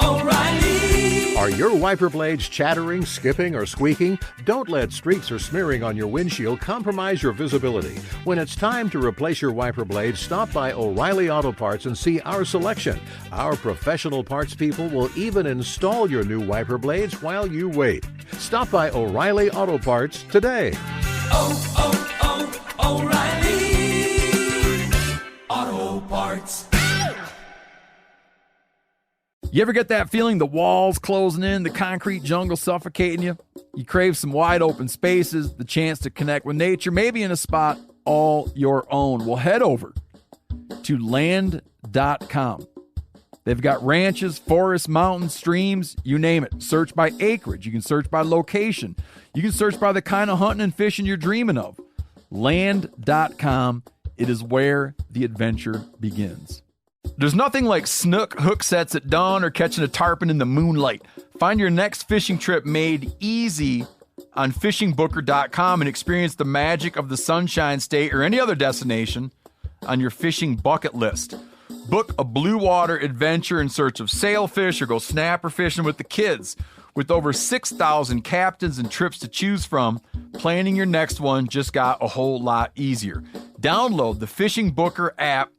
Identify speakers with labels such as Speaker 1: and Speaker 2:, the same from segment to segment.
Speaker 1: O'Reilly. Are your wiper blades chattering, skipping, or squeaking? Don't let streaks or smearing on your windshield compromise your visibility. When it's time to replace your wiper blades, stop by O'Reilly Auto Parts and see our selection. Our professional parts people will even install your new wiper blades while you wait. Stop by O'Reilly Auto Parts today. O'Reilly Auto Parts.
Speaker 2: You ever get that feeling the walls closing in, the concrete jungle suffocating you? You crave some wide open spaces, the chance to connect with nature, maybe in a spot all your own. Well, head over to land.com. They've got ranches, forests, mountains, streams, you name it. Search by acreage. You can search by location. You can search by the kind of hunting and fishing you're dreaming of. Land.com. It is where the adventure begins. There's nothing like snook hook sets at dawn or catching a tarpon in the moonlight. Find your next fishing trip made easy on fishingbooker.com and experience the magic of the Sunshine State or any other destination on your fishing bucket list. Book a blue water adventure in search of sailfish or go snapper fishing with the kids. With over 6,000 captains and trips to choose from, planning your next one just got a whole lot easier. Download the Fishing Booker app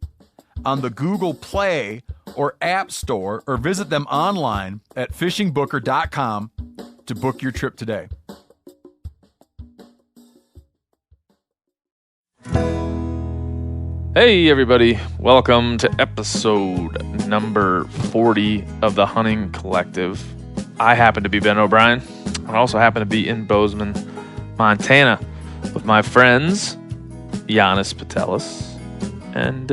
Speaker 2: on the Google Play or App Store, or visit them online at fishingbooker.com to book your trip today.
Speaker 3: Hey everybody, welcome to episode number 40 of the Hunting Collective. I happen to be Ben O'Brien. I also happen to be in Bozeman, Montana with my friends Janis, Putelis, and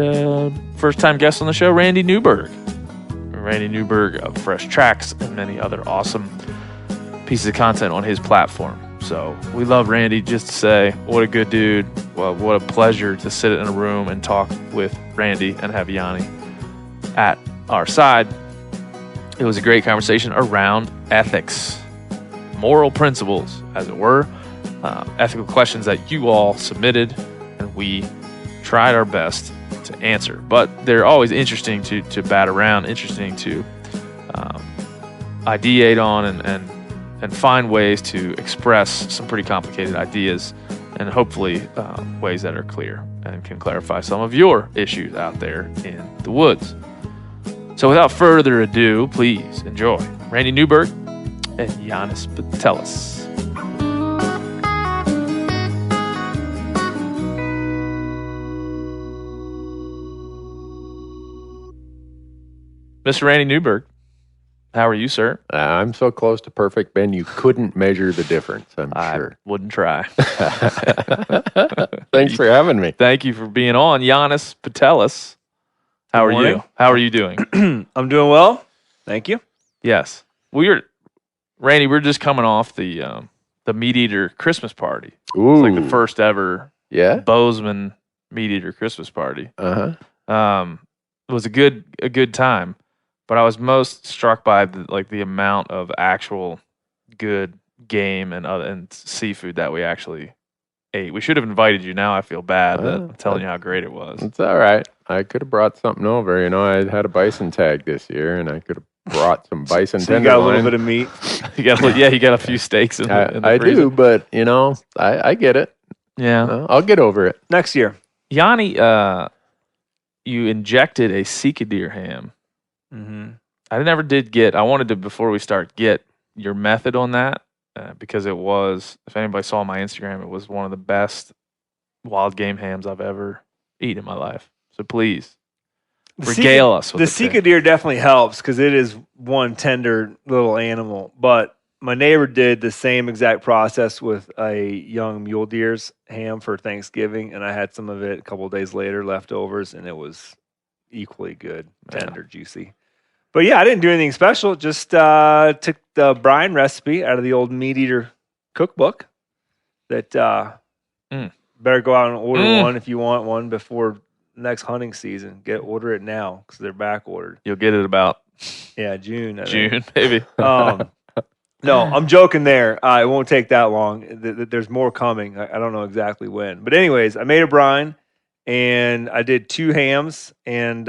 Speaker 3: first-time guest on the show, Randy Newberg. Randy Newberg of Fresh Tracks and many other awesome pieces of content on his platform. So we love Randy. Just to say, what a good dude. Well, what a pleasure to sit in a room and talk with Randy and have Yanni at our side. It was a great conversation around ethics, moral principles, as it were, ethical questions that you all submitted, and we tried our best to answer. But they're always interesting to bat around, interesting to ideate on and find ways to express some pretty complicated ideas, and hopefully ways that are clear and can clarify some of your issues out there in the woods. So without further ado, please enjoy Randy Newberg and Janis Putelis. Mr. Randy Newberg, how are you, sir?
Speaker 4: I'm so close to perfect, Ben, you couldn't measure the difference, I'm sure.
Speaker 3: Wouldn't try.
Speaker 4: Thanks for having me.
Speaker 3: Thank you for being on. Janis Putelis, how are you? How are you doing?
Speaker 5: I'm doing well. Thank you.
Speaker 3: Yes. Randy, we're just coming off the Meat Eater Christmas party.
Speaker 4: Ooh.
Speaker 3: It's like the first ever
Speaker 4: Bozeman
Speaker 3: Meat Eater Christmas party.
Speaker 4: Uh-huh.
Speaker 3: It was a good time. But I was most struck by the amount of actual good game and seafood that we actually ate. We should have invited you. Now I feel bad that I'm telling you how great it was.
Speaker 4: It's all right. I could have brought something over. I had a bison tag this year, and I could have brought some bison
Speaker 5: so you got a little bit of meat.
Speaker 3: You got a few steaks in the
Speaker 4: I
Speaker 3: freezer.
Speaker 4: do, but I get it.
Speaker 3: Yeah,
Speaker 4: I'll get over it
Speaker 5: next year.
Speaker 3: Yanni, you injected a Deer ham.
Speaker 5: Mm-hmm.
Speaker 3: I never did I wanted to, before we start, get your method on that because it was, if anybody saw my Instagram, it was one of the best wild game hams I've ever eaten in my life. So please, regale us with
Speaker 5: the Deer definitely helps because it is one tender little animal. But my neighbor did the same exact process with a young mule deer's ham for Thanksgiving, and I had some of it a couple of days later, leftovers, and it was equally good, tender, juicy. But yeah, I didn't do anything special. Just took the brine recipe out of the old Meat Eater cookbook. That better go out and order one if you want one before next hunting season. Order it now because they're back ordered.
Speaker 3: You'll get it about
Speaker 5: June.
Speaker 3: June, maybe.
Speaker 5: No, I'm joking there. It won't take that long. There's more coming. I don't know exactly when. But anyways, I made a brine, and I did 2 hams, and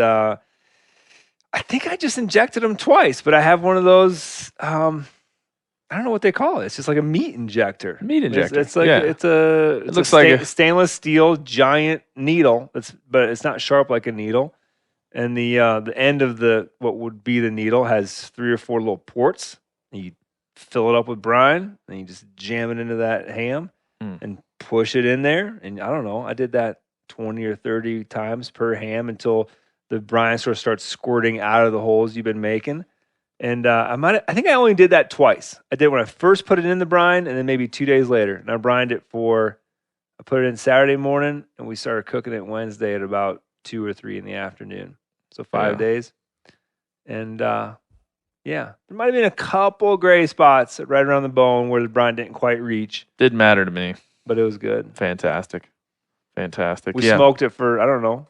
Speaker 5: I think I just injected them twice, but I have one of those. I don't know what they call it. It's just like a meat injector.
Speaker 3: Meat injector.
Speaker 5: It's like
Speaker 3: yeah.
Speaker 5: it's
Speaker 3: looks like a
Speaker 5: stainless steel giant needle. But it's not sharp like a needle. And the end of what would be the needle has 3 or 4 little ports. And you fill it up with brine, and you just jam it into that ham and push it in there. And I don't know. I did that 20 or 30 times per ham until the brine sort of starts squirting out of the holes you've been making. And I think I only did that twice. I did when I first put it in the brine, and then maybe 2 days later. And I brined it I put it in Saturday morning, and we started cooking it Wednesday at about 2 or 3 in the afternoon. So 5 days. And there might have been a couple gray spots right around the bone where the brine didn't quite reach.
Speaker 3: Didn't matter to me.
Speaker 5: But it was good.
Speaker 3: Fantastic.
Speaker 5: We smoked it for, I don't know,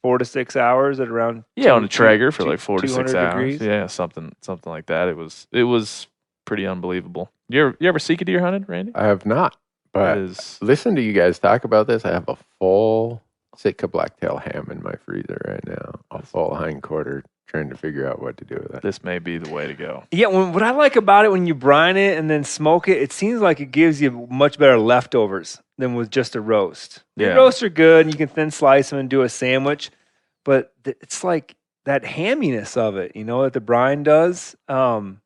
Speaker 5: 4 to 6 hours at around
Speaker 3: on a Traeger for like 4 to 6 hours.
Speaker 5: degrees.
Speaker 3: Yeah, something like that. It was pretty unbelievable. You ever seek a deer hunted, Randy?
Speaker 4: I have not, but listen to you guys talk about this. I have a full Sitka blacktail ham in my freezer right now, a full hindquarter, trying to figure out what to do with it.
Speaker 3: This may be the way to go.
Speaker 5: Yeah, what I like about it when you brine it and then smoke it, it seems like it gives you much better leftovers than with just a roast.
Speaker 3: Yeah.
Speaker 5: Roasts are good, and you can thin slice them and do a sandwich, but it's like that hamminess of it, that the brine does. The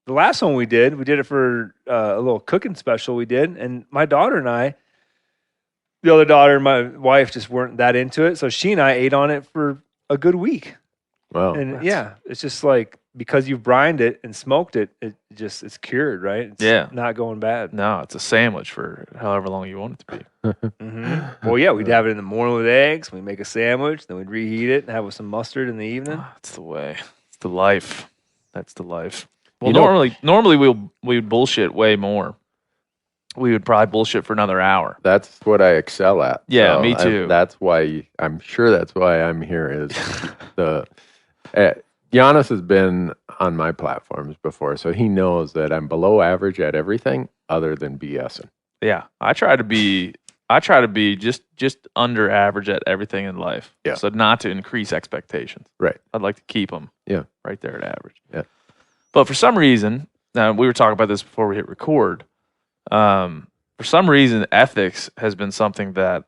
Speaker 5: last one we did it for a little cooking special we did, and my daughter and I, the other daughter and my wife just weren't that into it, so she and I ate on it for a good week.
Speaker 4: Wow.
Speaker 5: And it's just like, because you've brined it and smoked it, it's cured, right? It's not going bad.
Speaker 3: No, it's a sandwich for however long you want it to be.
Speaker 5: Well, yeah, we'd have it in the morning with eggs. We'd make a sandwich, then we'd reheat it and have it with some mustard in the evening.
Speaker 3: That's the way. It's the life. That's the life. Well, normally we'd bullshit way more. We would probably bullshit for another hour.
Speaker 4: That's what I excel at.
Speaker 3: Yeah, so me too.
Speaker 4: That's why I'm here. Is Janis has been on my platforms before, so he knows that I'm below average at everything other than BSing.
Speaker 3: Yeah, I try to be just under average at everything in life.
Speaker 4: Yeah.
Speaker 3: So not to increase expectations.
Speaker 4: Right.
Speaker 3: I'd like to keep them.
Speaker 4: Yeah.
Speaker 3: Right there at average.
Speaker 4: Yeah.
Speaker 3: But for some reason, now we were talking about this before we hit record. For some reason, ethics has been something that,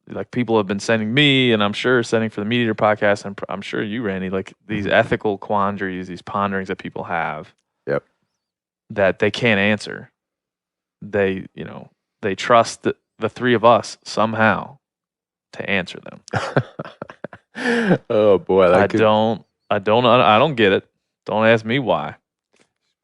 Speaker 3: like, people have been sending me, and I'm sure sending for the Meat Eater podcast, and I'm sure you, Randy, like these ethical quandaries, these ponderings that people have.
Speaker 4: Yep.
Speaker 3: That they can't answer. They trust the three of us somehow to answer them.
Speaker 4: Oh boy,
Speaker 3: I don't get it. Don't ask me why.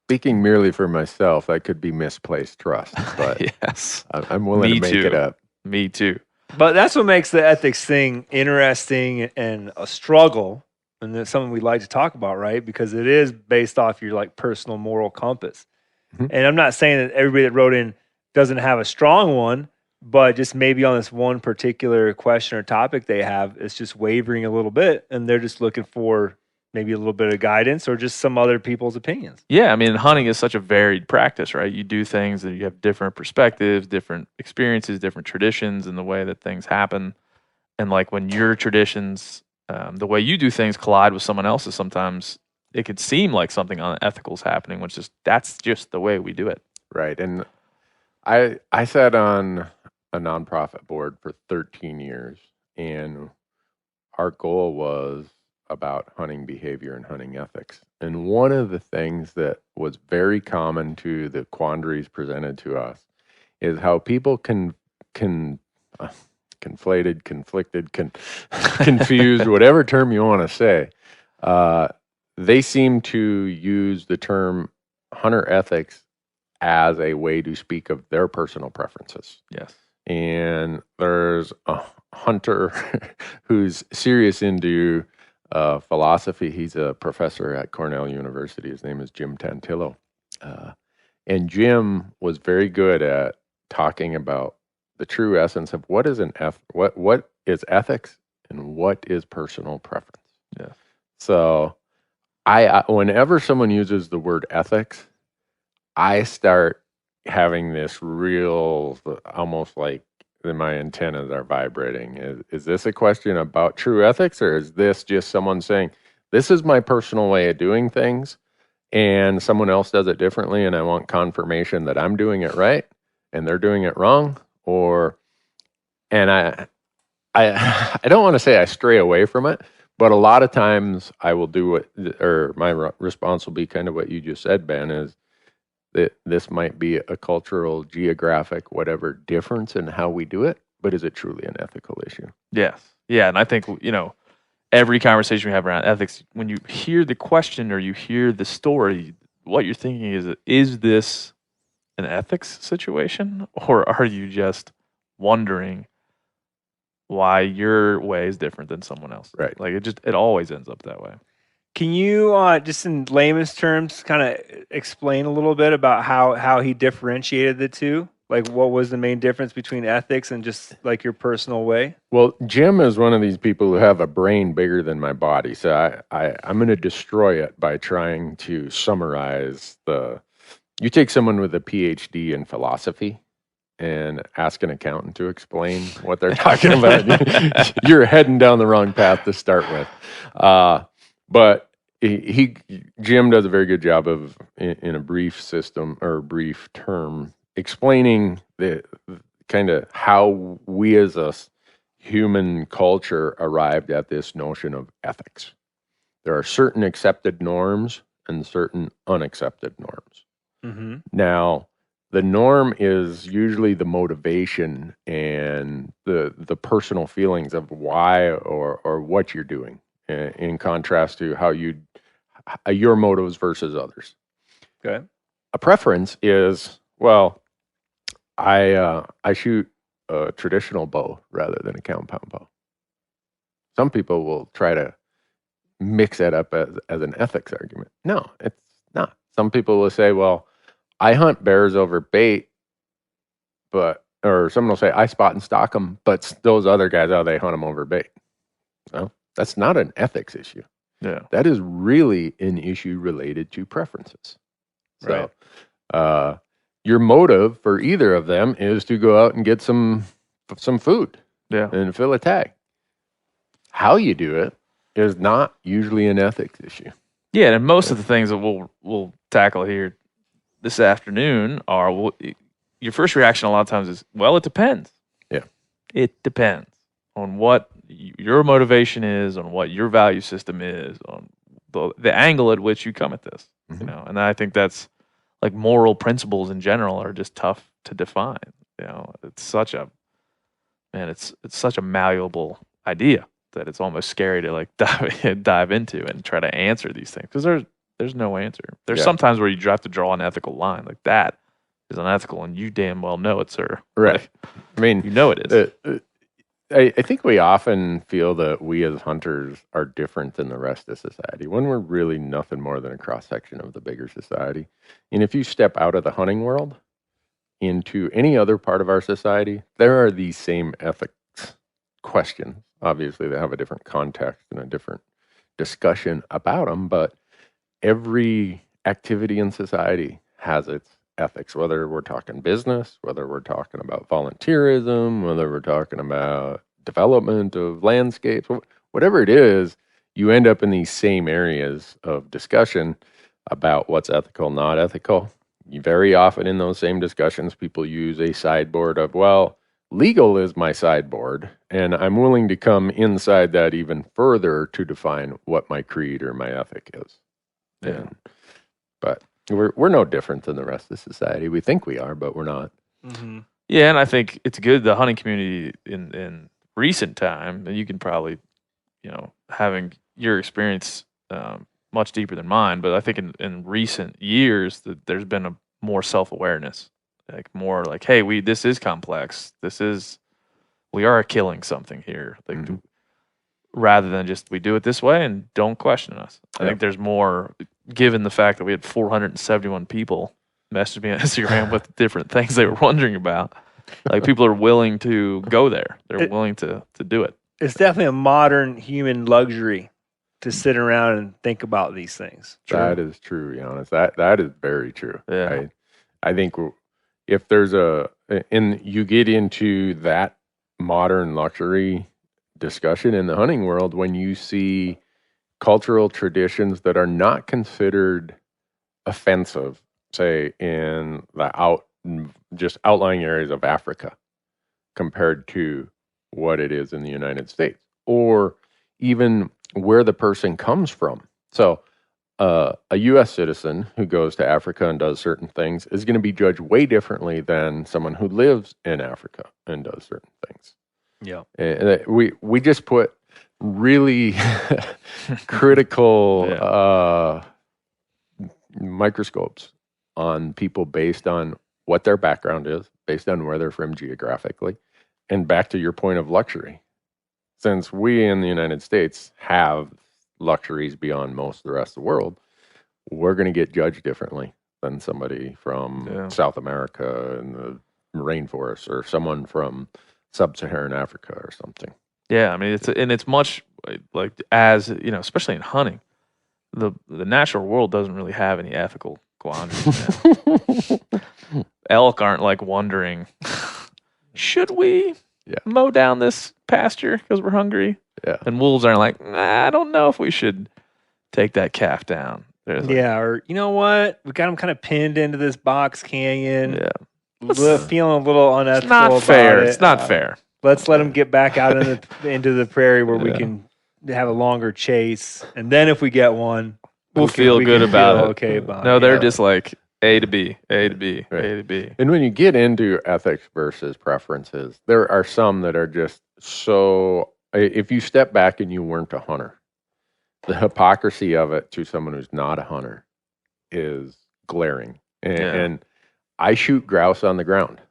Speaker 4: Speaking merely for myself, that could be misplaced trust, but
Speaker 3: yes,
Speaker 4: I'm willing to make it up.
Speaker 3: Me too.
Speaker 5: But that's what makes the ethics thing interesting and a struggle, and it's something we'd like to talk about, right? Because it is based off your personal moral compass. Mm-hmm. And I'm not saying that everybody that wrote in doesn't have a strong one, but just maybe on this one particular question or topic they have, it's just wavering a little bit, and they're just looking for maybe a little bit of guidance or just some other people's opinions.
Speaker 3: Yeah, I mean, hunting is such a varied practice, right? You do things that you have different perspectives, different experiences, different traditions in the way that things happen. And like when your traditions, the way you do things collide with someone else's, sometimes it could seem like something unethical is happening, which is, that's just the way we do it.
Speaker 4: Right. And I sat on a nonprofit board for 13 years, and our goal was about hunting behavior and hunting ethics. And one of the things that was very common to the quandaries presented to us is how people conflated, conflicted, confused, whatever term you want to say. They seem to use the term hunter ethics as a way to speak of their personal preferences.
Speaker 3: Yes.
Speaker 4: And there's a hunter who's serious into philosophy. He's a professor at Cornell University. His name is Jim Tantillo. And Jim was very good at talking about the true essence of what is what is ethics and what is personal preference.
Speaker 3: Yeah.
Speaker 4: So I whenever someone uses the word ethics, I start having this real, almost like my antennas are vibrating. Is this a question about true ethics, or is this just someone saying this is my personal way of doing things, and someone else does it differently, and I want confirmation that I'm doing it right and they're doing it wrong, and I don't want to say I stray away from it, but a lot of times I will do or my response will be kind of what you just said, Ben, is that this might be a cultural, geographic, whatever difference in how we do it, but is it truly an ethical issue?
Speaker 3: Yes. Yeah. And I think, every conversation we have around ethics, when you hear the question or you hear the story, what you're thinking is this an ethics situation? Or are you just wondering why your way is different than someone else?
Speaker 4: Right.
Speaker 3: Like it always ends up that way.
Speaker 5: Can you, just in layman's terms, kind of explain a little bit about how he differentiated the two? Like, what was the main difference between ethics and just like your personal way?
Speaker 4: Well, Jim is one of these people who have a brain bigger than my body, so I'm going to destroy it by trying to summarize You take someone with a PhD in philosophy and ask an accountant to explain what they're talking about. You're heading down the wrong path to start with. But Jim does a very good job of, in a brief system or brief term, explaining the kind of how we as a human culture arrived at this notion of ethics. There are certain accepted norms and certain unaccepted norms.
Speaker 5: Mm-hmm.
Speaker 4: Now, the norm is usually the motivation and the personal feelings of why or what you're doing, in contrast to how your motives versus others.
Speaker 5: Okay.
Speaker 4: A preference is, well, I shoot a traditional bow rather than a compound bow. Some people will try to mix that up as an ethics argument. No, it's not. Some people will say, well, I hunt bears over bait, or someone will say, I spot and stalk them, but those other guys, they hunt them over bait. Well, that's not an ethics issue.
Speaker 3: Yeah.
Speaker 4: That is really an issue related to preferences. So, your motive for either of them is to go out and get some food, and fill a tag. How you do it is not usually an ethics issue.
Speaker 3: Yeah, and most of the things that we'll tackle here this afternoon are your first reaction a lot of times is, well, it depends.
Speaker 4: Yeah.
Speaker 3: It depends on what your motivation is, on what your value system is, on the angle at which you come at this.
Speaker 4: Mm-hmm.
Speaker 3: And I think that's like moral principles in general are just tough to define. It's such a malleable idea that it's almost scary to like dive into and try to answer these things, because there's no answer. There's sometimes where you have to draw an ethical line, like that is unethical, and you damn well know it, sir.
Speaker 4: Right.
Speaker 3: Like,
Speaker 4: I mean,
Speaker 3: you know it is.
Speaker 4: I think we often feel that we as hunters are different than the rest of society when we're really nothing more than a cross section of the bigger society. And if you step out of the hunting world into any other part of our society, there are these same ethics questions. Obviously, they have a different context and a different discussion about them, but every activity in society has its ethics, whether we're talking business, whether we're talking about volunteerism, whether we're talking about development of landscapes, whatever it is, you end up in these same areas of discussion about what's ethical, not ethical. Very often in those same discussions, people use a sideboard of, well, legal is my sideboard, and I'm willing to come inside that even further to define what my creed or my ethic is.
Speaker 3: Yeah.
Speaker 4: But we're no different than the rest of society. We think we are, but we're not.
Speaker 5: Mm-hmm.
Speaker 3: Yeah, and I think it's good, the hunting community in recent time, and you can probably, having your experience much deeper than mine, but I think in recent years that there's been a more self-awareness, like more like, hey, this is complex. We are killing something here. Like, rather than just we do it this way and don't question us. I think there's more, given the fact that we had 471 people message me on Instagram with different things they were wondering about. Like, people are willing to go there. They're willing to do it.
Speaker 5: It's definitely a modern human luxury to sit around and think about these things.
Speaker 4: That is true, Janis. That is very true.
Speaker 3: Yeah.
Speaker 4: I think if there's and you get into that modern luxury discussion in the hunting world when you see cultural traditions that are not considered offensive, say in the just outlying areas of Africa compared to what it is in the United States, or even where the person comes from. So a U.S. citizen who goes to Africa and does certain things is going to be judged way differently than someone who lives in Africa and does certain things.
Speaker 5: Yeah.
Speaker 4: And we just put really critical microscopes on people based on what their background is, based on where they're from geographically, and back to your point of luxury. Since we in the United States have luxuries beyond most of the rest of the world, we're going to get judged differently than somebody from South America and the rainforest, or someone from sub-Saharan Africa or something.
Speaker 3: Yeah, I mean, it's much like, as you know, especially in hunting, the natural world doesn't really have any ethical quandaries. Elk aren't like wondering, should we mow down this pasture because we're hungry?
Speaker 4: Yeah.
Speaker 3: And wolves aren't like, I don't know if we should take that calf down.
Speaker 5: Or you know what? We got them kind of pinned into this box canyon.
Speaker 3: Yeah.
Speaker 5: Feeling a little unethical.
Speaker 3: It's not fair. It's not fair.
Speaker 5: Let's let them get back out into the prairie where we can have a longer chase, and then if we get one,
Speaker 3: we'll feel good about it.
Speaker 5: Okay, about
Speaker 3: no, they're just like A to B, A to B,
Speaker 4: right.
Speaker 3: A to B.
Speaker 4: And when you get into ethics versus preferences, there are some that are just so. If you step back and you weren't a hunter, the hypocrisy of it to someone who's not a hunter is glaring. And I shoot grouse on the ground.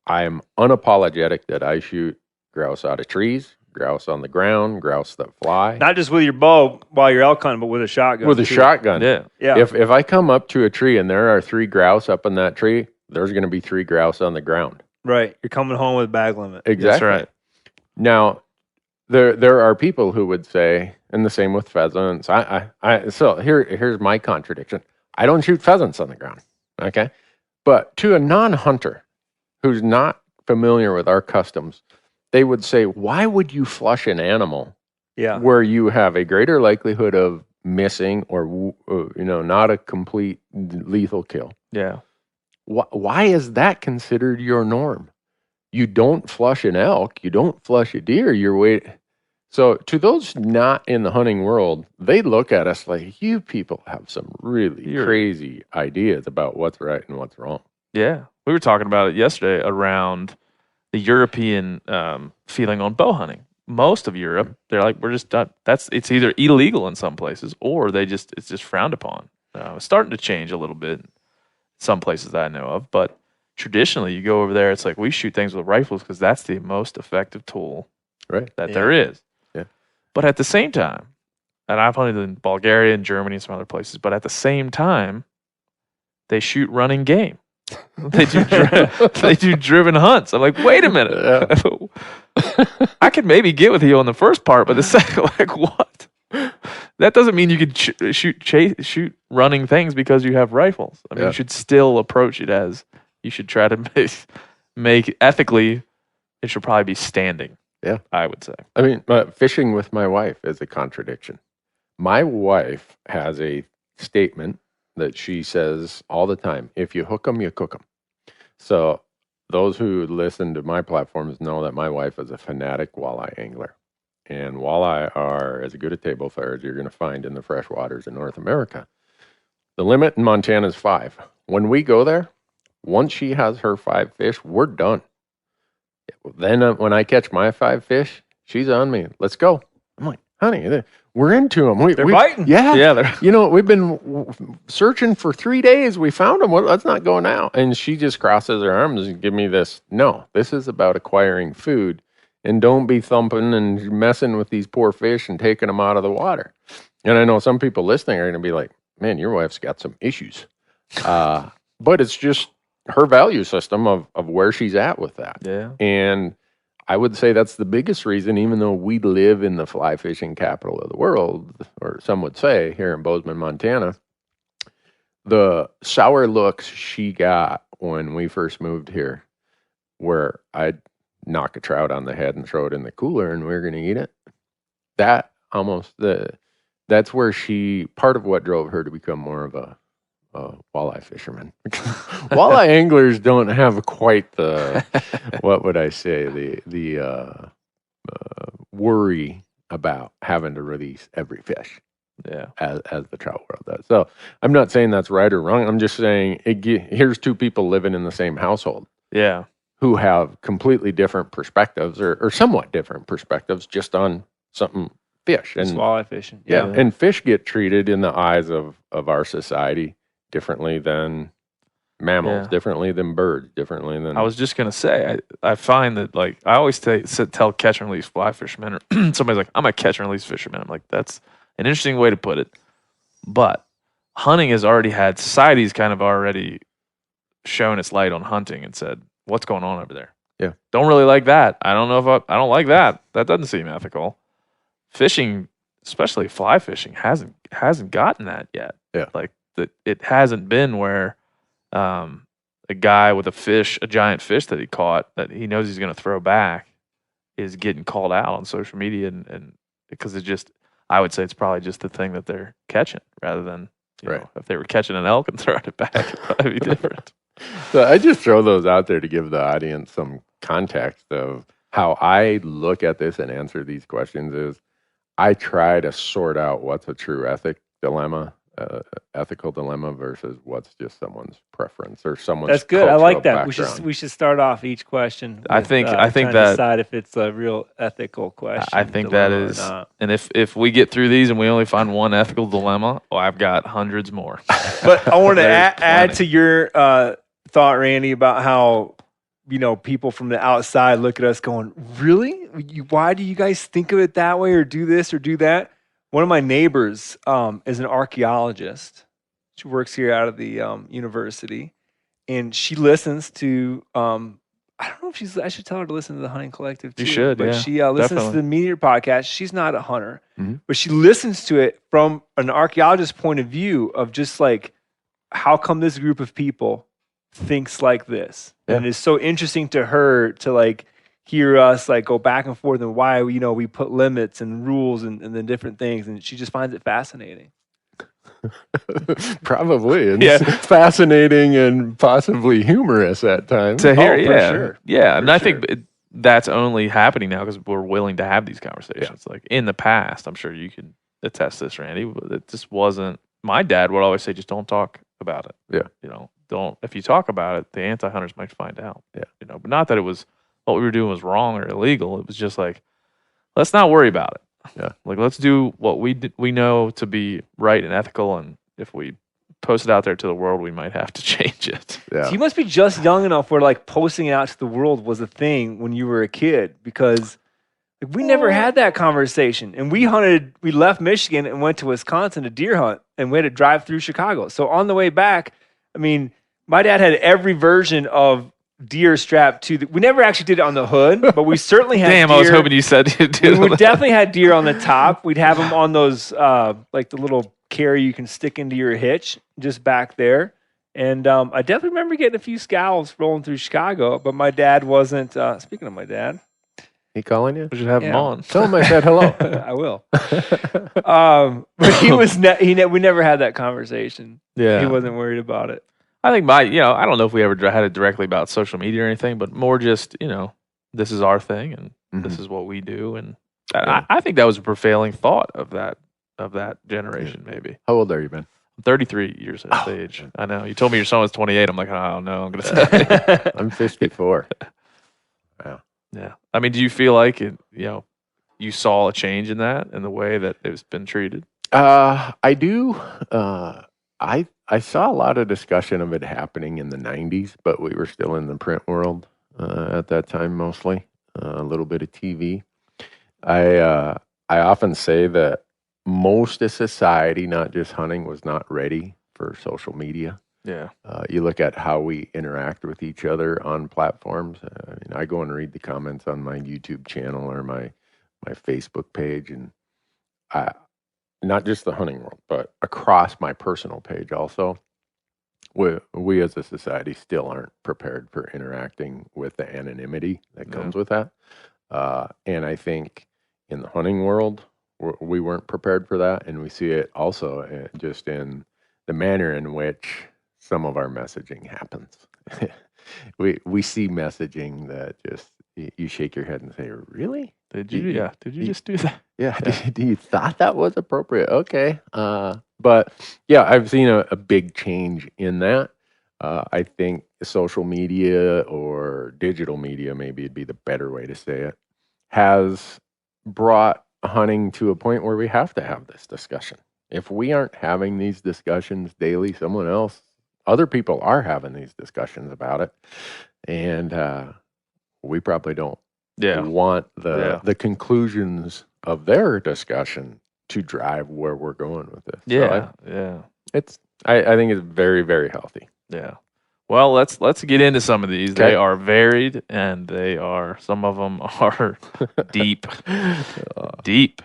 Speaker 4: I am unapologetic that I shoot grouse out of trees, grouse on the ground, grouse that fly.
Speaker 5: Not just with your bow while you're elk hunting, but with a shotgun.
Speaker 4: With a shotgun.
Speaker 5: Yeah.
Speaker 4: If I come up to a tree and there are 3 grouse up in that tree, there's going to be 3 grouse on the ground.
Speaker 5: Right. You're coming home with bag limit.
Speaker 4: Exactly.
Speaker 3: That's right.
Speaker 4: Now, there are people who would say, and the same with pheasants. So here's my contradiction. I don't shoot pheasants on the ground. Okay. But to a non-hunter who's not familiar with our customs, they would say, why would you flush an animal where you have a greater likelihood of missing or not a complete lethal kill?
Speaker 3: Yeah.
Speaker 4: Why is that considered your norm? You don't flush an elk, you don't flush a deer, you're waiting. So to those not in the hunting world, they look at us like, you people have some really crazy ideas about what's right and what's wrong.
Speaker 3: Yeah. We were talking about it yesterday around the European feeling on bow hunting. Most of Europe, they're like, we're just done. It's either illegal in some places or it's just frowned upon. It's starting to change a little bit in some places that I know of, but traditionally you go over there, it's like we shoot things with rifles because that's the most effective tool that there is.
Speaker 4: Yeah.
Speaker 3: But at the same time, and I've hunted in Bulgaria and Germany and some other places, but at the same time, they shoot running game. They do driven hunts. I'm like, wait a minute. I could maybe get with you on the first part, but the second, like, what? That doesn't mean you could shoot running things because you have rifles. I mean, you should still approach it as you should try to make ethically. It should probably be standing.
Speaker 4: Yeah,
Speaker 3: I would say.
Speaker 4: I mean, fishing with my wife is a contradiction. My wife has a statement that she says all the time: if you hook them, you cook them. So those who listen to my platforms know that my wife is a fanatic walleye angler. And walleye are as good a table fare as you're going to find in the freshwaters in North America. The limit in Montana is 5. When we go there, once she has her 5 fish, we're done. Then when I catch my 5 fish, she's on me. Let's go. I'm like, honey, we're into them.
Speaker 5: They're biting.
Speaker 4: Yeah. We've been searching for 3 days. We found them. Well, let's not go now. And she just crosses her arms and give me this. No, this is about acquiring food. And don't be thumping and messing with these poor fish and taking them out of the water. And I know some people listening are going to be like, man, your wife's got some issues. But it's just her value system of where she's at with that.
Speaker 3: Yeah.
Speaker 4: And I would say that's the biggest reason, even though we live in the fly fishing capital of the world, or some would say here in Bozeman, Montana, the sour looks she got when we first moved here, where I'd knock a trout on the head and throw it in the cooler and we're going to eat it. That almost that's where part of what drove her to become more of a walleye fisherman. Walleye anglers don't have quite the, what would I say, the worry about having to release every fish.
Speaker 3: Yeah.
Speaker 4: As the trout world does. So I'm not saying that's right or wrong. I'm just saying here's two people living in the same household.
Speaker 3: Yeah.
Speaker 4: Who have completely different perspectives or somewhat different perspectives just on something fish.
Speaker 5: Just
Speaker 4: And
Speaker 5: walleye fishing.
Speaker 4: yeah. And fish get treated in the eyes of our society differently than mammals, differently than birds, differently than...
Speaker 3: I was just going to say, I find that, like, I always tell catch and release fly fishermen, or somebody's like, I'm a catch and release fisherman. I'm like, that's an interesting way to put it. But hunting has already had, society's kind of already shown its light on hunting and said, what's going on over there?
Speaker 4: Yeah.
Speaker 3: Don't really like that. I don't know if I don't like that. That doesn't seem ethical. Fishing, especially fly fishing, hasn't gotten that yet.
Speaker 4: Yeah.
Speaker 3: Like, it hasn't been where a guy with a giant fish that he caught that he knows he's going to throw back is getting called out on social media, and because I would say it's probably just the thing that they're catching rather than you know, if they were catching an elk and throwing it back, it'd probably be different.
Speaker 4: So I just throw those out there to give the audience some context of how I look at this and answer these questions. Is I try to sort out what's a true ethical dilemma versus what's just someone's preference or someone's.
Speaker 5: That's good. I like that.
Speaker 4: Background.
Speaker 5: We should start off each question. With,
Speaker 3: I think
Speaker 5: that decide if it's a real ethical question.
Speaker 3: I think that is, and if we get through these and we only find one ethical dilemma, I've got hundreds more.
Speaker 5: But I want to add to your thought, Randy, about how people from the outside look at us going, "Really? Why do you guys think of it that way, or do this or do that?" One of my neighbors is an archaeologist. She works here out of the university, and she listens to. I don't know if I should tell her to listen to the Hunting Collective too.
Speaker 3: You should,
Speaker 5: but
Speaker 3: yeah,
Speaker 5: she listens
Speaker 3: definitely.
Speaker 5: to the Meteor podcast. She's not a hunter, but she listens to it from an archaeologist's point of view of just like, how come this group of people thinks like this, and it's so interesting to her to like hear us like go back and forth and why we put limits and rules and the different things, and she just finds it fascinating.
Speaker 4: Probably. It's fascinating and possibly humorous at times.
Speaker 3: To hear,
Speaker 4: sure.
Speaker 3: And I think that's only happening now because we're willing to have these conversations. Like in the past, I'm sure you can attest this, Randy. But it just wasn't. My dad would always say, "Just don't talk about it."
Speaker 4: Yeah.
Speaker 3: Don't. If you talk about it, the anti-hunters might find out.
Speaker 4: Yeah.
Speaker 3: But not that it was what we were doing was wrong or illegal. It was just like, let's not worry about it.
Speaker 4: Yeah.
Speaker 3: Like, let's do what we know to be right and ethical, and if we post it out there to the world, we might have to change it.
Speaker 4: Yeah.
Speaker 5: So you must be just young enough where like posting it out to the world was a thing when you were a kid, because like, we never had that conversation. And we left Michigan and went to Wisconsin to deer hunt, and we had to drive through Chicago. So on the way back, I mean, my dad had every version of deer strapped to we never actually did it on the hood, but we certainly had
Speaker 3: Damn,
Speaker 5: deer.
Speaker 3: I was hoping you said you did.
Speaker 5: We definitely had deer on the top. We'd have them on those like the little carry you can stick into your hitch just back there. And I definitely remember getting a few scowls rolling through Chicago, but my dad wasn't. Speaking of my dad,
Speaker 4: he calling you?
Speaker 3: We should have him on.
Speaker 4: Tell him I said hello.
Speaker 5: I will. But he was we never had that conversation.
Speaker 3: Yeah,
Speaker 5: he wasn't worried about it.
Speaker 3: I think I don't know if we ever had it directly about social media or anything, but more just, this is our thing and this is what we do. And I think that was a prevailing thought of that generation, maybe.
Speaker 4: How old are you, Ben?
Speaker 3: I'm 33 years of age. I know. You told me your son was 28. I'm like, I don't know. I'm going to say.
Speaker 4: I'm 54. Wow.
Speaker 3: Yeah. I mean, do you feel like you saw a change in that, in the way that it's been treated?
Speaker 4: I do. I saw a lot of discussion of it happening in the 90s, but we were still in the print world at that time, mostly. A little bit of TV. I often say that most of society, not just hunting, was not ready for social media.
Speaker 3: Yeah.
Speaker 4: You look at how we interact with each other on platforms. I mean, I go and read the comments on my YouTube channel or my Facebook page, and not just the hunting world, but across my personal page also. We as a society still aren't prepared for interacting with the anonymity that comes with that. And I think in the hunting world, we weren't prepared for that, and we see it also just in the manner in which some of our messaging happens. we see messaging that just you shake your head and say, "Really?
Speaker 3: Did you? Yeah. Did you just do that?
Speaker 4: Yeah. Do you thought that was appropriate? Okay. But yeah, I've seen a big change in that. I think social media or digital media, maybe it'd be the better way to say it, has brought hunting to a point where we have to have this discussion. If we aren't having these discussions daily, other people are having these discussions about it. And we probably don't want the conclusions of their discussion to drive where we're going with this.
Speaker 3: Yeah.
Speaker 4: I think it's very, very healthy.
Speaker 3: Yeah. Well, let's get into some of these.
Speaker 4: Okay.
Speaker 3: They are varied, and some of them are deep, deep.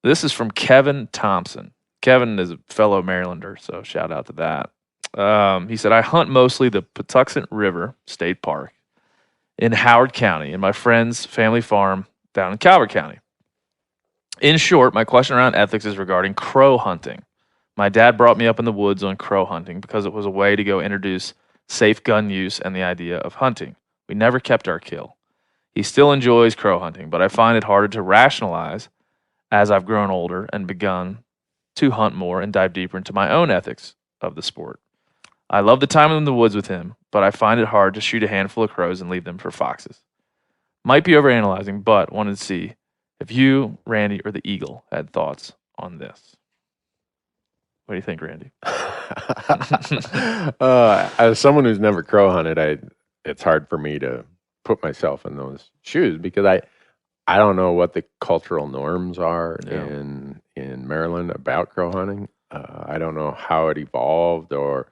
Speaker 3: This is from Kevin Thompson. Kevin is a fellow Marylander, so shout out to that. He said, I hunt mostly the Patuxent River State Park in Howard County and my friend's family farm down in Calvert County. In short, my question around ethics is regarding crow hunting. My dad brought me up in the woods on crow hunting because it was a way to go introduce safe gun use and the idea of hunting. We never kept our kill. He still enjoys crow hunting, but I find it harder to rationalize as I've grown older and begun to hunt more and dive deeper into my own ethics of the sport. I love the time in the woods with him, but I find it hard to shoot a handful of crows and leave them for foxes. Might be overanalyzing, but wanted to see if you, Randy, or the Eagle had thoughts on this. What do you think, Randy?
Speaker 4: As someone who's never crow hunted, it's hard for me to put myself in those shoes because I don't know what the cultural norms are in Maryland about crow hunting. I don't know how it evolved, or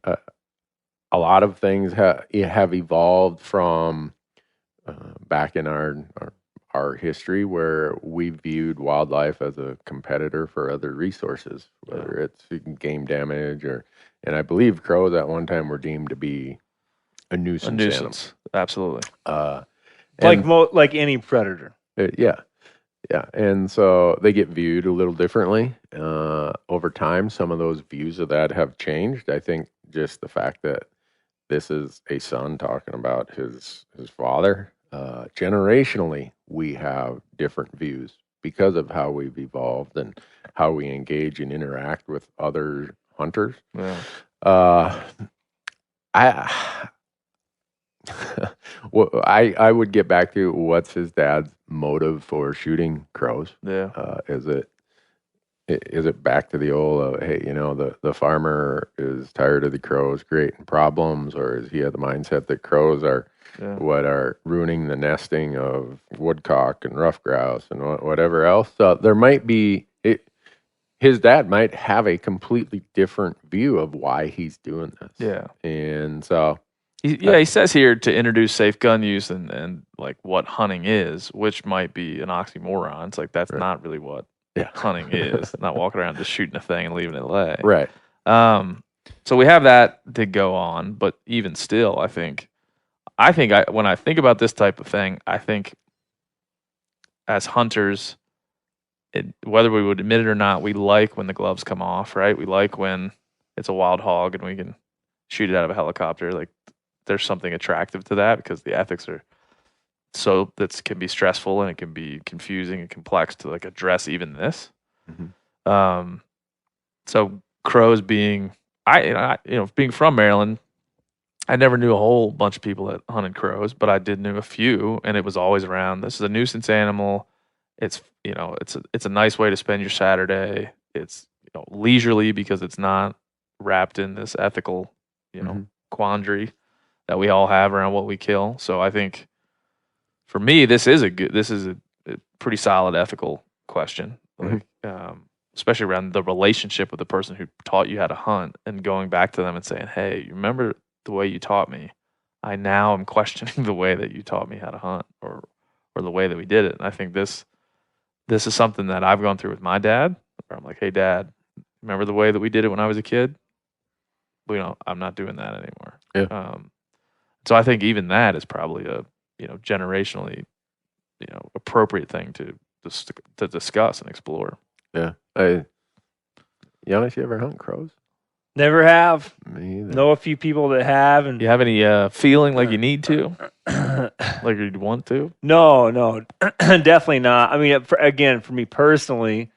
Speaker 4: a lot of things have evolved from back in our history where we viewed wildlife as a competitor for other resources, whether it's game damage and I believe crows at one time were deemed to be a nuisance. Animal.
Speaker 3: Absolutely.
Speaker 5: Like any predator.
Speaker 4: Yeah. And so they get viewed a little differently. Over time, some of those views of that have changed. I think just the fact that this is a son talking about his father. Generationally, we have different views because of how we've evolved and how we engage and interact with other hunters. Yeah. I would get back to what's his dad's motive for shooting crows.
Speaker 3: Yeah.
Speaker 4: Is it back to the old, hey, the farmer is tired of the crows creating problems, or is he have the mindset that crows are what are ruining the nesting of woodcock and ruffed grouse and whatever else? So there might be, his dad might have a completely different view of why he's doing this.
Speaker 3: Yeah.
Speaker 4: And so...
Speaker 3: he says here to introduce safe gun use and like what hunting is, which might be an oxymoron. It's like that's not really what hunting is. Not walking around just shooting a thing and leaving it lay.
Speaker 4: Right.
Speaker 3: So we have that to go on, but even still, I think when I think about this type of thing, I think as hunters, whether we would admit it or not, we like when the gloves come off, right? We like when it's a wild hog and we can shoot it out of a helicopter. Like there's something attractive to that because the ethics are that can be stressful and it can be confusing and complex to like address even this. Mm-hmm. So crows being, being from Maryland, I never knew a whole bunch of people that hunted crows, but I did know a few, and it was always around. This is a nuisance animal. It's it's a nice way to spend your Saturday. It's leisurely because it's not wrapped in this ethical quandary that we all have around what we kill. So I think for me, this is a pretty solid ethical question, especially around the relationship with the person who taught you how to hunt and going back to them and saying, hey, you remember the way you taught me? I now am questioning the way that you taught me how to hunt or the way that we did it. And I think this is something that I've gone through with my dad, where I'm like, hey, Dad, remember the way that we did it when I was a kid? I'm not doing that anymore.
Speaker 4: Yeah.
Speaker 3: So I think even that is probably a generationally appropriate thing to discuss and explore.
Speaker 4: Yeah. Janis, you ever hunt crows?
Speaker 5: Never have.
Speaker 4: Me either.
Speaker 5: Know a few people that have, and
Speaker 3: You have any feeling like you need to, like you'd want to?
Speaker 5: no, definitely not. I mean, for me personally,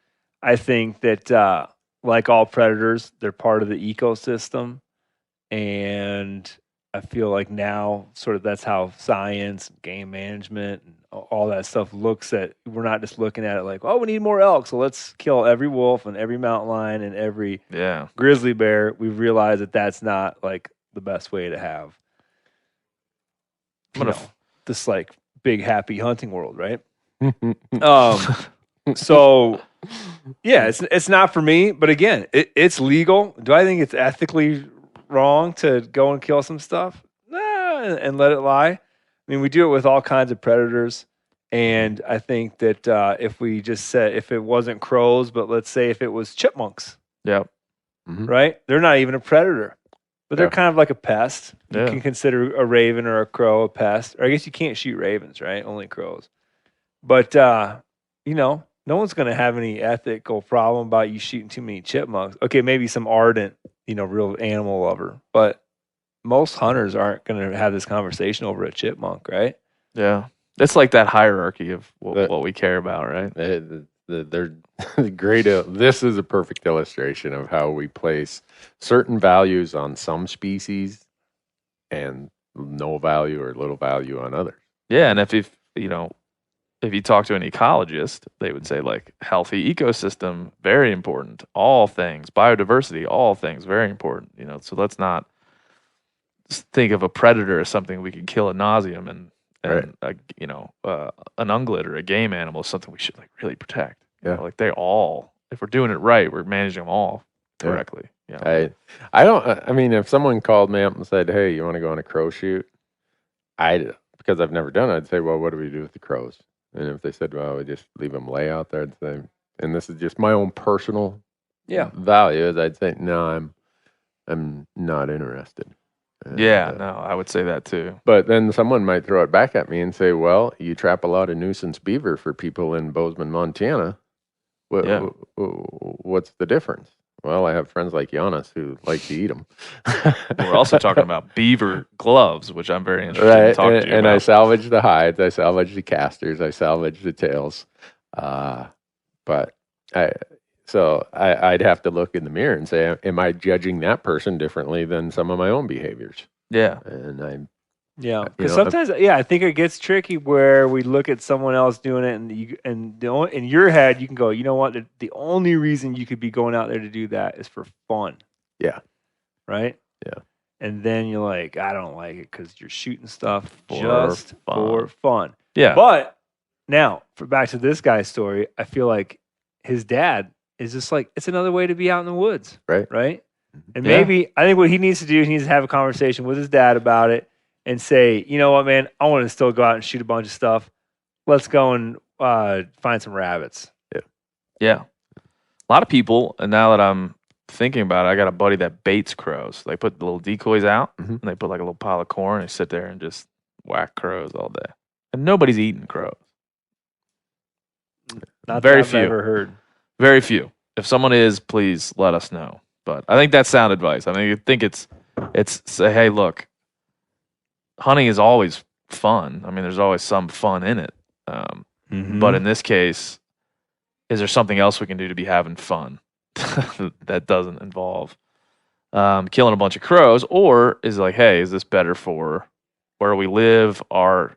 Speaker 5: I think that like all predators, they're part of the ecosystem, and I feel like now, sort of, that's how science, game management, and all that stuff looks at. We're not just looking at it like, oh, we need more elk, so let's kill every wolf and every mountain lion and every grizzly bear. We've realized that that's not like the best way to have, this like big happy hunting world, right? So yeah, it's not for me. But again, it's legal. Do I think it's ethically wrong to go and kill some stuff? Nah, and let it lie. I mean, we do it with all kinds of predators. And I think that if we just said, if it wasn't crows, but let's say if it was chipmunks, right? They're not even a predator, but they're kind of like a pest. You can consider a raven or a crow a pest. Or I guess you can't shoot ravens, right? Only crows. But, no one's going to have any ethical problem about you shooting too many chipmunks. Okay, maybe some ardent, real animal lover. But most hunters aren't going to have this conversation over a chipmunk, right?
Speaker 3: Yeah. It's like that hierarchy of what we care about, right?
Speaker 4: They're great. This is a perfect illustration of how we place certain values on some species and no value or little value on others.
Speaker 3: Yeah, and if you talk to an ecologist, they would say like healthy ecosystem, very important. All things, biodiversity, all things, very important. So let's not think of a predator as something we can kill ad nauseum, and an ungulate or a game animal is something we should like really protect.
Speaker 4: Yeah,
Speaker 3: like they all, if we're doing it right, we're managing them all correctly.
Speaker 4: I don't. I mean, if someone called me up and said, "Hey, you want to go on a crow shoot?" Because I've never done it, I'd say, "Well, what do we do with the crows?" And if they said, "Well, we just leave them lay out there," I'd say, and this is just my own personal values, I'd say, "No, I'm not interested."
Speaker 3: I would say that too.
Speaker 4: But then someone might throw it back at me and say, "Well, you trap a lot of nuisance beaver for people in Bozeman, Montana. What's the difference?" Well, I have friends like Janis who like to eat them.
Speaker 3: We're also talking about beaver gloves, which I'm very interested in talking to you about.
Speaker 4: I salvage the hides, I salvage the casters, I salvage the tails. But I'd have to look in the mirror and say, am I judging that person differently than some of my own behaviors?
Speaker 3: Yeah.
Speaker 4: And
Speaker 5: because sometimes, I think it gets tricky where we look at someone else doing it, and in your head you can go, you know what? The only reason you could be going out there to do that is for fun.
Speaker 4: Yeah.
Speaker 5: Right.
Speaker 4: Yeah.
Speaker 5: And then you're like, I don't like it because you're shooting stuff
Speaker 3: for
Speaker 5: fun.
Speaker 3: Yeah.
Speaker 5: But now, back to this guy's story, I feel like his dad is just like, it's another way to be out in the woods.
Speaker 4: Right.
Speaker 5: Right. And maybe I think what he needs to do, he needs to have a conversation with his dad about it and say, you know what, man, I want to still go out and shoot a bunch of stuff. Let's go and find some rabbits.
Speaker 3: Yeah. A lot of people, and now that I'm thinking about it, I got a buddy that baits crows. They put the little decoys out, and they put like a little pile of corn, and they sit there and just whack crows all day. And nobody's eating crows.
Speaker 5: Not
Speaker 3: very
Speaker 5: that
Speaker 3: few.
Speaker 5: I've ever heard.
Speaker 3: Very few. If someone is, please let us know. But I think that's sound advice. I mean, I think it's say, hey, look, hunting is always fun. I mean, there's always some fun in it. But in this case, is there something else we can do to be having fun that doesn't involve killing a bunch of crows? Or is it like, hey, is this better for where we live, our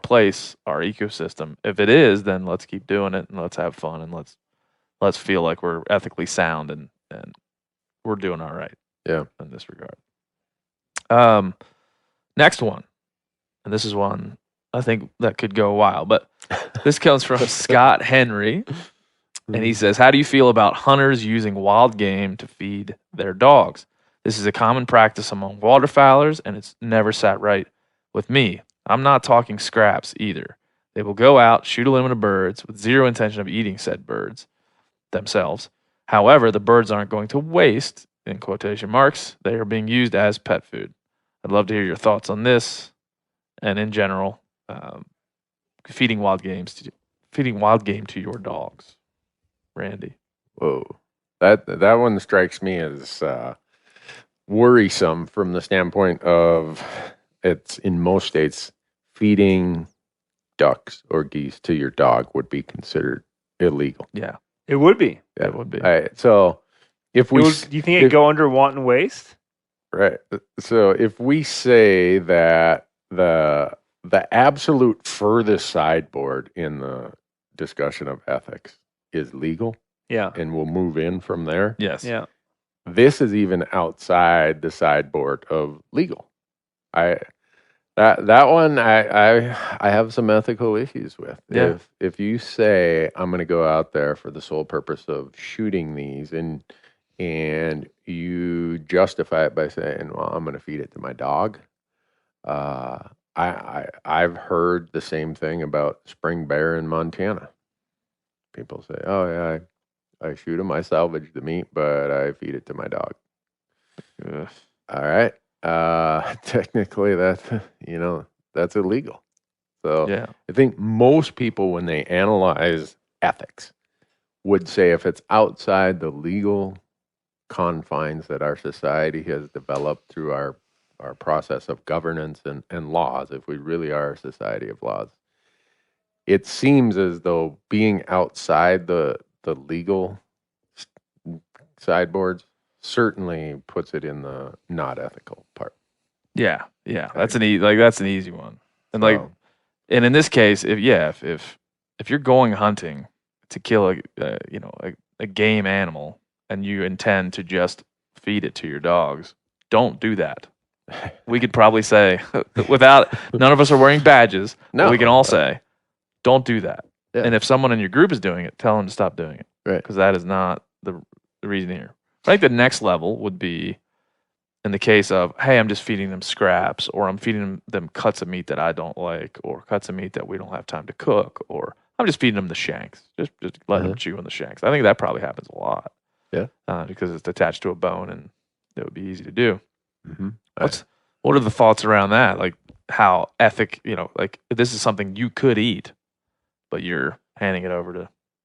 Speaker 3: place, our ecosystem? If it is, then let's keep doing it and let's have fun and let's feel like we're ethically sound and we're doing all right.
Speaker 4: Yeah.
Speaker 3: In this regard. Next one, and this is one I think that could go a while, but this comes from Scott Henry, and he says, how do you feel about hunters using wild game to feed their dogs? This is a common practice among waterfowlers, and it's never sat right with me. I'm not talking scraps either. They will go out, shoot a limit of birds with zero intention of eating said birds themselves. However, the birds aren't going to waste, in quotation marks. They are being used as pet food. I'd love to hear your thoughts on this and in general, feeding wild games to feeding wild game to your dogs, Randy?
Speaker 4: Whoa, that one strikes me as worrisome from the standpoint of it's in most states feeding ducks or geese to your dog would be considered illegal.
Speaker 3: Yeah,
Speaker 5: It would be.
Speaker 4: Yeah.
Speaker 3: it would be.
Speaker 4: So if we
Speaker 5: Do you think it'd go under wanton waste?
Speaker 4: right, so if we say that the absolute furthest sideboard in the discussion of ethics is legal,
Speaker 5: Yeah.
Speaker 4: and we'll move in from there.
Speaker 3: Yes.
Speaker 5: Yeah.
Speaker 4: This is even outside the sideboard of legal. That one I have some ethical issues with.
Speaker 3: Yeah.
Speaker 4: If you say I'm going to go out there for the sole purpose of shooting these and you justify it by saying, well, I'm going to feed it to my dog. I've heard the same thing about spring bear in Montana. People say, oh yeah, I shoot them, I salvage the meat, but I feed it to my dog.
Speaker 3: Ugh.
Speaker 4: All right. Technically that's illegal. So
Speaker 3: Yeah.
Speaker 4: I think most people, when they analyze ethics, would say if it's outside the legal confines that our society has developed through our process of governance and laws, if we really are a society of laws, it seems as though being outside the legal sideboards certainly puts it in the not ethical part.
Speaker 3: Yeah. That's an easy one. And
Speaker 4: So,
Speaker 3: and in this case, if you're going hunting to kill a game animal and you intend to just feed it to your dogs, don't do that. We could probably say without none of us are wearing badges.
Speaker 4: No.
Speaker 3: But we can all say, don't do that.
Speaker 4: Yeah.
Speaker 3: And if someone in your group is doing it, tell them to stop doing it.
Speaker 4: Right.
Speaker 3: Because that is not the reason here. I think the next level would be in the case of, hey, I'm just feeding them scraps, or I'm feeding them cuts of meat that I don't like, or cuts of meat that we don't have time to cook, or I'm just feeding them the shanks, just letting them chew on the shanks. I think that probably happens a lot.
Speaker 4: Yeah.
Speaker 3: Because it's attached to a bone and it would be easy to do.
Speaker 4: mm-hmm.
Speaker 3: What are the thoughts around that? Like how ethic, like this is something you could eat, but you're handing it over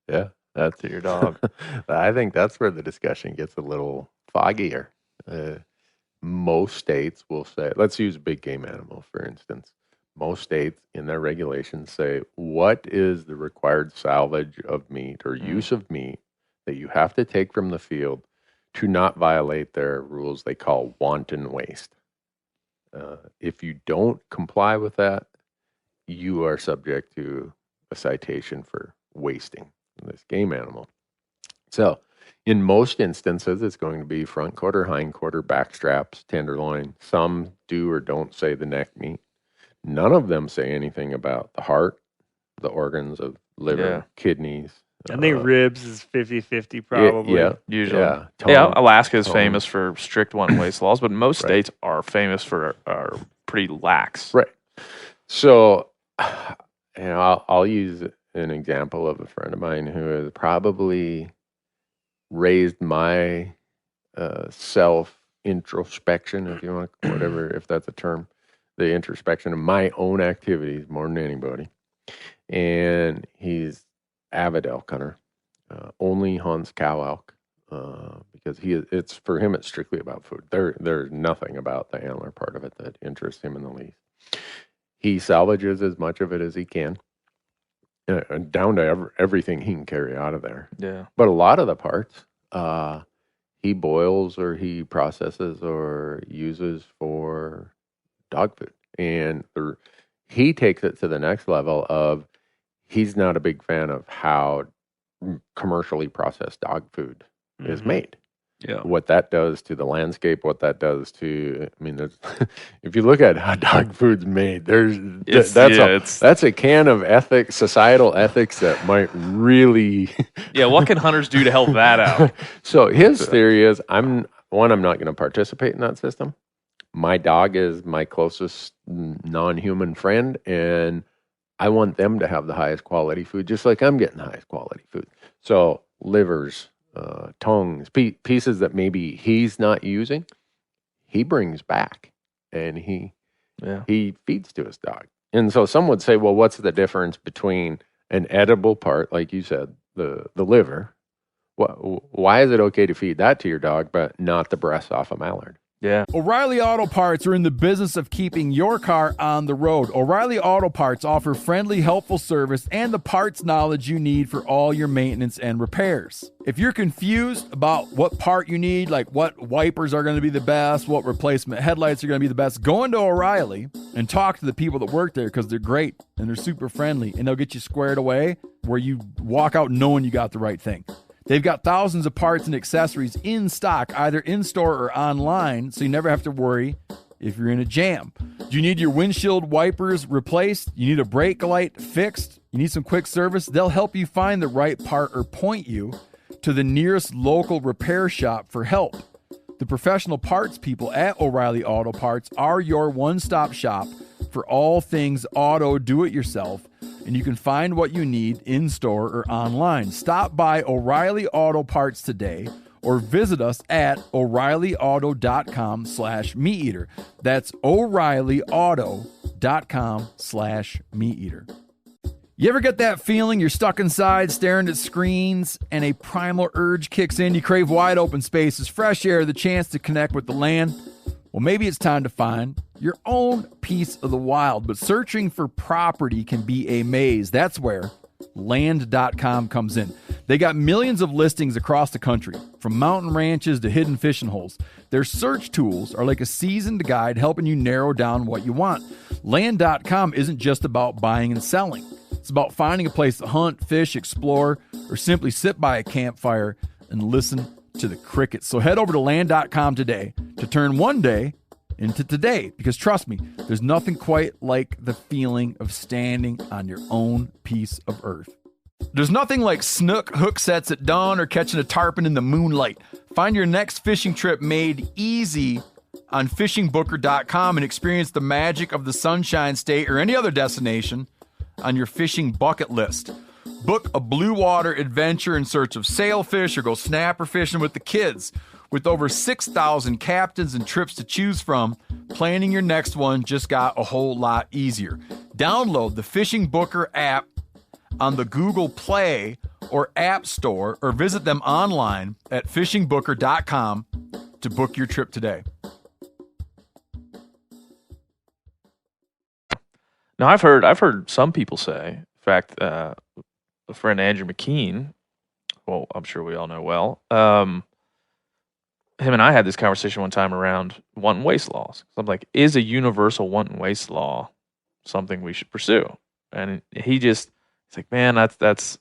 Speaker 3: to
Speaker 4: That's
Speaker 3: your dog.
Speaker 4: I think that's where the discussion gets a little foggier. Most states will say, let's use a big game animal, for instance. Most states in their regulations say, what is the required salvage of meat or use of meat that you have to take from the field to not violate their rules they call wanton waste? If you don't comply with that, you are subject to a citation for wasting this game animal. So in most instances, it's going to be front quarter, hind quarter, back straps, tenderloin. Some do or don't say the neck meat. None of them say anything about the heart, the organs of liver, kidneys.
Speaker 5: I think ribs is 50-50 probably.
Speaker 3: Usually.
Speaker 4: Yeah. Tongue,
Speaker 3: Alaska is famous for strict wanton waste laws, but most states are famous for are pretty lax.
Speaker 4: Right. So, I'll use an example of a friend of mine who has probably raised my self introspection, if you want, whatever, if that's a term, the introspection of my own activities more than anybody. And he's avid elk hunter, only hunts cow elk because it's for him, it's strictly about food. There's nothing about the antler part of it that interests him in the least. He salvages as much of it as he can, down to everything he can carry out of there.
Speaker 3: Yeah.
Speaker 4: But a lot of the parts, he boils or he processes or uses for dog food. And he takes it to the next level of he's not a big fan of how commercially processed dog food is made.
Speaker 3: Yeah.
Speaker 4: What that does to the landscape, what that does to, there's, if you look at how dog food's made, that's a can of ethics, societal ethics that might really.
Speaker 3: Yeah. What can hunters do to help that out?
Speaker 4: So his theory is, I'm not going to participate in that system. My dog is my closest non-human friend, and I want them to have the highest quality food, just like I'm getting the highest quality food. So livers, tongues, pieces that maybe he's not using, he brings back, and he feeds to his dog. And so some would say, well, what's the difference between an edible part, like you said, the liver. Why is it okay to feed that to your dog, but not the breast off a mallard?
Speaker 3: Yeah.
Speaker 2: O'Reilly Auto Parts are in the business of keeping your car on the road. O'Reilly Auto Parts offer friendly, helpful service and the parts knowledge you need for all your maintenance and repairs. If you're confused about what part you need, like what wipers are going to be the best, what replacement headlights are going to be the best, go into O'Reilly and talk to the people that work there because they're great and they're super friendly and they'll get you squared away where you walk out knowing you got the right thing. They've got thousands of parts and accessories in stock, either in-store or online, so you never have to worry if you're in a jam. Do you need your windshield wipers replaced? You need a brake light fixed? You need some quick service? They'll help you find the right part or point you to the nearest local repair shop for help. The professional parts people at O'Reilly Auto Parts are your one-stop shop for all things auto do-it-yourself, and you can find what you need in-store or online. Stop by O'Reilly Auto Parts today or visit us at O'ReillyAuto.com/MeatEater. That's O'ReillyAuto.com/MeatEater. You ever get that feeling you're stuck inside staring at screens and a primal urge kicks in? You crave wide open spaces, fresh air, the chance to connect with the land? Well, maybe it's time to find your own piece of the wild, but searching for property can be a maze. That's where Land.com comes in. They got millions of listings across the country, from mountain ranches to hidden fishing holes. Their search tools are like a seasoned guide helping you narrow down what you want. Land.com isn't just about buying and selling. It's about finding a place to hunt, fish, explore, or simply sit by a campfire and listen to the crickets. So head over to Land.com today to turn one day into today, because trust me, there's nothing quite like the feeling of standing on your own piece of earth. There's nothing like snook hook sets at dawn or catching a tarpon in the moonlight. Find your next fishing trip made easy on fishingbooker.com and experience the magic of the Sunshine State or any other destination on your fishing bucket list. Book a blue water adventure in search of sailfish or go snapper fishing with the kids. With over 6,000 captains and trips to choose from, planning your next one just got a whole lot easier. Download the Fishing Booker app on the Google Play or App Store, or visit them online at fishingbooker.com to book your trip today.
Speaker 3: Now, I've heard some people say, in fact, a friend Andrew McKean, well, I'm sure we all know well, him and I had this conversation one time around want and waste laws. I'm like, is a universal want and waste law something we should pursue? And he's like, man, that's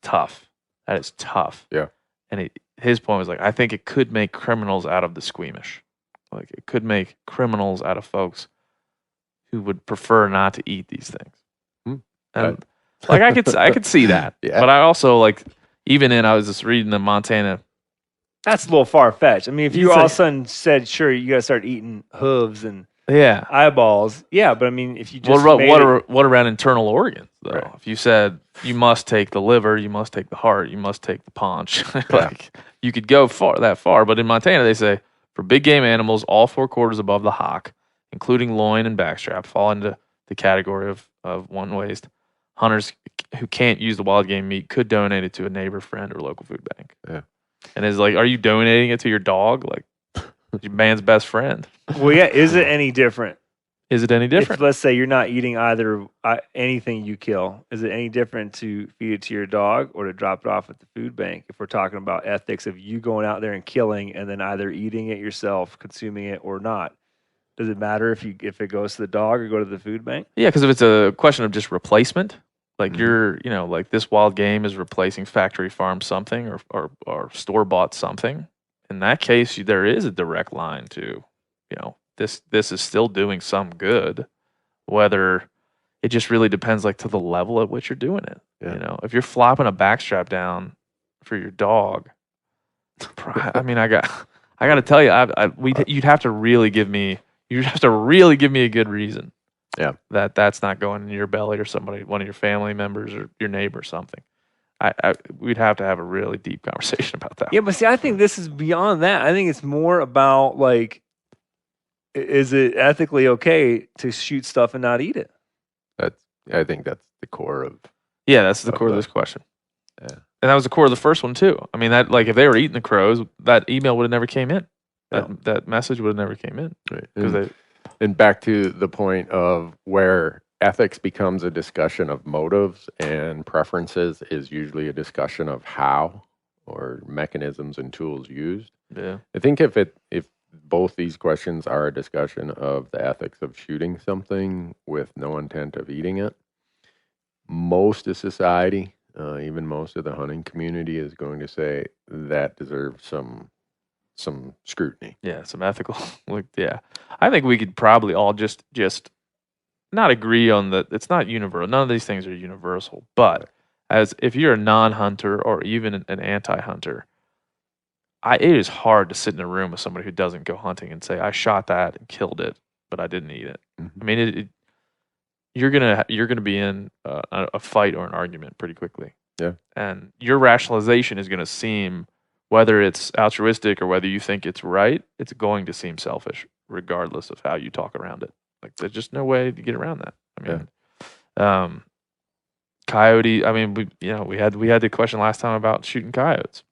Speaker 3: tough. That is tough.
Speaker 4: Yeah.
Speaker 3: And his point was like, I think it could make criminals out of the squeamish. Like, it could make criminals out of folks who would prefer not to eat these things. And like, I could see that.
Speaker 4: Yeah.
Speaker 3: But I also, like, I was just reading the Montana.
Speaker 5: That's a little far-fetched. I mean, if you all of a sudden said, sure, you got to start eating hooves and eyeballs. Yeah, but I mean, if you just
Speaker 3: what around internal organs, though?
Speaker 5: Right.
Speaker 3: If you said you must take the liver, you must take the heart, you must take the paunch, you could go that far. But in Montana, they say for big game animals, all 4 quarters above the hock, including loin and backstrap, fall into the category of want and waste. Hunters who can't use the wild game meat could donate it to a neighbor, friend, or local food bank.
Speaker 4: Yeah.
Speaker 3: And it's like, are you donating it to your dog? Like, your man's best friend.
Speaker 5: Well, yeah. Is it any different?
Speaker 3: Is it any different?
Speaker 5: If, let's say you're not eating either anything you kill. Is it any different to feed it to your dog or to drop it off at the food bank? If we're talking about ethics of you going out there and killing and then either eating it yourself, consuming it, or not, does it matter if it goes to the dog or go to the food bank?
Speaker 3: Yeah, because if it's a question of just replacement, like like this wild game is replacing factory farm something or store bought something. In that case, there is a direct line to, this is still doing some good. Whether it just really depends, like, to the level at which you're doing it.
Speaker 4: Yeah.
Speaker 3: If you're flopping a backstrap down for your dog, I mean, I got to tell you, you'd have to really give me a good reason.
Speaker 4: Yeah,
Speaker 3: that's not going in your belly or one of your family members or your neighbor or something. We'd have to have a really deep conversation about that.
Speaker 5: Yeah, but see, I think this is beyond that. I think it's more about, like, is it ethically okay to shoot stuff and not eat it?
Speaker 4: I think that's the core of.
Speaker 3: Yeah, that's the core of this question.
Speaker 4: Yeah.
Speaker 3: And that was the core of the first one too. I mean, that like if they were eating the crows, that email would have never came in. That message would have never came in.
Speaker 4: Right. And back to the point of where ethics becomes a discussion of motives and preferences is usually a discussion of how or mechanisms and tools used.
Speaker 3: Yeah.
Speaker 4: I think if both these questions are a discussion of the ethics of shooting something with no intent of eating it, most of society, even most of the hunting community, is going to say that deserves some scrutiny.
Speaker 3: Yeah, some ethical. I think we could probably all just not agree on that. It's not universal. None of these things are universal. But as if you're a non-hunter or even an anti-hunter, it is hard to sit in a room with somebody who doesn't go hunting and say, "I shot that and killed it, but I didn't eat it."
Speaker 4: Mm-hmm.
Speaker 3: I mean, you're gonna be in a fight or an argument pretty quickly.
Speaker 4: Yeah,
Speaker 3: and your rationalization is going to seem, whether it's altruistic or whether you think it's right, it's going to seem selfish, regardless of how you talk around it. Like there's just no way to get around that. I mean, coyote. I mean, we had the question last time about shooting coyotes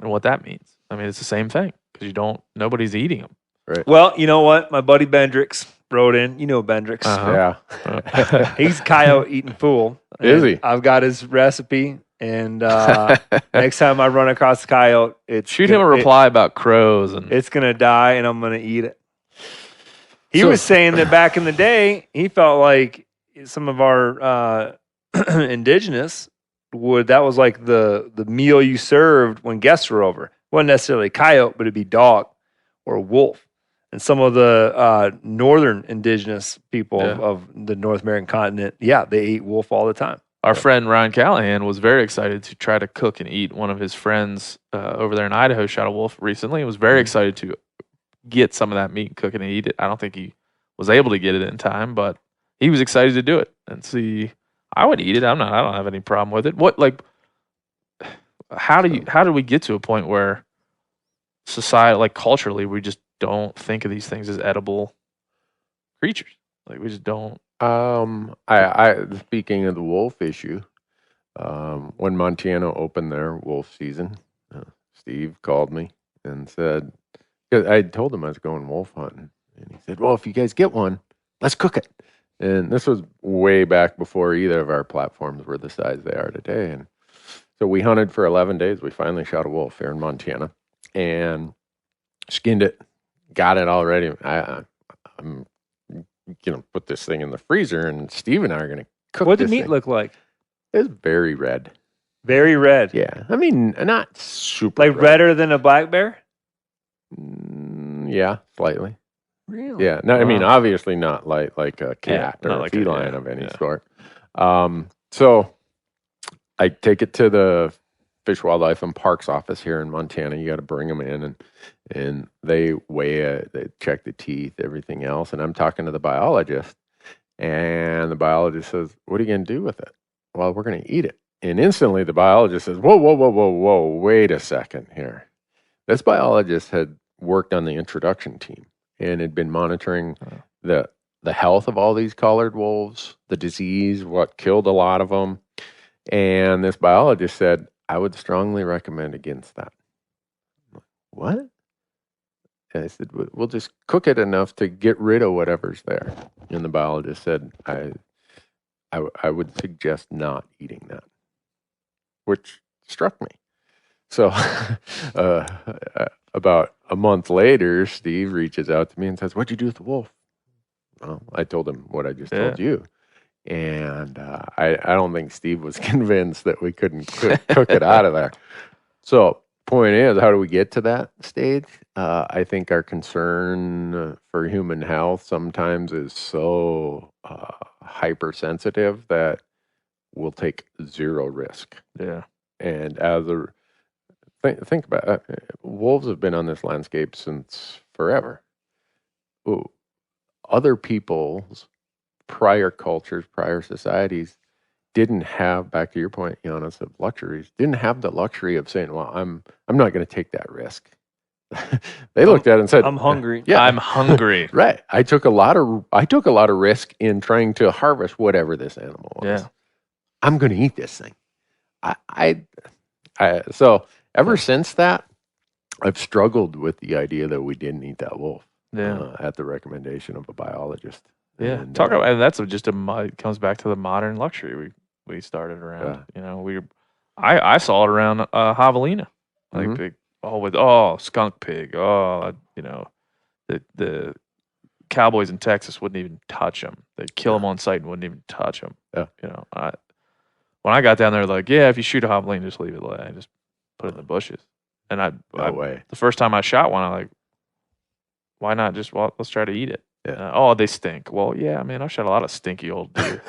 Speaker 3: and what that means. I mean, it's the same thing because nobody's eating them.
Speaker 4: Right.
Speaker 5: Well, you know what? My buddy Bendrix wrote in. You know Bendrix.
Speaker 4: Yeah.
Speaker 5: He's a coyote eating fool.
Speaker 4: Is he?
Speaker 5: I've got his recipe. And next time I run across a coyote,
Speaker 3: shoot him a reply about crows, and
Speaker 5: it's gonna die, and I'm gonna eat it. He was saying that back in the day, he felt like some of our indigenous that was like the meal you served when guests were over. It wasn't necessarily coyote, but it'd be dog or wolf. And some of the northern indigenous people of the North American continent, they eat wolf all the time.
Speaker 3: Our friend Ryan Callahan was very excited to try to cook and eat. One of his friends over there in Idaho shot a wolf recently and was very excited to get some of that meat and cook it and eat it. I don't think he was able to get it in time, but he was excited to do it and see. I would eat it. I don't have any problem with it. How do we get to a point where society, like culturally, we just don't think of these things as edible creatures? Like we just don't.
Speaker 4: I speaking of the wolf issue, when Montana opened their wolf season, Steve called me and said, cause I told him I was going wolf hunting, and he said, "Well, if you guys get one, let's cook it." And this was way back before either of our platforms were the size they are today. And so we hunted for 11 days. We finally shot a wolf here in Montana and skinned it, got it all ready. I'm put this thing in the freezer, and Steve and I are going to cook.
Speaker 5: What did meat look like?
Speaker 4: It's very red.
Speaker 5: Very red.
Speaker 4: Yeah, I mean, not super
Speaker 5: like redder than a black bear.
Speaker 4: Yeah, slightly.
Speaker 5: Really?
Speaker 4: Yeah. No, I mean, obviously not like a cat or a
Speaker 3: like
Speaker 4: feline of any sort. So I take it to the Fish, Wildlife, and Parks office here in Montana. You got to bring them in, and they weigh it, they check the teeth, everything else. And I'm talking to the biologist, and the biologist says, "What are you going to do with it?" "Well, we're going to eat it." And instantly the biologist says, whoa, wait a second here. This biologist had worked on the introduction team and had been monitoring the health of all these collared wolves, the disease, what killed a lot of them. And this biologist said, "I would strongly recommend against that." What? And I said, "We'll just cook it enough to get rid of whatever's there." And the biologist said, I would suggest not eating that, which struck me. So about a month later, Steve reaches out to me and says, "What'd you do with the wolf?" Well, I told him what I just told you. And I don't think Steve was convinced that we couldn't cook it out of there. So point is, how do we get to that stage? I think our concern for human health sometimes is so hypersensitive that we'll take zero risk.
Speaker 3: Yeah.
Speaker 4: And think about it. Wolves have been on this landscape since forever. Ooh. Other people's prior cultures, prior societies didn't have, back to your point, Janis, of luxuries, didn't have the luxury of saying, "Well, I'm not going to take that risk." They looked at it and said,
Speaker 5: "I'm hungry."
Speaker 4: Yeah,
Speaker 3: I'm hungry.
Speaker 4: Right. I took a lot of risk in trying to harvest whatever this animal was.
Speaker 3: Yeah.
Speaker 4: I'm going to eat this thing. So ever since that, I've struggled with the idea that we didn't eat that wolf at the recommendation of a biologist.
Speaker 3: Yeah,
Speaker 4: And,
Speaker 3: and that's just it comes back to the modern luxury we started around. I saw it around javelina, like big skunk pig. The cowboys in Texas wouldn't even touch them. They'd kill them on sight and wouldn't even touch them.
Speaker 4: Yeah.
Speaker 3: When I got down there, like, if you shoot a javelina, just leave it lay. Just put it in the bushes. And
Speaker 4: no way.
Speaker 3: The first time I shot one, I'm like, why not let's try to eat it.
Speaker 4: Yeah.
Speaker 3: They stink. Well, yeah, man, I've shot a lot of stinky old deer.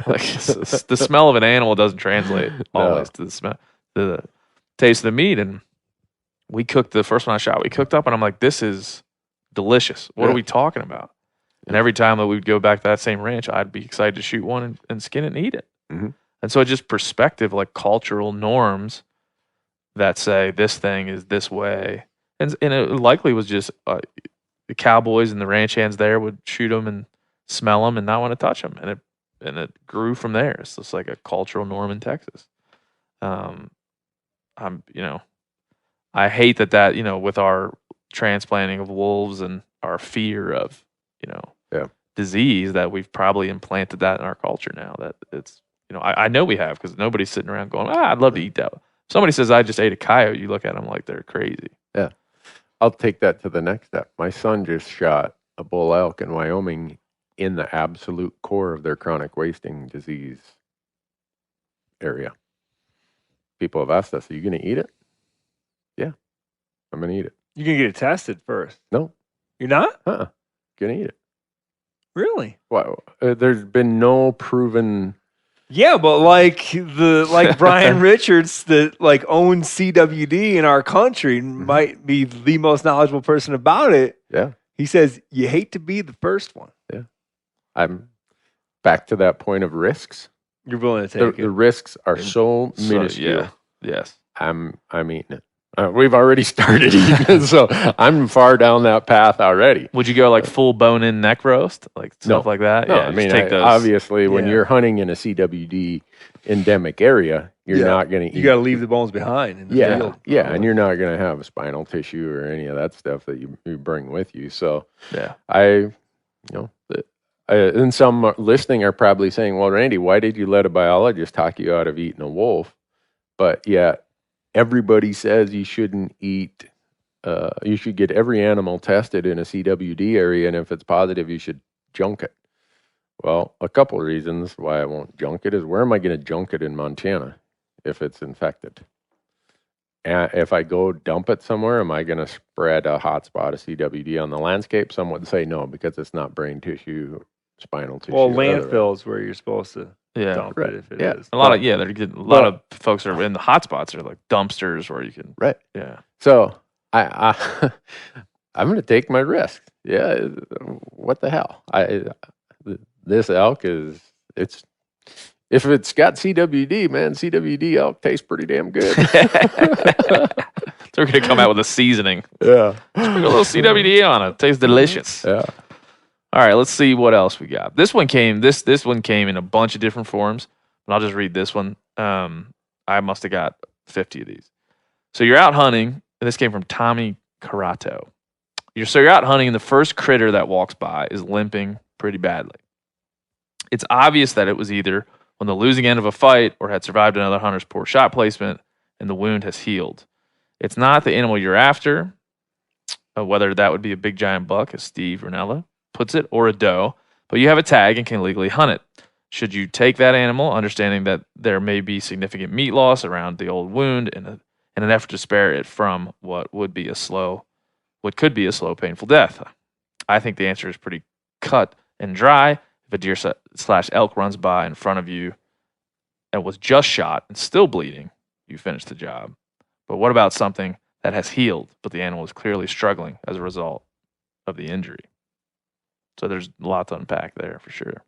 Speaker 3: Like the smell of an animal doesn't translate always to the smell, the taste of the meat. And we cooked the first one I shot. We cooked up, and I'm like, this is delicious. What are we talking about? And every time that we'd go back to that same ranch, I'd be excited to shoot one and skin it and eat it.
Speaker 4: Mm-hmm.
Speaker 3: And so just perspective, like cultural norms that say this thing is this way. And it likely was just the cowboys and the ranch hands there would shoot them and smell them and not want to touch them. And it grew from there. It's just like a cultural norm in Texas. I hate that, with our transplanting of wolves and our fear of, disease, that we've probably implanted that in our culture now. That it's, I know we have, because nobody's sitting around going, I'd love to eat that. If somebody says, I just ate a coyote, you look at them like they're crazy.
Speaker 4: Yeah. I'll take that to the next step. My son just shot a bull elk in Wyoming in the absolute core of their chronic wasting disease area. People have asked us, are you going to eat it? Yeah, I'm going to eat it.
Speaker 5: You're going to get it tested first?
Speaker 4: No.
Speaker 5: You're not?
Speaker 4: Going to eat it.
Speaker 5: Really?
Speaker 4: Wow. There's been no proven...
Speaker 5: Yeah, but like Brian Richards that owns CWD in our country might be the most knowledgeable person about it.
Speaker 4: Yeah.
Speaker 5: He says you hate to be the first one.
Speaker 4: Yeah. I'm back to that point of risks.
Speaker 5: You're willing to take it.
Speaker 4: The risks are so minuscule.
Speaker 3: Yeah. Yes.
Speaker 4: I'm eating it. We've already started eating it, so I'm far down that path already.
Speaker 3: Would you go full bone-in neck roast, stuff like that?
Speaker 4: No,
Speaker 3: Yeah,
Speaker 4: I mean,
Speaker 3: take those.
Speaker 4: obviously, when you're hunting in a CWD endemic area, you're not going to eat.
Speaker 5: You got to leave the bones behind in the field.
Speaker 4: Yeah, and you're not going to have spinal tissue or any of that stuff that you bring with you. So, and some listening are probably saying, well, Randy, why did you let a biologist talk you out of eating a wolf? But yet, everybody says you shouldn't eat, you should get every animal tested in a CWD area, and if it's positive, you should junk it. Well, a couple of reasons why I won't junk it is, where am I going to junk it in Montana if it's infected? And if I go dump it somewhere, am I going to spread a hot spot of CWD on the landscape? Some would say no, because it's not brain tissue, spinal tissue.
Speaker 5: Well, landfill is where you're supposed to dump
Speaker 4: right.
Speaker 5: it if it is.
Speaker 3: A lot of folks are in the hot spots are like dumpsters where you can.
Speaker 4: Right.
Speaker 3: Yeah.
Speaker 4: So I'm going to take my risk. Yeah. What the hell? This elk if it's got CWD, man, CWD elk tastes pretty damn good.
Speaker 3: They're going to come out with a seasoning.
Speaker 4: Yeah.
Speaker 3: Just put a little CWD on it. Tastes delicious.
Speaker 4: Yeah.
Speaker 3: All right, let's see what else we got. This one came in a bunch of different forms, but I'll just read this one. I must have got 50 of these. So you're out hunting, and this came from Tommy Carato. You're out hunting, and the first critter that walks by is limping pretty badly. It's obvious that it was either on the losing end of a fight or had survived another hunter's poor shot placement, and the wound has healed. It's not the animal you're after, whether that would be a big giant buck, as Steve Ranella puts it, or a doe, but you have a tag and can legally hunt it. Should you take that animal, understanding that there may be significant meat loss around the old wound in an effort to spare it from what could be a slow, painful death? I think the answer is pretty cut and dry. If a deer / elk runs by in front of you and was just shot and still bleeding, you finish the job. But what about something that has healed, but the animal is clearly struggling as a result of the injury? So there's a lot to unpack there for sure.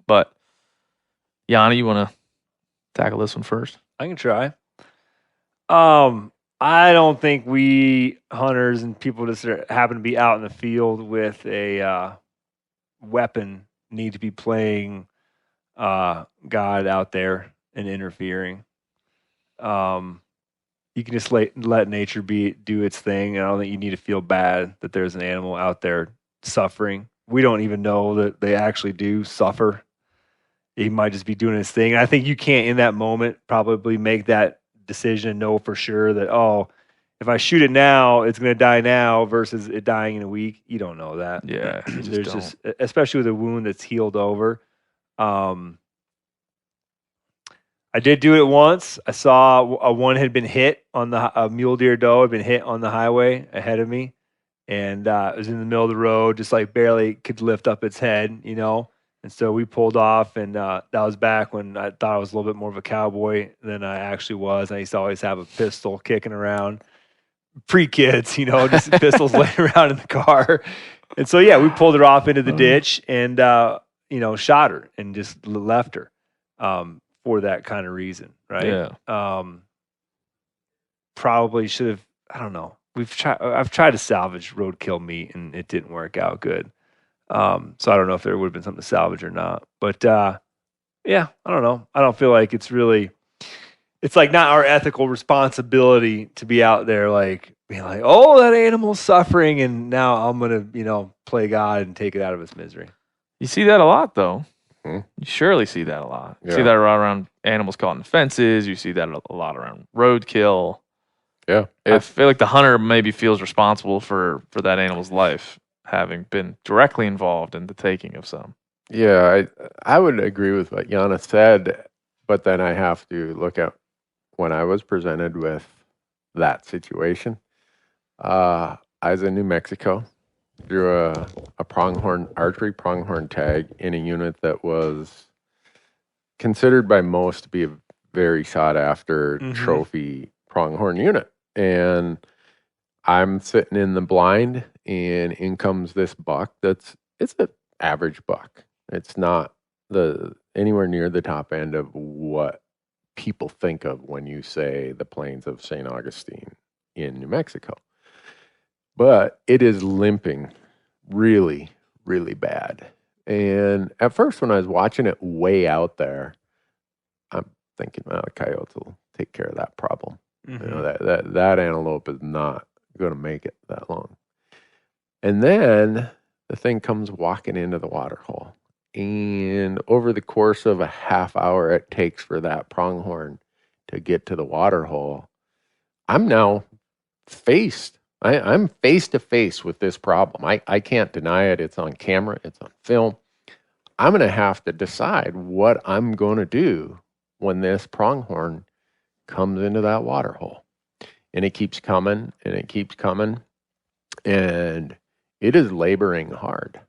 Speaker 3: But Yanni, you want to tackle this one first?
Speaker 5: I can try. I don't think we hunters and people just happen to be out in the field with a weapon need to be playing God out there and interfering. You can just let nature do its thing. And I don't think you need to feel bad that there's an animal out there suffering. We don't even know that they actually do suffer. He might just be doing his thing. And I think you can't, in that moment, probably make that decision and know for sure that, oh, if I shoot it now, it's going to die now versus it dying in a week. You don't know that.
Speaker 3: Yeah, you just
Speaker 5: There's
Speaker 3: don't.
Speaker 5: just, especially with a wound that's healed over. I did do it once. I saw one had been hit on a mule deer doe had been hit on the highway ahead of me, and it was in the middle of the road, just like barely could lift up its head, And so we pulled off, and that was back when I thought I was a little bit more of a cowboy than I actually was. I used to always have a pistol kicking around, pre-kids, just pistols laying around in the car. And so yeah, we pulled her off into the ditch and shot her and just left her. For that kind of reason, right?
Speaker 3: Yeah.
Speaker 5: Probably should have. I don't know. I've tried to salvage roadkill meat, and it didn't work out good. So I don't know if there would have been something to salvage or not. But yeah, I don't know. I don't feel like it's really. It's like not our ethical responsibility to be out there like being like, oh, that animal's suffering, and now I'm gonna play God and take it out of its misery.
Speaker 3: You see that a lot, though.
Speaker 4: Hmm.
Speaker 3: You surely see that a lot. You
Speaker 4: Yeah.
Speaker 3: see that around animals caught in fences. You see that a lot around roadkill.
Speaker 4: Yeah.
Speaker 3: I feel like the hunter maybe feels responsible for that animal's life, having been directly involved in the taking of some.
Speaker 4: Yeah, I would agree with what Janis said, but then I have to look at when I was presented with that situation. I was in New Mexico, drew a archery pronghorn tag in a unit that was considered by most to be a very sought after trophy pronghorn unit. And I'm sitting in the blind, and in comes this buck it's an average buck. It's not anywhere near the top end of what people think of when you say the plains of St. Augustine in New Mexico. But it is limping really, really bad. And at first, when I was watching it way out there, I'm thinking, well, the coyotes will take care of that problem. That antelope is not going to make it that long. And then the thing comes walking into the water hole. And over the course of a half hour it takes for that pronghorn to get to the water hole, I'm now I'm face to face with this problem. I can't deny it. It's on camera. It's on film. I'm going to have to decide what I'm going to do when this pronghorn comes into that water hole. And it keeps coming, and it keeps coming. And it is laboring hard.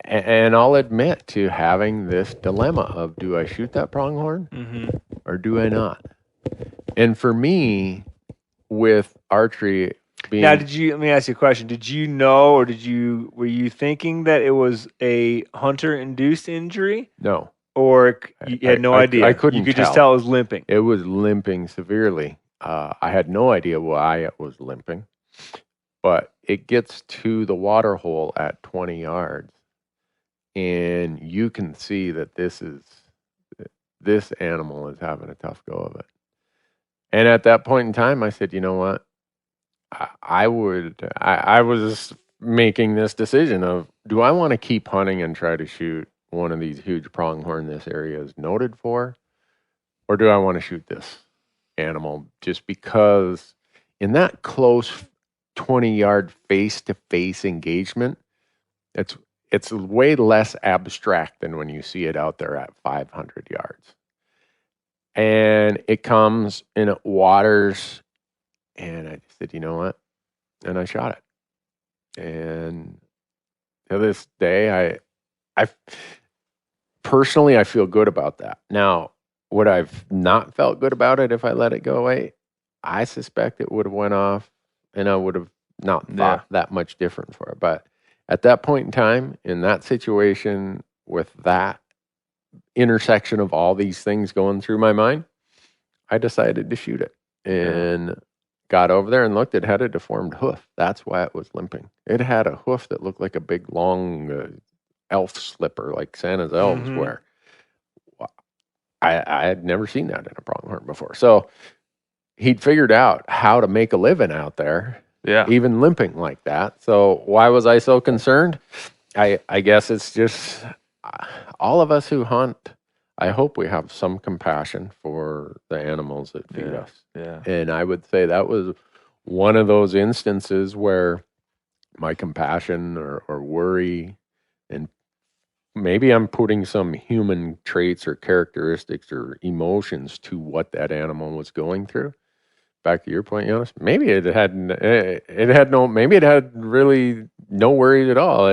Speaker 4: And I'll admit to having this dilemma of, do I shoot that pronghorn or do I not? And for me, with archery being...
Speaker 5: Now, let me ask you a question. Did you know, or were you thinking that it was a hunter-induced injury?
Speaker 4: No.
Speaker 5: Or you had no idea?
Speaker 4: I couldn't
Speaker 5: You could just tell it was limping.
Speaker 4: It was limping severely. I had no idea why it was limping. But it gets to the water hole at 20 yards. And you can see that this animal is having a tough go of it. And at that point in time, I said, you know what? I was making this decision of, do I want to keep hunting and try to shoot one of these huge pronghorn this area is noted for? Or do I want to shoot this animal just because in that close 20-yard face-to-face engagement, it's way less abstract than when you see it out there at 500 yards. And it comes and it waters, and I said, you know what? And I shot it. And to this day, I personally, I feel good about that. Now, would I've not felt good about it if I let it go away? I suspect it would have went off, and I would have not thought that much different for it. But at that point in time, in that situation, with that intersection of all these things going through my mind, I decided to shoot it and got over there and looked. It had a deformed hoof. That's why it was limping. It had a hoof that looked like a big, long elf slipper like Santa's elves wear. I had never seen that in a pronghorn before. So he'd figured out how to make a living out there, even limping like that. So why was I so concerned? I guess it's just all of us who hunt, I hope we have some compassion for the animals that feed us.
Speaker 3: Yeah.
Speaker 4: And I would say that was one of those instances where my compassion or worry, and maybe I'm putting some human traits or characteristics or emotions to what that animal was going through. Back to your point, Janis, maybe it had really no worries at all.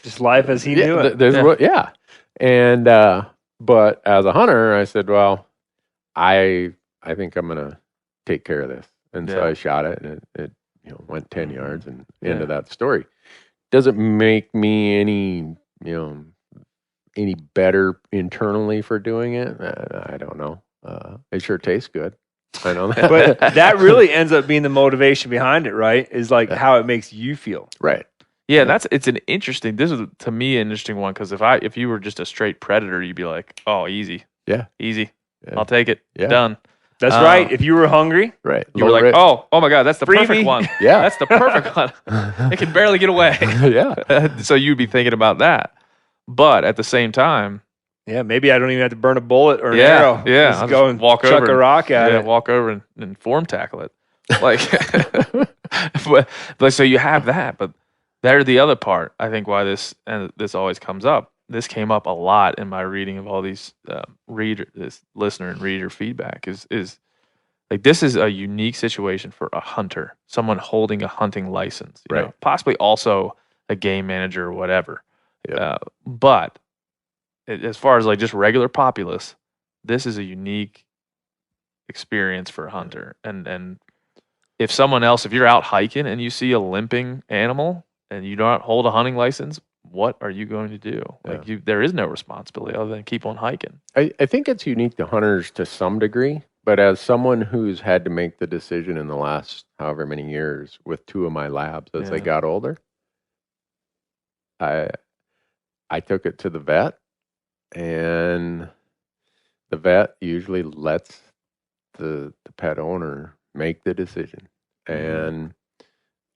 Speaker 5: Just life as he knew it.
Speaker 4: And but as a hunter, I said, well, I think I'm gonna take care of this, and so I shot it, and it went 10 yards, and end of that story. Doesn't make me any better internally for doing it. I don't know. It sure tastes good. I know that.
Speaker 5: But that really ends up being the motivation behind it, right? Is like how it makes you feel.
Speaker 4: Right.
Speaker 3: Yeah, it's an interesting. This is to me an interesting one because if you were just a straight predator, you'd be like, oh, easy, easy, I'll take it, done.
Speaker 5: That's right. If you were hungry,
Speaker 4: right,
Speaker 3: you were like, oh my god, that's the perfect one.
Speaker 4: Yeah,
Speaker 3: that's the perfect one. It can barely get away. So you'd be thinking about that, but at the same time,
Speaker 5: maybe I don't even have to burn a bullet or an arrow.
Speaker 3: Yeah,
Speaker 5: just go and walk chuck over a rock at it.
Speaker 3: Walk over and form tackle it, like. but so you have that, but. There's the other part. I think why this always comes up. This came up a lot in my reading of all these this listener and reader feedback. Is like this is a unique situation for a hunter, someone holding a hunting license, you know, possibly also a game manager or whatever. But as far as like just regular populace, this is a unique experience for a hunter. And if you're out hiking and you see a limping animal. And you don't hold a hunting license, what are you going to do? Like there is no responsibility other than keep on hiking.
Speaker 4: I think it's unique to hunters to some degree, but as someone who's had to make the decision in the last however many years with 2 of my labs as they got older, I took it to the vet, and the vet usually lets the pet owner make the decision. And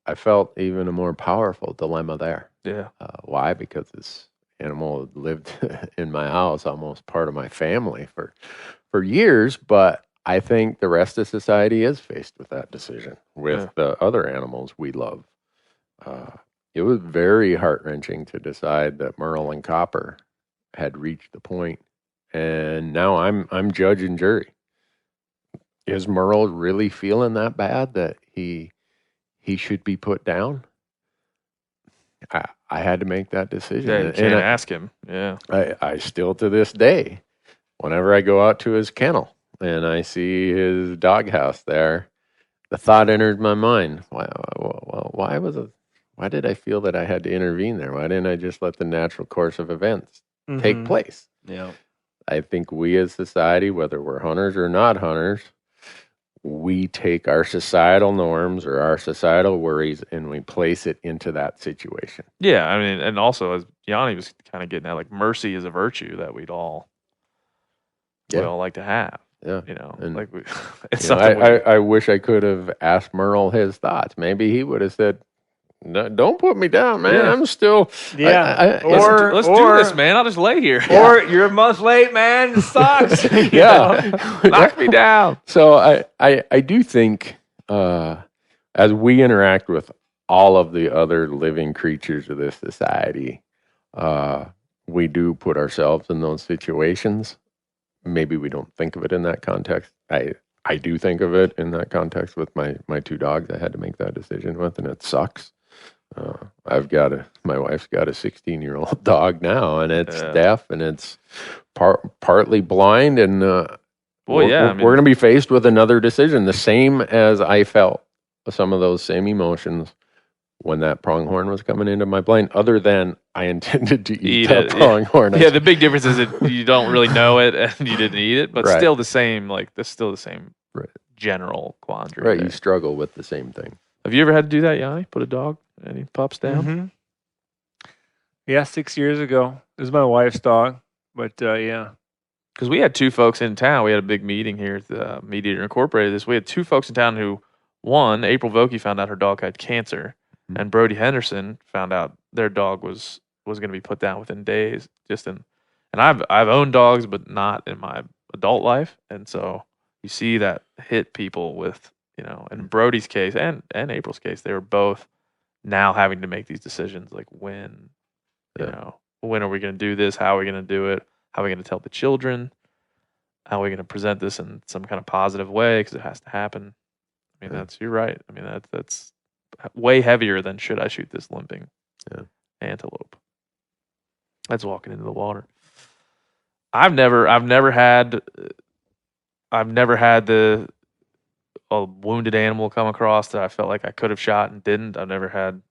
Speaker 4: I felt even a more powerful dilemma there.
Speaker 3: Yeah.
Speaker 4: Why? Because this animal lived in my house, almost part of my family for years. But I think the rest of society is faced with that decision with the other animals we love. It was very heart-wrenching to decide that Merle and Copper had reached the point, and now I'm judge and jury. Is Merle really feeling that bad that he should be put down? I had to make that decision.
Speaker 3: Yeah, you can't ask him. Yeah.
Speaker 4: I still to this day, whenever I go out to his kennel and I see his doghouse there, the thought enters my mind. Why did I feel that I had to intervene there? Why didn't I just let the natural course of events take place?
Speaker 5: Yeah.
Speaker 4: I think we as society, whether we're hunters or not hunters, we take our societal norms or our societal worries and we place it into that situation.
Speaker 3: Yeah, I mean, and also as Yanni was kind of getting at, like mercy is a virtue that we all like to have.
Speaker 4: Yeah,
Speaker 3: and like it's something.
Speaker 4: I wish I could have asked Merle his thoughts. Maybe he would have said, no, "Don't put me down, man.
Speaker 3: Yeah.
Speaker 4: I'm still."
Speaker 3: Yeah. Let's do this, man. I'll just lay here.
Speaker 5: Or you're a month late, man. It sucks.
Speaker 3: Knock me down.
Speaker 4: So I do think as we interact with all of the other living creatures of this society, we do put ourselves in those situations. Maybe we don't think of it in that context. I do think of it in that context with my 2 dogs I had to make that decision with, and it sucks. My wife's got a 16-year-old dog now, and it's deaf, and it's partly blind, and we're going to be faced with another decision, the same as I felt some of those same emotions when that pronghorn was coming into my blind, other than I intended to eat that pronghorn.
Speaker 3: Yeah, the big difference is that you don't really know it and you didn't eat it, but still the same, general quandary.
Speaker 4: Right, you struggle with the same thing.
Speaker 3: Have you ever had to do that, Yanni? Put a dog, any pups down?
Speaker 5: Yeah, 6 years ago. It was my wife's dog, but yeah.
Speaker 3: Because we had two folks in town. We had a big meeting here at the Meat Eater Incorporated. We had two folks in town who, one, April Vokey found out her dog had cancer, and Brody Henderson found out their dog was going to be put down within days. And I've owned dogs, but not in my adult life, and so you see that hit people with, in Brody's case and April's case, they were both now having to make these decisions, like when when are we going to do this? How are we going to do it? How are we going to tell the children? How are we going to present this in some kind of positive way? Because it has to happen. I mean, you're right. I mean, that's way heavier than should I shoot this limping antelope. That's walking into the water. I've never had a wounded animal come across that I felt like I could have shot and didn't. I've never had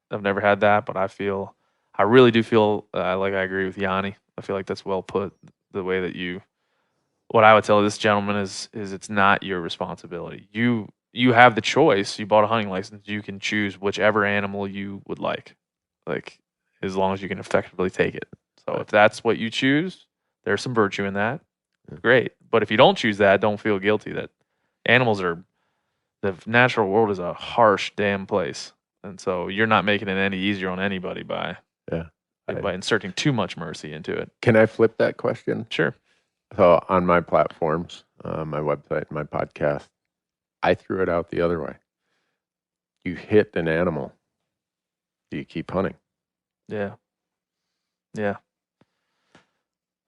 Speaker 3: that, but I really do feel like I agree with Yanni. I feel like that's well put. The way that what I would tell this gentleman is it's not your responsibility. You have the choice. You bought a hunting license. You can choose whichever animal you would like as long as you can effectively take it. So if that's what you choose, there's some virtue in that. Great. But if you don't choose that, don't feel guilty. That the natural world is a harsh damn place. And so you're not making it any easier on anybody by inserting too much mercy into it.
Speaker 4: Can I flip that question?
Speaker 3: Sure.
Speaker 4: So on my platforms, my website, my podcast, I threw it out the other way. You hit an animal, do you keep hunting?
Speaker 3: Yeah. Yeah.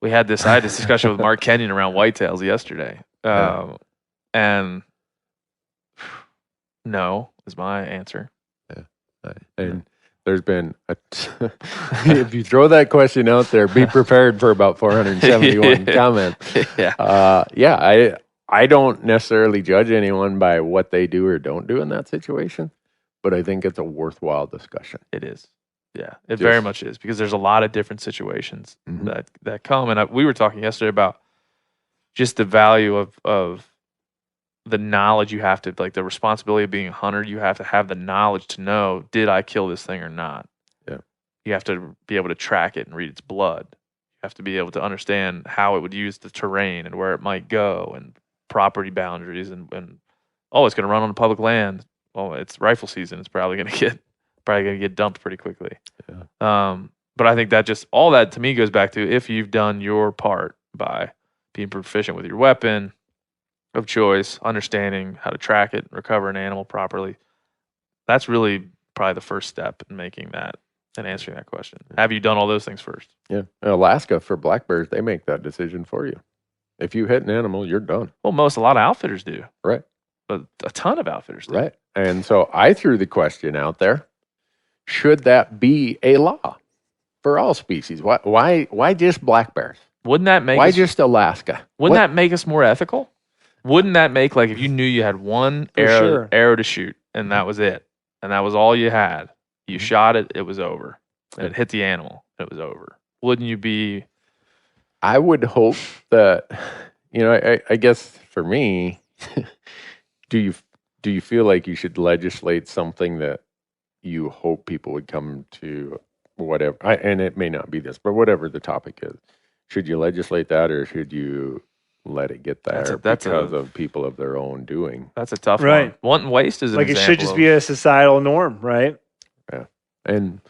Speaker 3: I had this discussion with Mark Kenyon around whitetails yesterday. And no is my answer.
Speaker 4: Yeah. And there's been if you throw that question out there, be prepared for about 471 comments. I don't necessarily judge anyone by what they do or don't do in that situation, but I think it's a worthwhile discussion.
Speaker 3: It is. Yeah, it very much is, because there's a lot of different situations that come. And we were talking yesterday about just the value of the knowledge you have to, like the responsibility of being a hunter. You have to have the knowledge to know, did I kill this thing or not?
Speaker 4: Yeah.
Speaker 3: You have to be able to track it and read its blood. You have to be able to understand how it would use the terrain and where it might go and property boundaries and it's going to run on public land. Well, it's rifle season. It's probably going to get dumped pretty quickly. Yeah. But I think that just all that to me goes back to, if you've done your part by being proficient with your weapon of choice, understanding how to track it, recover an animal properly, that's really probably the first step in making that and answering that question. Have you done all those things first?
Speaker 4: Yeah. In Alaska, for black bears, they make that decision for you. If you hit an animal, you're done.
Speaker 3: Well, a lot of outfitters do.
Speaker 4: Right.
Speaker 3: But a ton of outfitters do.
Speaker 4: Right. And so I threw the question out there. Should that be a law for all species? Why just black bears?
Speaker 3: Wouldn't that make
Speaker 4: Why just Alaska?
Speaker 3: Wouldn't that make us more ethical? Wouldn't that make, like, if you knew you had one arrow to shoot and that was it, and that was all you had, you shot it, it was over. And it hit the animal, it was over. Wouldn't you be?
Speaker 4: I would hope that, I guess for me, do you feel like you should legislate something that you hope people would come to, whatever, and it may not be this, but whatever the topic is, should you legislate that, or should you let it get there because of people of their own doing?
Speaker 3: That's a tough one. Wanton waste is an
Speaker 5: like
Speaker 3: example.
Speaker 5: It should just be a societal norm, right?
Speaker 4: Yeah. And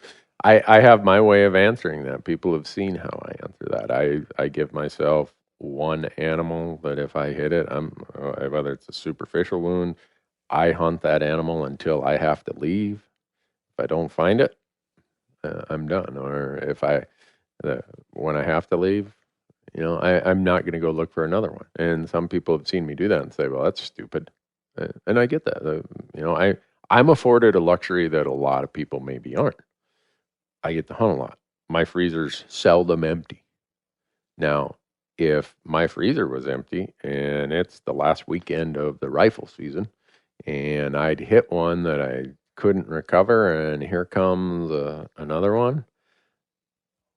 Speaker 4: I have my way of answering that. People have seen how I answer that. I give myself one animal that if I hit it, whether it's a superficial wound, I hunt that animal until I have to leave. If I don't find it, I'm done. Or if when I have to leave, I'm not going to go look for another one. And some people have seen me do that and say, well, that's stupid. And I get that. I'm afforded a luxury that a lot of people maybe aren't. I get to hunt a lot. My freezer's seldom empty. Now, if my freezer was empty and it's the last weekend of the rifle season and I'd hit one that I couldn't recover and here comes another one,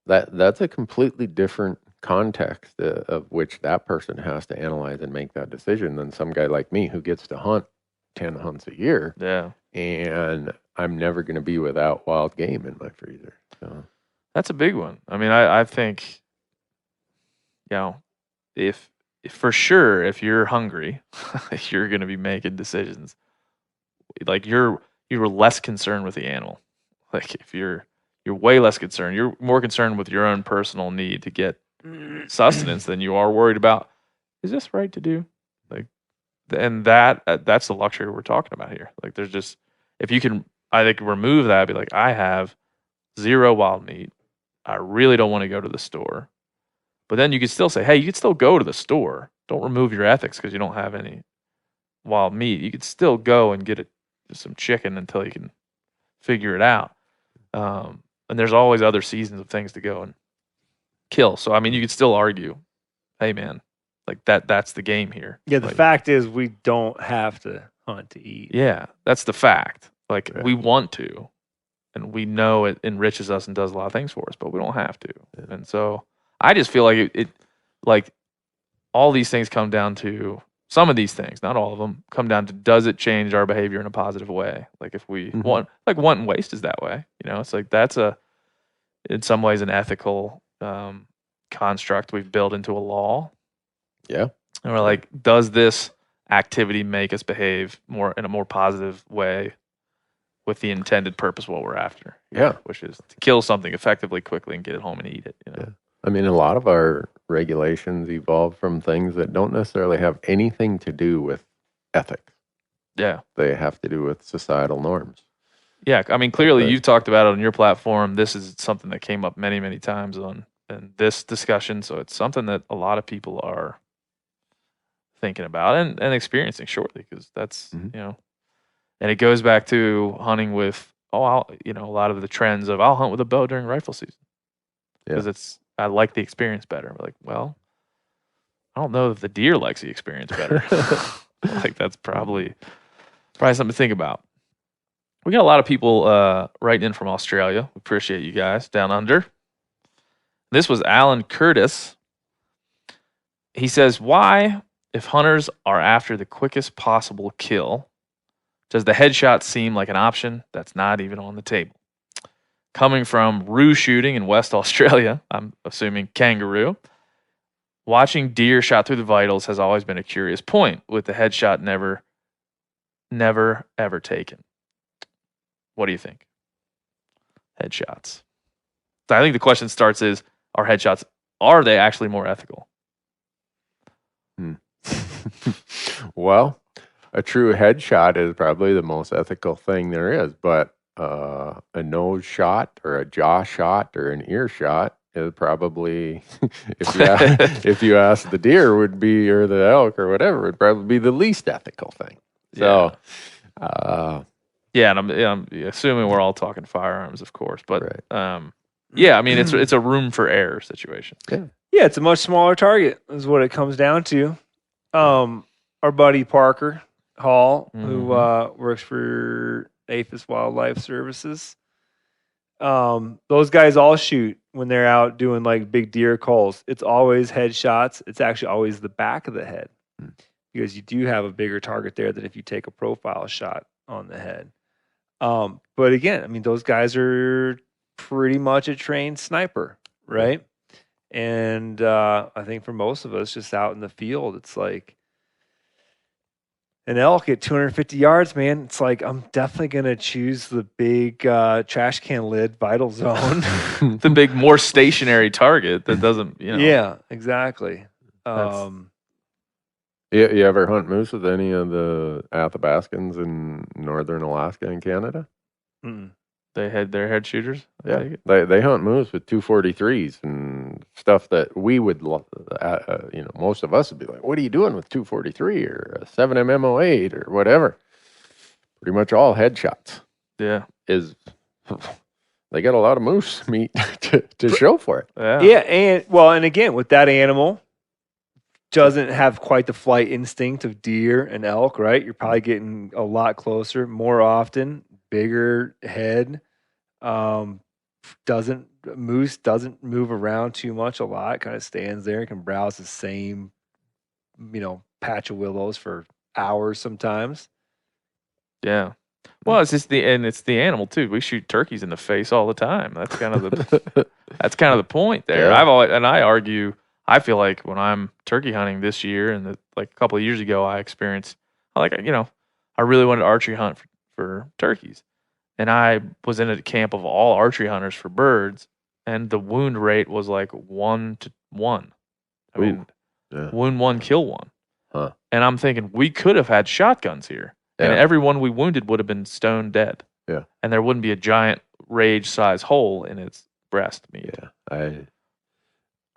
Speaker 4: that's a completely different context of which that person has to analyze and make that decision than some guy like me who gets to hunt 10 hunts a year.
Speaker 3: Yeah.
Speaker 4: And I'm never going to be without wild game in my freezer. So.
Speaker 3: That's a big one. I mean, I think, if for sure, if you're hungry, you're going to be making decisions. Like you're less concerned with the animal. Like if you're way less concerned. You're more concerned with your own personal need to get sustenance than you are worried about, is this right to do? Like, and that's the luxury we're talking about here. Like there's just, if you can, I think, remove that, be like, I have 0 wild meat. I really don't want to go to the store. But then you could still say, hey, you could still go to the store. Don't remove your ethics because you don't have any wild meat. You could still go and get some chicken until you can figure it out. And there's always other seasons of things to go and kill. So, I mean, you could still argue, hey, man, like that's the game here.
Speaker 5: Yeah, the
Speaker 3: like,
Speaker 5: fact is we don't have to hunt to eat.
Speaker 3: Yeah, that's the fact. Like
Speaker 4: Right.
Speaker 3: we want to, and we know it enriches us and does a lot of things for us, but we don't have to.
Speaker 4: Yeah.
Speaker 3: And so I just feel like it like all these things come down to, some of these things, not all of them, come down to, does it change our behavior in a positive way? Like if we want and waste is that way. It's like that's in some ways an ethical construct we've built into a law.
Speaker 4: Yeah.
Speaker 3: And we're like, does this activity make us behave in a more positive way with the intended purpose what we're after?
Speaker 4: Yeah.
Speaker 3: Which is to kill something effectively, quickly, and get it home and eat it.
Speaker 4: Yeah. I mean, a lot of our regulations evolve from things that don't necessarily have anything to do with ethics.
Speaker 3: Yeah.
Speaker 4: They have to do with societal norms.
Speaker 3: Yeah. I mean, clearly
Speaker 4: Right.
Speaker 3: you've talked about it on your platform. This is something that came up many, many times in this discussion. So it's something that a lot of people are thinking about and experiencing shortly, because that's,
Speaker 4: Mhm.
Speaker 3: and it goes back to hunting with, a lot of the trends of, I'll hunt with a bow during rifle season because I like the experience better. We're like, well, I don't know if the deer likes the experience better. Like that's probably something to think about. We got a lot of people writing in from Australia. We appreciate you guys down under. This was Alan Curtis. He says, why, if hunters are after the quickest possible kill, does the headshot seem like an option that's not even on the table? Coming from roo shooting in West Australia, I'm assuming kangaroo, watching deer shot through the vitals has always been a curious point, with the headshot never, ever taken. What do you think? Headshots. So I think the question starts is, are they actually more ethical?
Speaker 4: Well, a true headshot is probably the most ethical thing there is, but a nose shot or a jaw shot or an ear shot is probably, if you ask the deer, would be, or the elk or whatever, would probably be the least ethical thing. So,
Speaker 3: yeah, and I'm assuming we're all talking firearms, of course, but
Speaker 4: right.
Speaker 3: yeah, I mean it's a room for error situation.
Speaker 5: Yeah, it's a much smaller target is what it comes down to. Our buddy Parker Hall, who works for APHIS Wildlife Services, those guys all shoot when they're out doing like big deer calls. It's always headshots. It's actually always the back of the head, because you do have a bigger target there than if you take a profile shot on the head. But again, I mean, those guys are pretty much a trained sniper, right? And I think for most of us, just out in the field, it's like an elk at 250 yards, man. It's like, I'm definitely going to choose the big trash can lid vital zone.
Speaker 3: The big, more stationary target that doesn't,
Speaker 5: Yeah, exactly.
Speaker 4: You ever hunt moose with any of the Athabascans in northern Alaska and Canada?
Speaker 3: They're head shooters.
Speaker 4: Yeah, they hunt moose with 243s and stuff that we would, most of us would be like, "What are you doing with 243 or a 7mm08 or whatever?" Pretty much all headshots.
Speaker 3: Yeah,
Speaker 4: they got a lot of moose meat to show for it.
Speaker 5: Yeah, and again, with that animal, doesn't have quite the flight instinct of deer and elk, right? You're probably getting a lot closer, more often, bigger head. Moose doesn't move around too much a lot, kind of stands there, can browse the same, patch of willows for hours sometimes.
Speaker 3: Yeah. Well, it's just it's the animal too. We shoot turkeys in the face all the time. That's kind of the point there.
Speaker 4: Yeah.
Speaker 3: I argue. I feel like when I'm turkey hunting this year and like a couple of years ago, I really wanted to archery hunt for turkeys, and I was in a camp of all archery hunters for birds, and the wound rate was like 1 to 1. I mean, wound 1, kill 1.
Speaker 4: Huh.
Speaker 3: And I'm thinking we could have had shotguns here. And everyone we wounded would have been stone dead.
Speaker 4: Yeah.
Speaker 3: And there wouldn't be a giant rage-size hole in its breast meat.
Speaker 4: Yeah.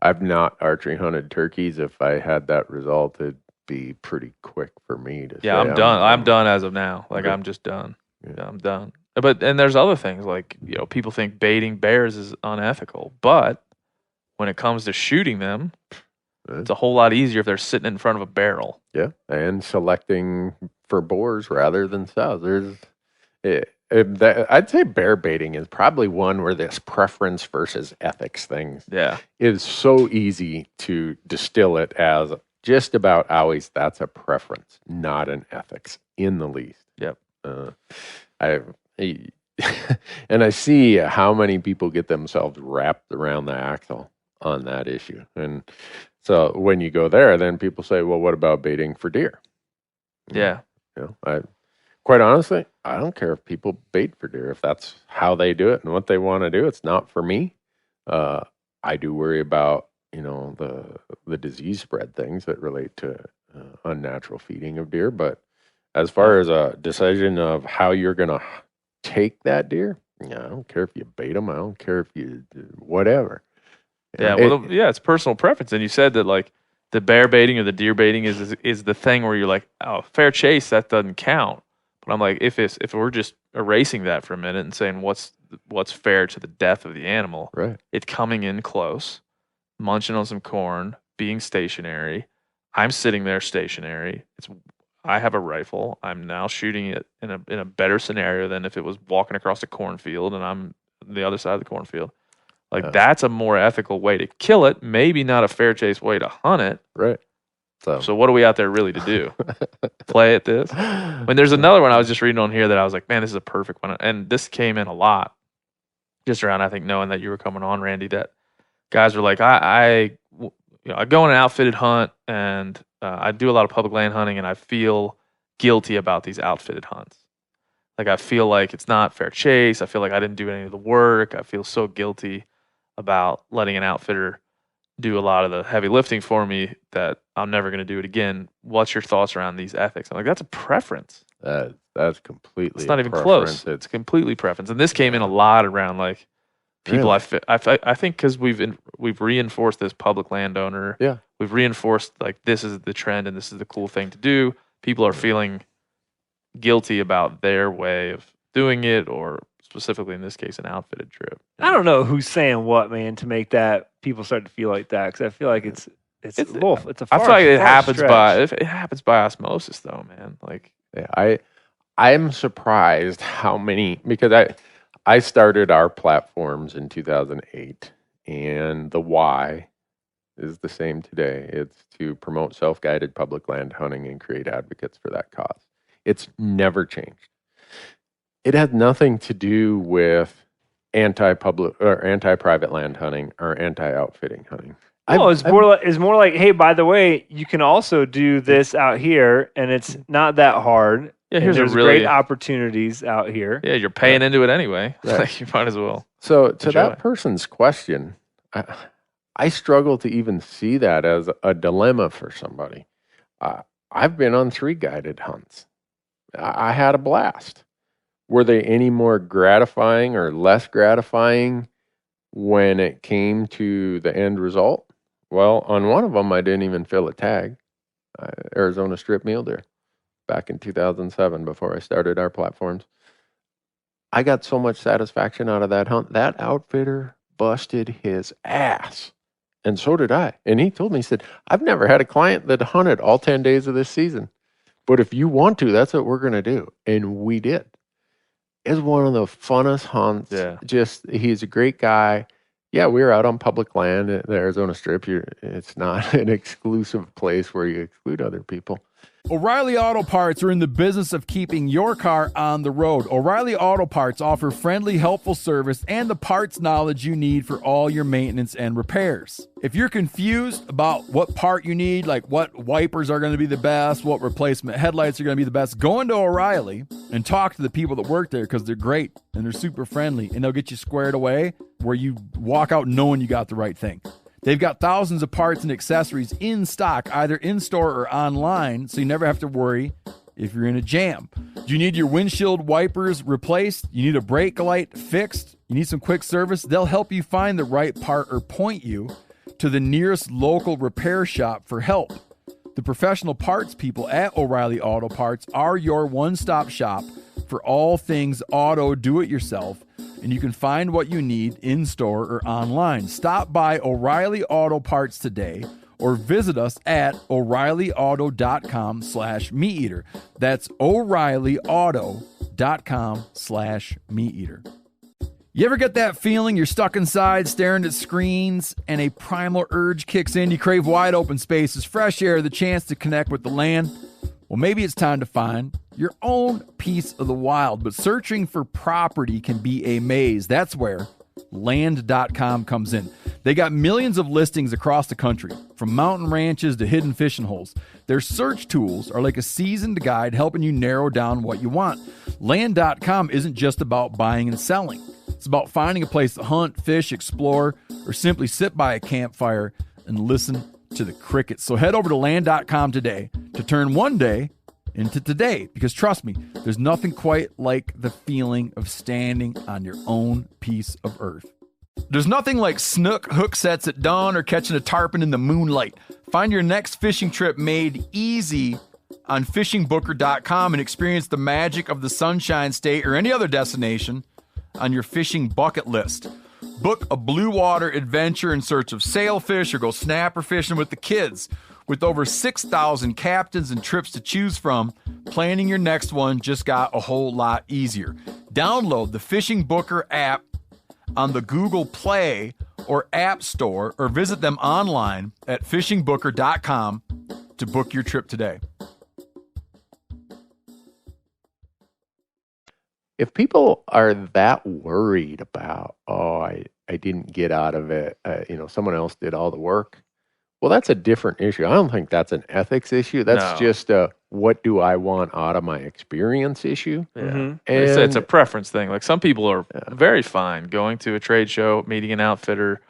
Speaker 4: I've not archery hunted turkeys. If I had that result, it'd be pretty quick for me to say.
Speaker 3: I'm done. I'm done as of now. Like, I'm just done. Yeah, I'm done. And there's other things like, people think baiting bears is unethical. But when it comes to shooting them, it's a whole lot easier if they're sitting in front of a barrel.
Speaker 4: Yeah. And selecting for boars rather than sows. I'd say bear baiting is probably one where this preference versus ethics thing is so easy to distill it as just about always that's a preference, not an ethics in the least.
Speaker 3: Yep.
Speaker 4: And I see how many people get themselves wrapped around the axle on that issue. And so when you go there, then people say, well, what about baiting for deer?
Speaker 3: Yeah.
Speaker 4: Quite honestly, I don't care if people bait for deer. If that's how they do it and what they want to do, it's not for me. I do worry about, the disease spread things that relate to unnatural feeding of deer. But as far as a decision of how you're going to take that deer, I don't care if you bait them. I don't care if you whatever.
Speaker 3: Yeah, it's personal preference. And you said that like the bear baiting or the deer baiting is the thing where you're like, oh, fair chase, that doesn't count. But I'm like, if we're just erasing that for a minute and saying what's fair to the death of the animal,
Speaker 4: right? It's
Speaker 3: coming in close, munching on some corn, being stationary. I'm sitting there stationary. I have a rifle. I'm now shooting it in a better scenario than if it was walking across a cornfield and I'm on the other side of the cornfield. Like that's a more ethical way to kill it. Maybe not a fair chase way to hunt it.
Speaker 4: Right.
Speaker 3: So what are we out there really to do? Play at this? When there's another one I was just reading on here that I was like, man, this is a perfect one. And this came in a lot just around, I think, knowing that you were coming on, Randy, that guys were like, I go on an outfitted hunt and I do a lot of public land hunting and I feel guilty about these outfitted hunts. Like I feel like it's not fair chase. I feel like I didn't do any of the work. I feel so guilty about letting an outfitter do a lot of the heavy lifting for me that I'm never going to do it again. What's your thoughts around these ethics? I'm like, that's a preference.
Speaker 4: That's completely.
Speaker 3: It's not even close. It's completely preference. And this came in a lot around like people. Really? I think because we've reinforced this public landowner.
Speaker 4: Yeah.
Speaker 3: We've reinforced like this is the trend and this is the cool thing to do. People are feeling guilty about their way of doing it, or specifically in this case, an outfitted trip.
Speaker 5: I don't know who's saying what, man, to make that people start to feel like that, because I feel like it's a far,
Speaker 3: I feel like it happens
Speaker 5: stretch.
Speaker 3: it happens by osmosis, though, man. Like,
Speaker 4: I'm surprised how many, because I started our platforms in 2008, and the why is the same today. It's to promote self-guided public land hunting and create advocates for that cause. It's never changed. It has nothing to do with anti-public or anti-private land hunting or anti-outfitting hunting.
Speaker 5: No, it's more like, hey, by the way, you can also do this out here, and it's not that hard.
Speaker 3: Yeah,
Speaker 5: there's great opportunities out here.
Speaker 3: Yeah, you're paying into it anyway.
Speaker 4: Right.
Speaker 3: Like, you might as well.
Speaker 4: So to that person's question, I struggle to even see that as a dilemma for somebody. I've been on 3 guided hunts. I had a blast. Were they any more gratifying or less gratifying when it came to the end result? Well, on one of them, I didn't even fill a tag. Arizona strip mule deer back in 2007 before I started our platforms. I got so much satisfaction out of that hunt. That outfitter busted his ass. And so did I. And he told me, he said, I've never had a client that hunted all 10 days of this season. But if you want to, that's what we're going to do. And we did. It's one of the funnest hunts.
Speaker 3: Yeah.
Speaker 4: He's a great guy. Yeah, we were out on public land at the Arizona Strip. It's not an exclusive place where you exclude other people.
Speaker 2: O'Reilly Auto Parts are in the business of keeping your car on the road. O'Reilly Auto Parts offer friendly, helpful service and the parts knowledge you need for all your maintenance and repairs. If you're confused about what part you need, like what wipers are going to be the best, what replacement headlights are going to be the best, go into O'Reilly and talk to the people that work there because they're great and they're super friendly and they'll get you squared away where you walk out knowing you got the right thing. They've got thousands of parts and accessories in stock, either in-store or online, so you never have to worry if you're in a jam. Do you need your windshield wipers replaced? You need a brake light fixed? You need some quick service? They'll help you find the right part or point you to the nearest local repair shop for help. The professional parts people at O'Reilly Auto Parts are your one-stop shop for all things auto do-it-yourself, and you can find what you need in-store or online. Stop by O'Reilly Auto Parts today or visit us at O'ReillyAuto.com/MeatEater. That's O'ReillyAuto.com/MeatEater. You ever get that feeling you're stuck inside staring at screens and a primal urge kicks in? You crave wide open spaces, fresh air, the chance to connect with the land? Well, maybe it's time to find your own piece of the wild, but searching for property can be a maze. That's where Land.com comes in. They got millions of listings across the country, from mountain ranches to hidden fishing holes. Their search tools are like a seasoned guide helping you narrow down what you want. Land.com isn't just about buying and selling. It's about finding a place to hunt, fish, explore, or simply sit by a campfire and listen to the crickets. So head over to Land.com today to turn one day into today, because trust me, there's nothing quite like the feeling of standing on your own piece of earth. There's nothing like snook hook sets at dawn or catching a tarpon in the moonlight. Find your next fishing trip made easy on fishingbooker.com and experience the magic of the Sunshine State or any other destination on your fishing bucket list. Book a blue water adventure in search of sailfish or go snapper fishing with the kids. With over 6,000 captains and trips to choose from, planning your next one just got a whole lot easier. Download the Fishing Booker app on the Google Play or App Store, or visit them online at fishingbooker.com to book your trip today.
Speaker 4: If people are that worried about, I didn't get out of it, someone else did all the work, well, that's a different issue. I don't think that's an ethics issue. That's just a what do I want out of my experience issue.
Speaker 3: Yeah. And it's a preference thing. Like some people are very fine going to a trade show, meeting an outfitter,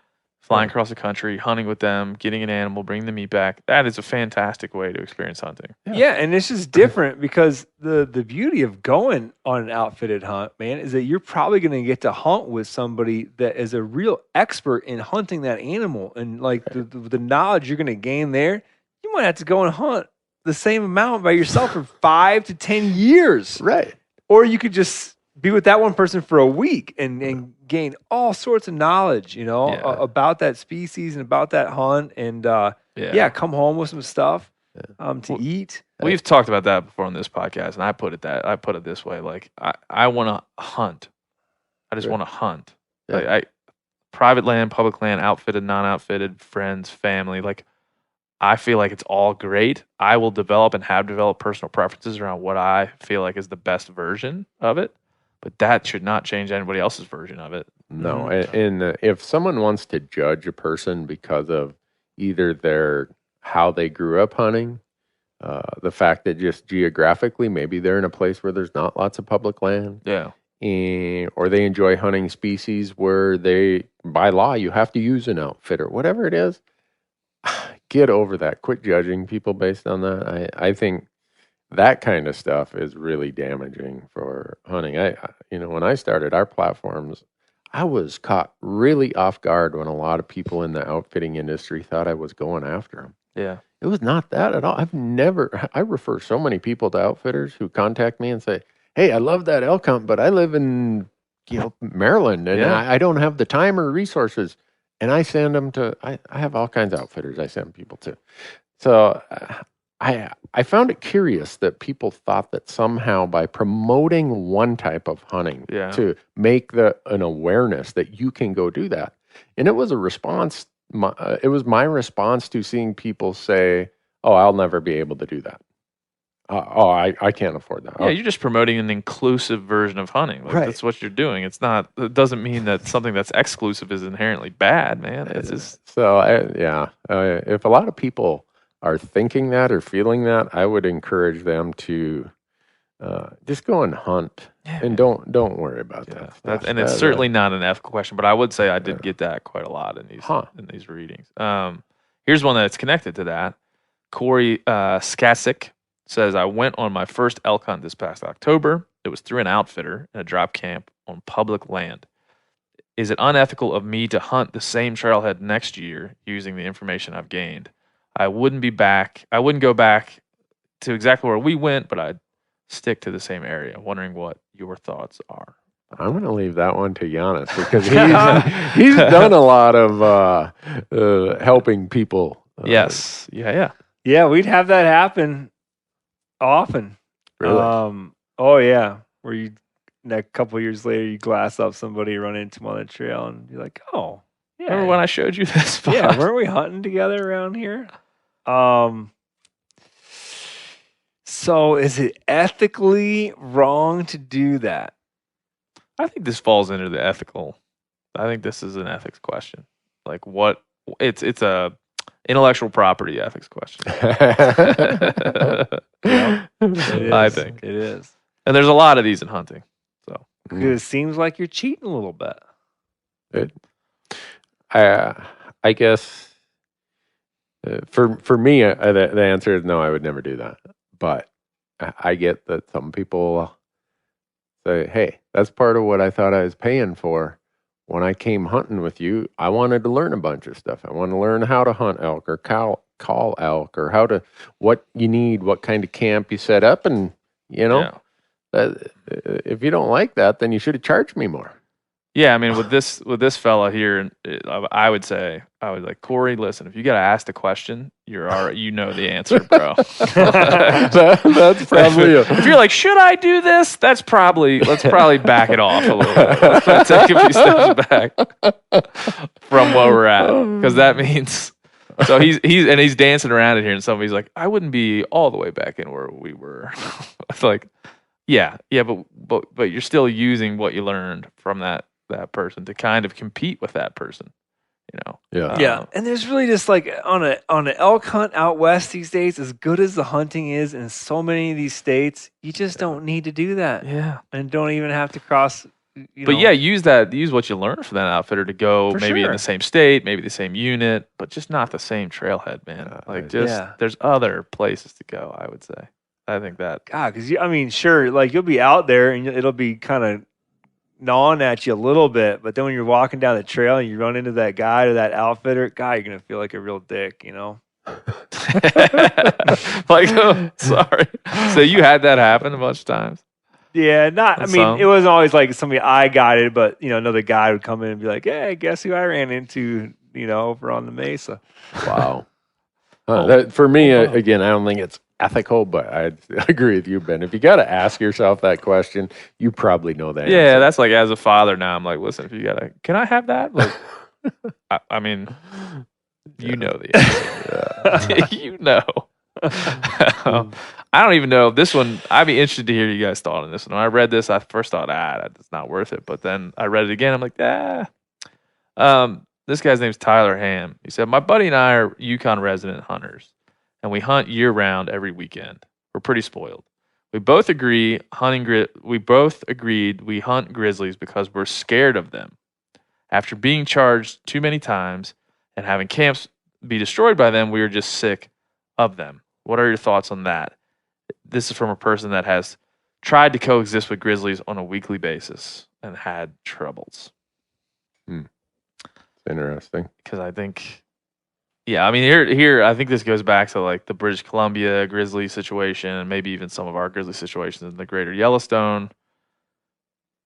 Speaker 3: flying across the country, hunting with them, getting an animal, bringing the meat back. That is a fantastic way to experience hunting.
Speaker 5: Yeah, and it's just different because the beauty of going on an outfitted hunt, man, is that you're probably going to get to hunt with somebody that is a real expert in hunting that animal. And like the knowledge you're going to gain there, you might have to go and hunt the same amount by yourself for 5 to 10 years.
Speaker 4: Right.
Speaker 5: Or you could just be with that one person for a week and gain all sorts of knowledge, about that species and about that hunt, and come home with some stuff to eat.
Speaker 3: We've talked about that before on this podcast, and I put it this way: like I want to hunt. I just want to hunt.
Speaker 4: Yeah.
Speaker 3: Like, private land, public land, outfitted, non-outfitted, friends, family. Like I feel like it's all great. I will develop and have developed personal preferences around what I feel like is the best version of it. But that should not change anybody else's version of it.
Speaker 4: No, and if someone wants to judge a person because of either how they grew up hunting, the fact that just geographically maybe they're in a place where there's not lots of public land, or they enjoy hunting species where by law you have to use an outfitter, whatever it is, get over that. Quit judging people based on that. I think that kind of stuff is really damaging for hunting. When I started our platforms, I was caught really off guard when a lot of people in the outfitting industry thought I was going after them.
Speaker 3: Yeah.
Speaker 4: It was not that at all. I refer so many people to outfitters who contact me and say, hey, I love that elk hunt, but I live in Maryland and I don't have the time or resources. And I send them I have all kinds of outfitters I send people to. So I found it curious that people thought that somehow by promoting one type of hunting to make an awareness that you can go do that. And it was a response. It was my response to seeing people say, oh, I'll never be able to do that. I can't afford that.
Speaker 3: Yeah, you're just promoting an inclusive version of hunting. Like,
Speaker 5: Right.
Speaker 3: That's what you're doing. It doesn't mean that something that's exclusive is inherently bad, man. It's just
Speaker 4: So, if a lot of people are thinking that or feeling that, I would encourage them to just go and hunt and don't worry about that stuff.
Speaker 3: and it's certainly not an ethical question, but I would say I did get that quite a lot in these readings. Here's one that's connected to that. Corey Skasic says, I went on my first elk hunt this past October. It was through an outfitter in a drop camp on public land. Is it unethical of me to hunt the same trailhead next year using the information I've gained? I wouldn't go back to exactly where we went, but I'd stick to the same area. Wondering what your thoughts are.
Speaker 4: I'm going to leave that one to Janis because he's done a lot of helping people.
Speaker 3: Yes. Yeah.
Speaker 5: Yeah, we'd have that happen often.
Speaker 4: Really?
Speaker 5: Oh yeah, where you a couple years later you glass up somebody, run into them on the trail, and you're like, oh yeah,
Speaker 3: Remember when I showed you this spot?
Speaker 5: yeah, weren't we hunting together around here? So is it ethically wrong to do that?
Speaker 3: I think this falls into the ethical. I think this is an ethics question. Like what? It's a intellectual property ethics question. I think
Speaker 5: it is.
Speaker 3: And there's a lot of these in hunting. So
Speaker 5: It seems like you're cheating a little bit.
Speaker 4: I guess for me, the answer is no. I would never do that. But I get that some people say, "Hey, that's part of what I thought I was paying for." When I came hunting with you, I wanted to learn a bunch of stuff. I wanted to learn how to hunt elk or call elk or what you need, what kind of camp you set up, and if you don't like that, then you should have charged me more.
Speaker 3: yeah, I mean with this fella here, I would like Corey. Listen, if you got to ask the question, you know the answer, bro.
Speaker 4: That's probably
Speaker 3: if you're like, should I do this? Let's probably back it off a little bit. Let's take a few steps back from where we're at, because that means. So he's dancing around it here, and somebody's like, I wouldn't be all the way back in where we were. It's like, yeah, but you're still using what you learned from that person to kind of compete with that person,
Speaker 5: Yeah, and there's really just like on an elk hunt out west these days, as good as the hunting is in so many of these states, you just don't need to do that.
Speaker 3: Yeah,
Speaker 5: and don't even have to cross.
Speaker 3: Use what you learned from that outfitter to go maybe in the same state, maybe the same unit, but just not the same trailhead, man. There's other places to go. I would say. I think that
Speaker 5: because sure, like you'll be out there and it'll be kind of gnawing at you a little bit, but then when you're walking down the trail and you run into that guy or that outfitter, you're gonna feel like a real dick,
Speaker 3: Like, oh, sorry. So you had that happen a bunch of times?
Speaker 5: Yeah, it wasn't always like somebody I guided, but another guy would come in and be like, "Hey, guess who I ran into? Over on the mesa."
Speaker 4: Wow. For me, again, I don't think it's ethical, but I agree with you, Ben. If you got to ask yourself that question, you probably know that.
Speaker 3: Yeah, that's like as a father now. I'm like, listen, can I have that? Like, you know the answer. I don't even know this one. I'd be interested to hear you guys' thought on this one. When I read this, I first thought, that's not worth it. But then I read it again. I'm like, this guy's name's Tyler Ham. He said, my buddy and I are Yukon resident hunters, and we hunt year round every weekend. We're pretty spoiled. We both agreed we hunt grizzlies because we're scared of them. After being charged too many times and having camps be destroyed by them, we are just sick of them. What are your thoughts on that? This is from a person that has tried to coexist with grizzlies on a weekly basis and had troubles.
Speaker 4: Interesting.
Speaker 3: Because I think, here I think this goes back to like the British Columbia grizzly situation, and maybe even some of our grizzly situations in the Greater Yellowstone.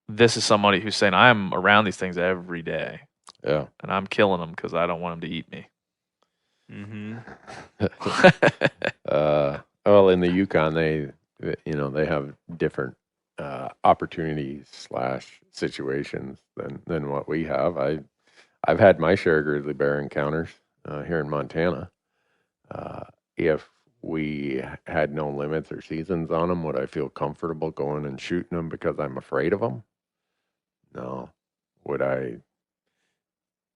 Speaker 3: This is somebody who's saying, I'm around these things every day.
Speaker 4: Yeah.
Speaker 3: And I'm killing them because I don't want them to eat me.
Speaker 5: Mm-hmm.
Speaker 4: Well, in the Yukon, they have different opportunities / situations than what we have. I've had my share of grizzly bear encounters here in Montana. If we had no limits or seasons on them, would I feel comfortable going and shooting them because I'm afraid of them? No. Would I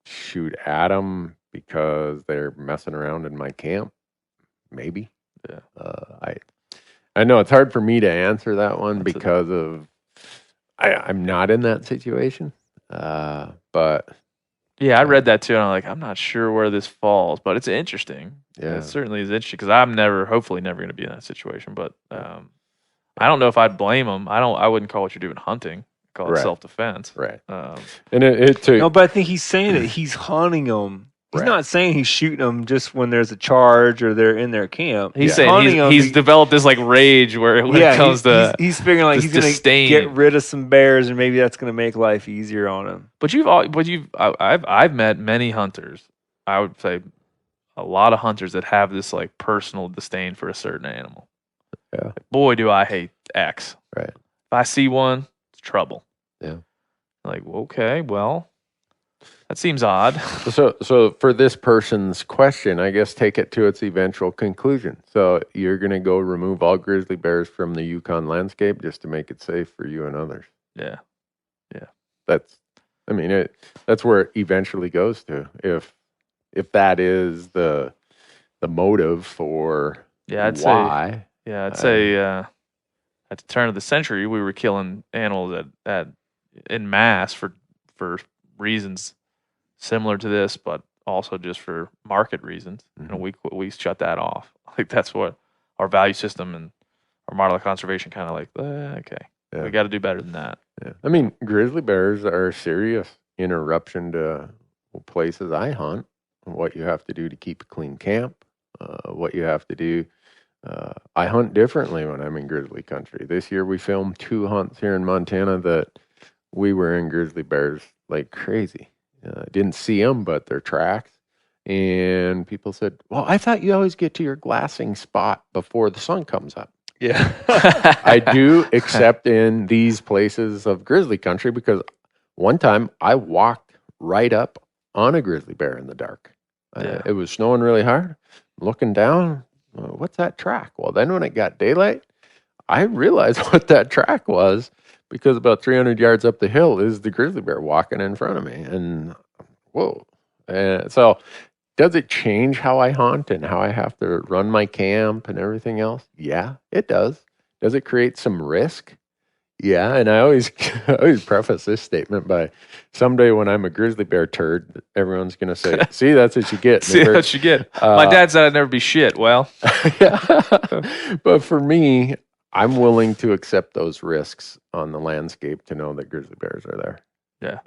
Speaker 4: shoot at them because they're messing around in my camp? Maybe.
Speaker 3: Yeah.
Speaker 4: I know it's hard for me to answer that one because of I'm not in that situation. But
Speaker 3: yeah, I read that too, and I'm like, I'm not sure where this falls, but it's interesting.
Speaker 4: Yeah.
Speaker 3: It certainly is interesting because I'm hopefully never going to be in that situation. But I don't know if I'd blame them. I wouldn't call what you're doing hunting. I'd call it
Speaker 4: Right.
Speaker 3: self-defense.
Speaker 4: Right.
Speaker 3: And
Speaker 4: it took,
Speaker 5: No, but I think he's saying that he's hunting them. He's
Speaker 4: Right.
Speaker 5: not saying he's shooting them just when there's a charge or they're in their camp.
Speaker 3: he's
Speaker 4: Yeah.
Speaker 3: saying
Speaker 5: Hunting 'em
Speaker 3: he's
Speaker 5: be-
Speaker 3: developed this like rage when it comes to.
Speaker 5: he's figuring like
Speaker 3: this
Speaker 5: he's going to
Speaker 3: disdain.
Speaker 5: get rid of some bears and maybe that's going to make life easier on him.
Speaker 3: But I've met many hunters. I would say a lot of hunters that have this like personal disdain for a certain animal.
Speaker 4: Yeah.
Speaker 3: Like, boy, do I hate X.
Speaker 4: Right.
Speaker 3: If I see one, it's trouble.
Speaker 4: Yeah.
Speaker 3: Like, okay, well, that seems odd.
Speaker 4: So for this person's question, I guess take it to its eventual conclusion. So you're going to go remove all grizzly bears from the Yukon landscape just to make it safe for you and others.
Speaker 3: Yeah.
Speaker 4: That's where it eventually goes to. If that is the motive for
Speaker 3: I'd
Speaker 4: why.
Speaker 3: say. Yeah, I'd say at the turn of the century, we were killing animals in mass for reasons similar to this, but also just for market reasons.
Speaker 4: Mhm.
Speaker 3: We shut that off. Like that's what our value system and our model of conservation kind of like. Okay,
Speaker 4: Yeah.
Speaker 3: we got to do better than that.
Speaker 4: Yeah. I mean, grizzly bears are a serious interruption to places I hunt. What you have to do to keep a clean camp, what you have to do. I hunt differently when I'm in grizzly country. This year we filmed 2 hunts here in Montana that we were in grizzly bears like crazy. Didn't see them, but their tracks. And people said, well, I thought you always get to your glassing spot before the sun comes up.
Speaker 5: Yeah.
Speaker 4: I do, except in these places of grizzly country, because one time I walked right up on a grizzly bear in the dark.
Speaker 3: Yeah.
Speaker 4: It was snowing really hard. Looking down, what's that track? Well, then when it got daylight, I realized what that track was because about 300 yards up the hill is the grizzly bear walking in front of me. And whoa. So does it change how I hunt and how I have to run my camp and everything else? Yeah, it does. Does it create some risk? Yeah, and I always preface this statement by someday when I'm a grizzly bear turd, everyone's going to say, see, that's what you get.
Speaker 3: See what you get. My dad said I'd never be shit. Well,
Speaker 4: yeah. But for me, I'm willing to accept those risks on the landscape to know that grizzly bears are there.
Speaker 3: Yeah.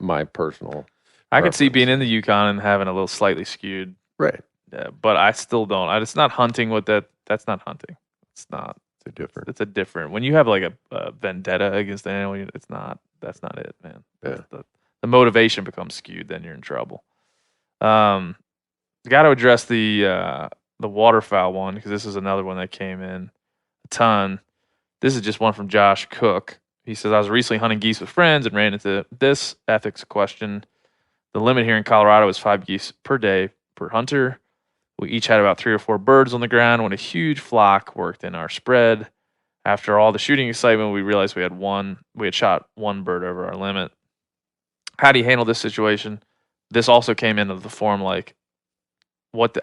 Speaker 4: My personal.
Speaker 3: I could see
Speaker 4: preference.
Speaker 3: being in the Yukon and having a little slightly skewed,
Speaker 4: Right.
Speaker 3: but I still don't. It's not hunting with that. That's not hunting. It's not.
Speaker 4: It's a different.
Speaker 3: It's a different. When you have like a vendetta against an animal, it's not. That's not it, man.
Speaker 4: Yeah.
Speaker 3: The motivation becomes skewed. Then you're in trouble. Got to address the waterfowl one because this is another one that came in a ton. This is just one from Josh Cook. He says, I was recently hunting geese with friends and ran into this ethics question. The limit here in Colorado is 5 geese per day per hunter. We each had about 3 or 4 birds on the ground when a huge flock worked in our spread. After all the shooting excitement, we realized we had shot 1 bird over our limit. How do you handle this situation? This also came into the form like,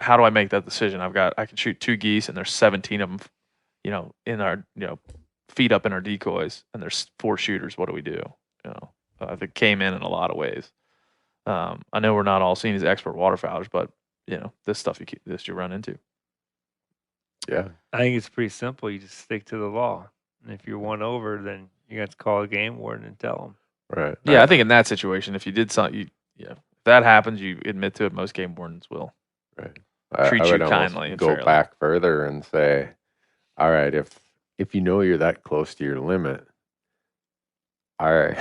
Speaker 3: how do I make that decision? I can shoot 2 geese and there's 17 of them, in our, feet up in our decoys, and there's 4 shooters. What do we do? It came in a lot of ways. I know we're not all seen as expert waterfowlers, but this stuff you run into.
Speaker 4: Yeah.
Speaker 5: I think it's pretty simple. You just stick to the law. And if you're one over, then you got to call a game warden and tell them.
Speaker 4: Right.
Speaker 3: Yeah, I think in that situation, if you did something, if that happens, you admit to it. Most game wardens will.
Speaker 4: Right.
Speaker 3: Treat
Speaker 4: I
Speaker 3: you
Speaker 4: would almost
Speaker 3: kindly and
Speaker 4: go
Speaker 3: fairly.
Speaker 4: back further and say, all right, if you know you're that close to your limit, are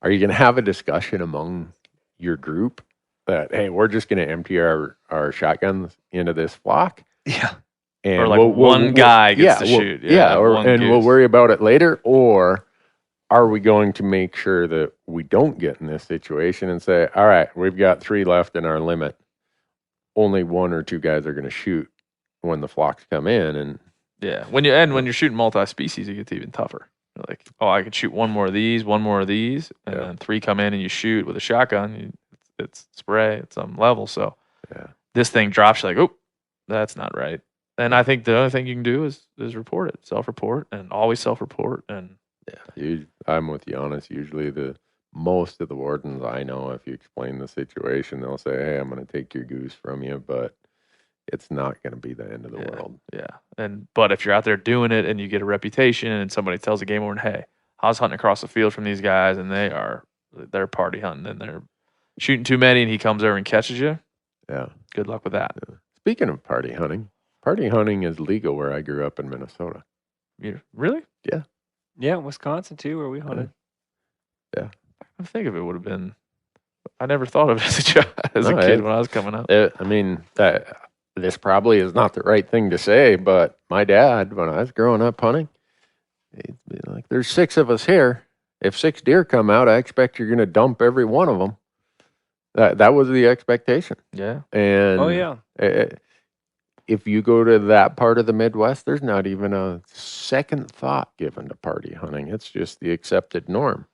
Speaker 4: you going to have a discussion among your group that, hey, we're just going to empty our shotguns into this flock?
Speaker 5: Yeah.
Speaker 4: And
Speaker 3: Or like one guy gets to shoot.
Speaker 4: Yeah,
Speaker 3: one
Speaker 4: and we'll
Speaker 3: goose.
Speaker 4: worry about it later. Or are we going to make sure that we don't get in this situation and say, all right, we've got 3 left in our limit. Only 1 or 2 guys are going to shoot when the flocks come in. And
Speaker 3: Yeah, when you're shooting multi-species, it gets even tougher. You're like, oh, I could shoot one more of these, and then 3 come in and you shoot with a shotgun. It's spray at some level. So this thing drops. You're like, oh, that's not right. And I think the only thing you can do is report it, self-report, and always self-report. And
Speaker 4: I'm with Janis. Usually most of the wardens I know, if you explain the situation, they'll say, hey, I'm going to take your goose from you, but it's not going to be the end of the world.
Speaker 3: Yeah. But if you're out there doing it and you get a reputation and somebody tells a game warden, hey, I was hunting across the field from these guys and they're party hunting and they're shooting too many and he comes over and catches you.
Speaker 4: Yeah.
Speaker 3: Good luck with that.
Speaker 4: Yeah. Speaking of party hunting is legal where I grew up in Minnesota.
Speaker 3: Really?
Speaker 4: Yeah.
Speaker 5: Yeah, Wisconsin too, where we hunted.
Speaker 4: Yeah.
Speaker 3: I think of it would have been. I never thought of it as a kid when I was coming up.
Speaker 4: This probably is not the right thing to say, but my dad, when I was growing up hunting, he'd be like, "There's 6 of us here. If 6 deer come out, I expect you're going to dump every one of them." That was the expectation.
Speaker 3: Yeah.
Speaker 4: And if you go to that part of the Midwest, there's not even a second thought given to party hunting. It's just the accepted norm.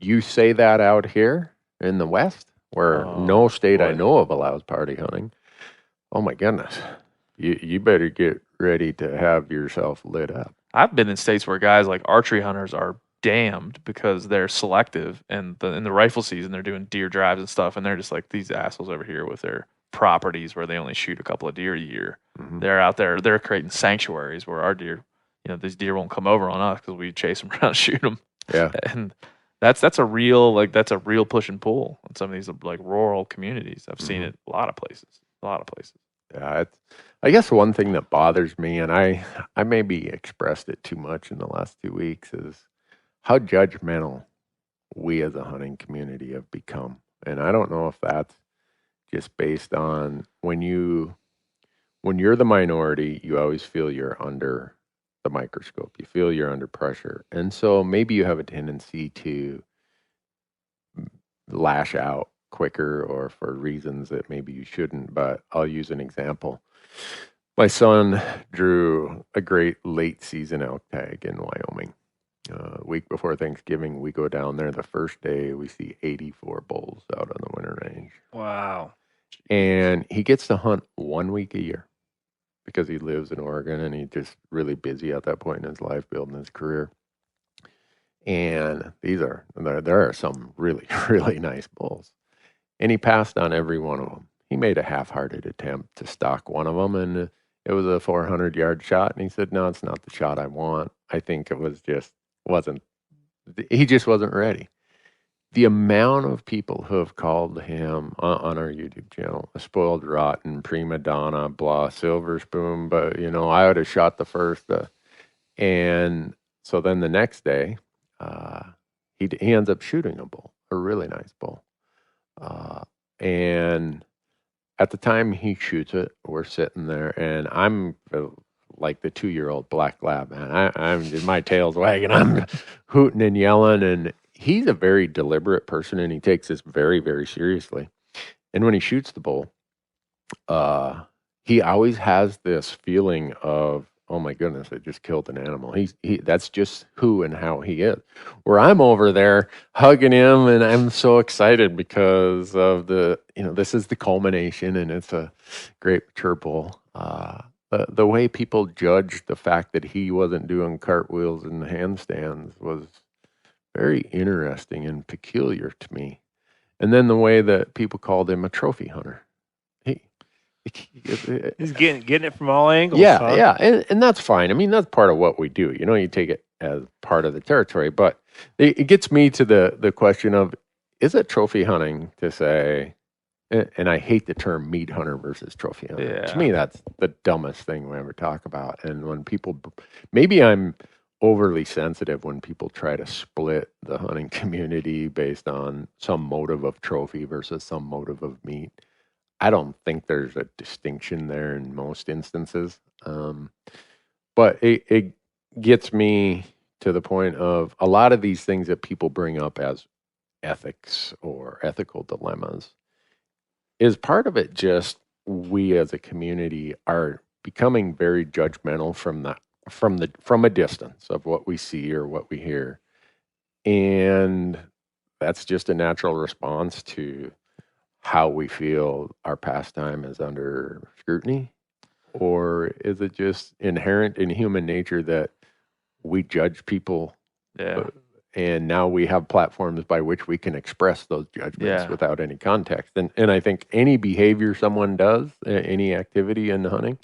Speaker 4: You say that out here in the West, where no state I know of allows party hunting. Oh my goodness. You better get ready to have yourself lit up.
Speaker 3: I've been in states where guys like archery hunters are damned because they're selective, and in the rifle season they're doing deer drives and stuff, and they're just like these assholes over here with their properties where they only shoot a couple of deer a year. Mm-hmm. They're out there, they're creating sanctuaries where our deer, these deer won't come over on us because we chase them around and shoot them.
Speaker 4: Yeah.
Speaker 3: And that's a real push and pull in some of these like rural communities. I've seen it a lot of places.
Speaker 4: Yeah, I guess one thing that bothers me, and I maybe expressed it too much in the last 2 weeks, is how judgmental we as a hunting community have become. And I don't know if that's just based on when you're the minority, you always feel you're under the microscope. You feel you're under pressure. And so maybe you have a tendency to lash out quicker or for reasons that maybe you shouldn't. But I'll use an example. My son drew a great late season elk tag in Wyoming. A week before Thanksgiving, we go down there. The first day, we see 84 bulls out on the winter range.
Speaker 5: Wow.
Speaker 4: And he gets to hunt 1 week a year because he lives in Oregon and he's just really busy at that point in his life building his career. And there are some really, really nice bulls. And he passed on every one of them. He made a half-hearted attempt to stalk one of them, and it was a 400-yard shot. And he said, no, it's not the shot I want. I think it was he just wasn't ready. The amount of people who have called him on our YouTube channel a spoiled rotten, prima donna, blah, silver spoon, but, I would have shot the first. And so then the next day, he ends up shooting a bull, a really nice bull. And at the time he shoots it, we're sitting there, and I'm like the 2-year-old black lab, man. I'm my tail's wagging. I'm hooting and yelling, and he's a very deliberate person, and he takes this very, very seriously. And when he shoots the bull, he always has this feeling of, oh my goodness, I just killed an animal. That's just who and how he is. Where I'm over there hugging him, and I'm so excited because of this is the culmination, and it's a great mature bull. The way people judged the fact that he wasn't doing cartwheels and handstands was very interesting and peculiar to me. And then the way that people called him a trophy hunter.
Speaker 5: He's getting it from all angles.
Speaker 4: Yeah,
Speaker 5: huh?
Speaker 4: yeah, and that's fine. I mean, that's part of what we do. You take it as part of the territory. But it gets me to the question of, is it trophy hunting to say, and I hate the term meat hunter versus trophy hunter.
Speaker 3: Yeah.
Speaker 4: To me, that's the dumbest thing we ever talk about. And when people, maybe I'm overly sensitive when people try to split the hunting community based on some motive of trophy versus some motive of meat. I don't think there's a distinction there in most instances. But it gets me to the point of a lot of these things that people bring up as ethics or ethical dilemmas. Is part of it just we as a community are becoming very judgmental from a distance of what we see or what we hear. And that's just a natural response to how we feel our pastime is under scrutiny. Or is it just inherent in human nature that we judge people?
Speaker 3: Yeah.
Speaker 4: And now we have platforms by which we can express those judgments without any context. And I think any behavior someone does, any activity in hunting,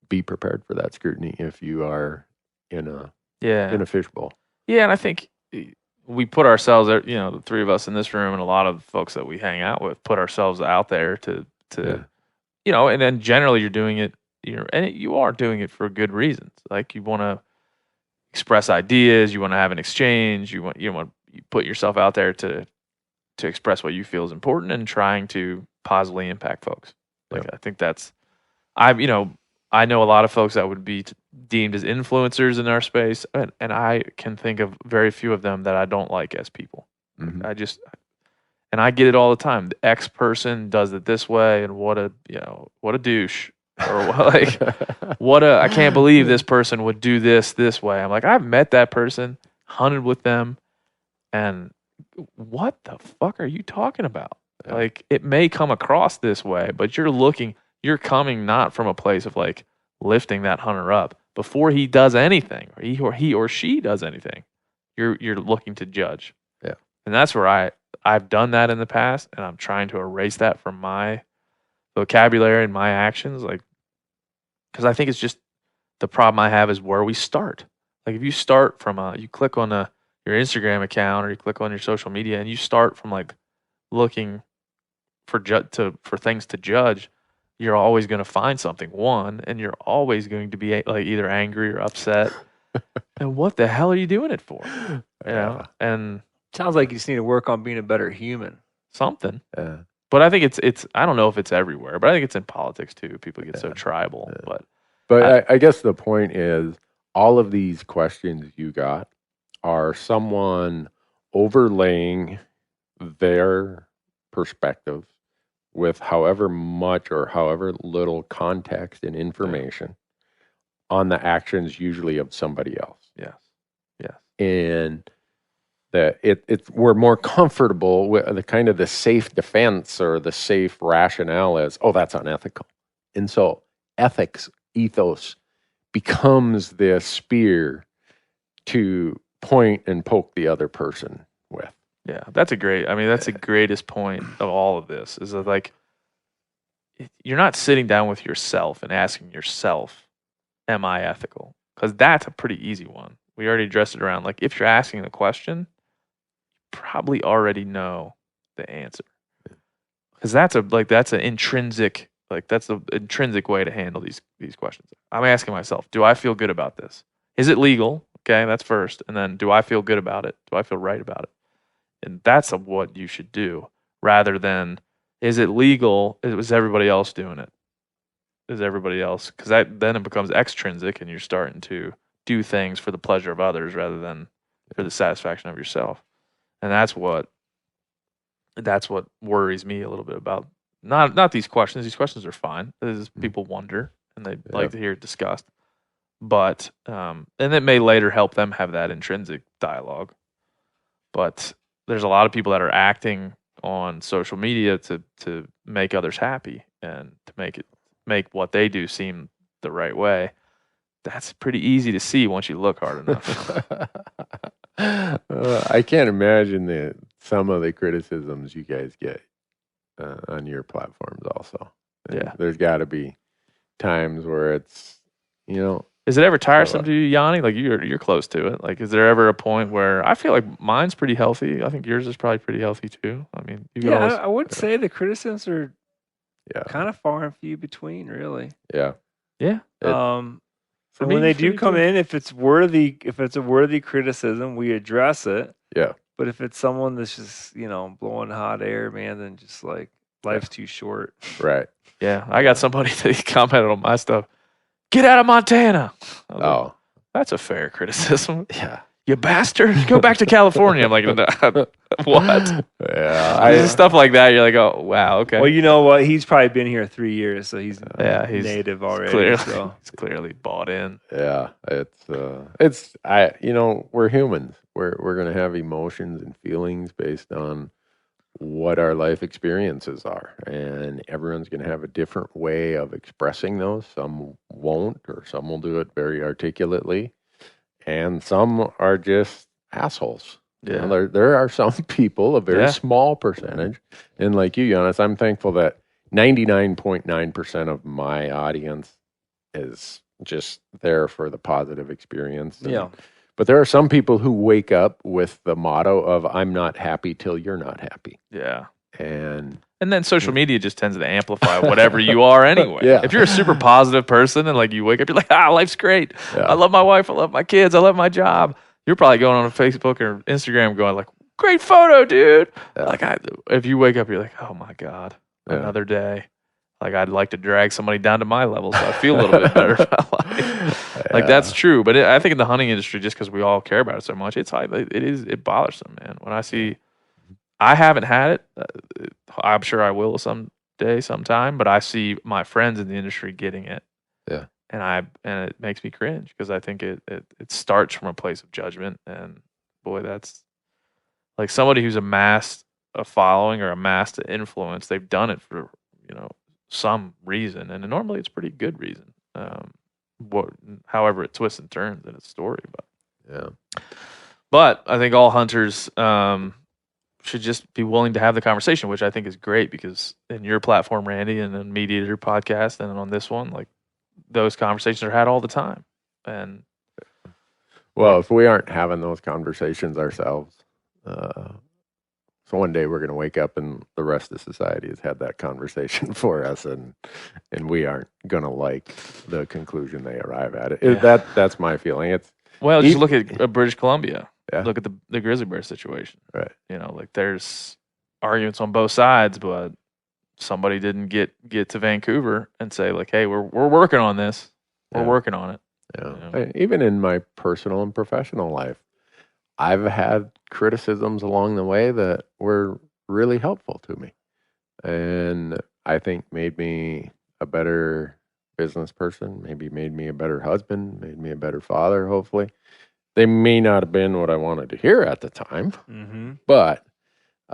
Speaker 4: be prepared for that scrutiny if you are in a fishbowl.
Speaker 3: Yeah, and I think we put ourselves, the three of us in this room and a lot of folks that we hang out with, put ourselves out there to and then generally you're doing it, and you are doing it for good reasons. Like you want to express ideas, you want to have an exchange, you put yourself out there to express what you feel is important and trying to positively impact folks. Like I think I know a lot of folks that would be deemed as influencers in our space, and I can think of very few of them that I don't like as people.
Speaker 4: Mm-hmm.
Speaker 3: I get it all the time. The X person does it this way, and what a douche, or I can't believe this person would do this way. I'm like, I've met that person, hunted with them, and what the fuck are you talking about? Yeah. Like, it may come across this way, but you're coming not from a place of like lifting that hunter up before he does anything, or he or she does anything. You're looking to judge.
Speaker 4: Yeah.
Speaker 3: And that's where I've done that in the past, and I'm trying to erase that from my vocabulary and my actions. Like, because I think it's just the problem I have is where we start. Like, if you start from you click on your Instagram account or you click on your social media and you start from like looking for things to judge, you're always going to find something, and you're always going to be like either angry or upset. And what the hell are you doing it for? And
Speaker 5: sounds like you just need to work on being a better human.
Speaker 3: Something. Yeah. But I think it's I don't know if it's everywhere, but I think it's in politics too. People get so tribal. Yeah.
Speaker 4: But I guess the point is all of these questions you got are someone overlaying their perspective with however much or however little context and information on the actions usually of somebody else.
Speaker 3: Yes.
Speaker 4: And that we're more comfortable with the kind of the safe defense or the safe rationale as, that's unethical. And so ethics, ethos becomes this spear to point and poke the other person with.
Speaker 3: Yeah, that's the greatest point of all of this is that, like, you're not sitting down with yourself and asking yourself, am I ethical? Because that's a pretty easy one. We already addressed it around, like, if you're asking the question, probably already know the answer, because that's an intrinsic way to handle these questions. I'm asking myself, do I feel good about this? Is it legal? Okay, that's first, and then do I feel good about it? Do I feel right about it? And that's what you should do, rather than is it legal? Is everybody else doing it? Is everybody else? Because then it becomes extrinsic, and you're starting to do things for the pleasure of others rather than for the satisfaction of yourself. And that's what worries me a little bit about not these questions. These questions are fine. People wonder and they like to hear it discussed. But and it may later help them have that intrinsic dialogue. But there's a lot of people that are acting on social media to make others happy and to make what they do seem the right way. That's pretty easy to see once you look hard enough.
Speaker 4: I can't imagine some of the criticisms you guys get on your platforms also. And there's got to be times where it's,
Speaker 3: Is it ever tiresome to you, Yanni? Like, you're close to it. Like, is there ever a point where I feel like mine's pretty healthy? I think yours is probably pretty healthy too. I mean,
Speaker 5: I would say the criticisms are kind of far and few between, really.
Speaker 4: Yeah.
Speaker 3: Yeah.
Speaker 5: So when they do come in, if it's a worthy criticism, we address it.
Speaker 4: Yeah.
Speaker 5: But if it's someone that's just, blowing hot air, man, then just like life's too short.
Speaker 4: Right.
Speaker 3: Yeah. I got somebody that commented on my stuff. Get out of Montana. Like, that's a fair criticism.
Speaker 4: Yeah.
Speaker 3: You bastard! Go back to California. I'm like, what?
Speaker 4: Yeah,
Speaker 3: Stuff like that. You're like, oh wow, okay.
Speaker 5: Well, you know what? He's probably been here 3 years, so he's
Speaker 3: he's
Speaker 5: native already.
Speaker 3: He's clearly bought in.
Speaker 4: yeah. We're humans. We're gonna have emotions and feelings based on what our life experiences are, and everyone's gonna have a different way of expressing those. Some won't, or some will do it very articulately, and some are just assholes.
Speaker 3: Yeah.
Speaker 4: There are some people, a very small percentage, and like you, Janis, I'm thankful that 99.9% of my audience is just there for the positive experience. But there are some people who wake up with the motto of "I'm not happy till you're not happy."
Speaker 3: Yeah.
Speaker 4: And
Speaker 3: then social media just tends to amplify whatever you are anyway.
Speaker 4: Yeah.
Speaker 3: If you're a super positive person and like you wake up, you're like, life's great.
Speaker 4: Yeah.
Speaker 3: I love my wife. I love my kids. I love my job. You're probably going on Facebook or Instagram going like, great photo, dude.
Speaker 4: Yeah.
Speaker 3: Like if you wake up, you're like, oh my God, another day. Like I'd like to drag somebody down to my level so I feel a little bit better about life. Like that's true. But I think in the hunting industry, just because we all care about it so much, it's like, it bothers them, man. When I see, I haven't had it. I'm sure I will someday, sometime. But I see my friends in the industry getting it.
Speaker 4: Yeah.
Speaker 3: And it makes me cringe because I think it starts from a place of judgment. And boy, that's like somebody who's amassed a following or amassed an influence. They've done it for some reason, and normally it's pretty good reason. However it twists and turns in its story, but I think all hunters should just be willing to have the conversation, which I think is great because in your platform, Randy, and on Mediator podcast, and on this one, like those conversations are had all the time. And
Speaker 4: well, if we aren't having those conversations ourselves, so one day we're going to wake up and the rest of society has had that conversation for us, and we aren't going to like the conclusion they arrive at. That's my feeling.
Speaker 3: Just look at British Columbia.
Speaker 4: Yeah.
Speaker 3: Look at the grizzly bear situation.
Speaker 4: Right.
Speaker 3: Like there's arguments on both sides, but somebody didn't get to Vancouver and say like, hey, we're working on this. We're working on it.
Speaker 4: Yeah. Even in my personal and professional life, I've had criticisms along the way that were really helpful to me, and I think made me a better business person, maybe made me a better husband, made me a better father, hopefully. They may not have been what I wanted to hear at the time, but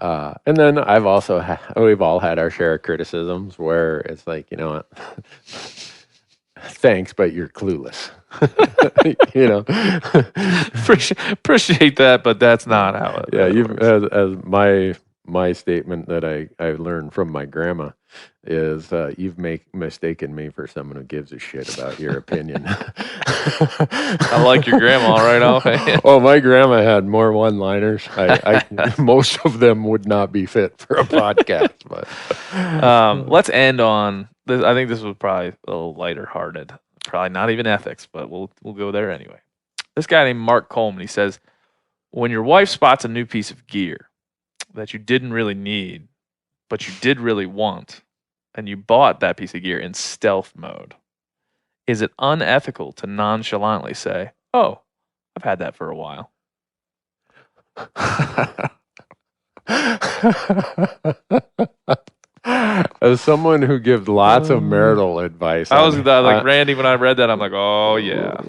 Speaker 4: and then I've also we've all had our share of criticisms where it's like, you know what, thanks, but you're clueless.
Speaker 3: Appreciate that, but that's not how it.
Speaker 4: Yeah, as my statement that I learned from my grandma is, you've mistaken me for someone who gives a shit about your opinion.
Speaker 3: I like your grandma right off.
Speaker 4: Oh, my grandma had more one-liners. Most of them would not be fit for a podcast. But
Speaker 3: let's end on this. I think this was probably a little lighter-hearted. Probably not even ethics, but we'll go there anyway. This guy named Mark Coleman, he says, when your wife spots a new piece of gear that you didn't really need, but you did really want, and you bought that piece of gear in stealth mode, is it unethical to nonchalantly say, oh, I've had that for a while?
Speaker 4: As someone who gives lots of marital advice,
Speaker 3: I was like Randy when I read that. I'm like, oh yeah.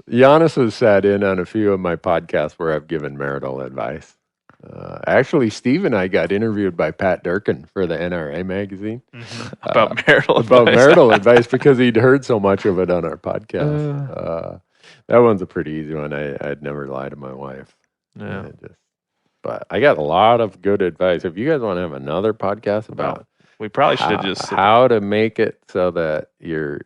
Speaker 4: Janis has sat in on a few of my podcasts where I've given marital advice. Actually, Steve and I got interviewed by Pat Durkin for the NRA magazine
Speaker 3: about marital
Speaker 4: advice because he'd heard so much of it on our podcast. That one's a pretty easy one. I'd never lie to my wife.
Speaker 3: Yeah.
Speaker 4: But I got a lot of good advice. If you guys want to have another podcast about
Speaker 3: we probably should just
Speaker 4: how to make it so that you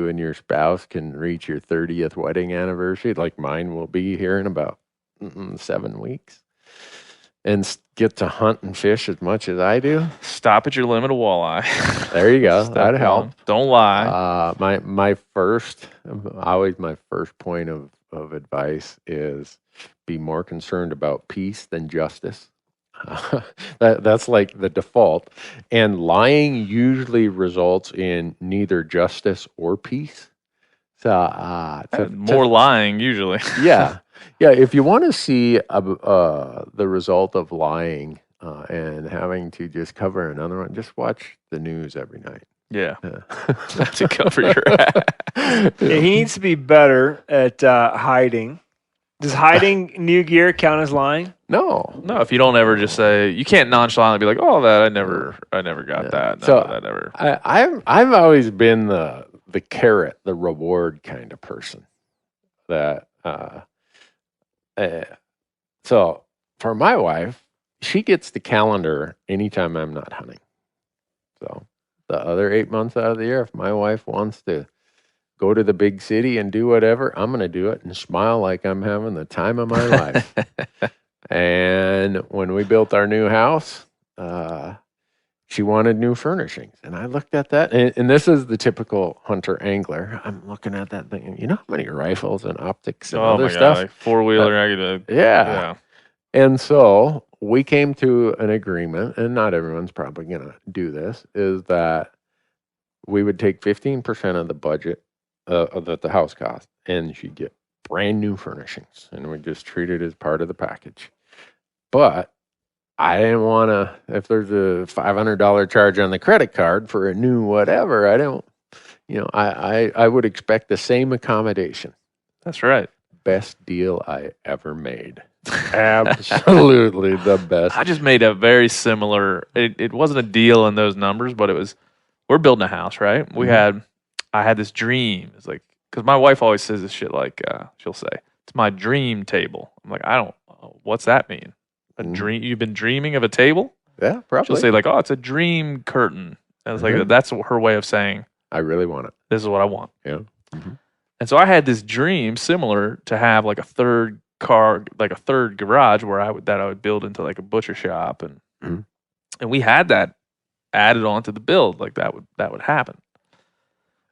Speaker 4: and your spouse can reach your 30th wedding anniversary, like mine will be here in about 7 weeks, and get to hunt and fish as much as I do.
Speaker 3: Stop at your limit of walleye.
Speaker 4: There you go. That'd help.
Speaker 3: Don't lie.
Speaker 4: My first point of advice is be more concerned about peace than justice. That's like the default, and lying usually results in neither justice or peace. So
Speaker 3: more lying usually.
Speaker 4: Yeah. Yeah, if you want to see the result of lying and having to just cover another one, just watch the news every night.
Speaker 3: Yeah. To cover your ass.
Speaker 5: Yeah, he needs to be better at hiding. Does hiding new gear count as lying?
Speaker 4: No.
Speaker 3: No, if you don't ever just say, you can't nonchalantly be like, "Oh, that I never got that." No,
Speaker 4: So
Speaker 3: that never.
Speaker 4: I've always been the carrot, the reward kind of person. That so for my wife, she gets the calendar anytime I'm not hunting. So the other 8 months out of the year, if my wife wants to go to the big city and do whatever, I'm going to do it and smile like I'm having the time of my life. And when we built our new house, she wanted new furnishings. And I looked at that, and this is the typical hunter angler. I'm looking at that thing, you know how many rifles and optics and other stuff?
Speaker 3: Like four-wheeler.
Speaker 4: Yeah. And so we came to an agreement, and not everyone's probably going to do this, is that we would take 15% of the budget that the house cost, and she'd get brand new furnishings, and we just treat it as part of the package. But I didn't want to, if there's a $500 charge on the credit card for a new whatever, I don't, I would expect the same accommodation.
Speaker 3: That's right.
Speaker 4: Best deal I ever made. Absolutely the best.
Speaker 3: I just made a very similar, it wasn't a deal in those numbers, but we're building a house, right? I had this dream. It's like, because my wife always says this shit like, she'll say, "It's my dream table." I'm like, what's that mean? A dream? You've been dreaming of a table?
Speaker 4: Yeah, probably.
Speaker 3: She'll say like, "Oh, it's a dream curtain." And it's like, that's her way of saying,
Speaker 4: I really want it.
Speaker 3: This is what I want.
Speaker 4: Yeah. Mm-hmm.
Speaker 3: And so I had this dream similar to have like a third garage where I would build into like a butcher shop. And we had that added onto the build. Like that would happen.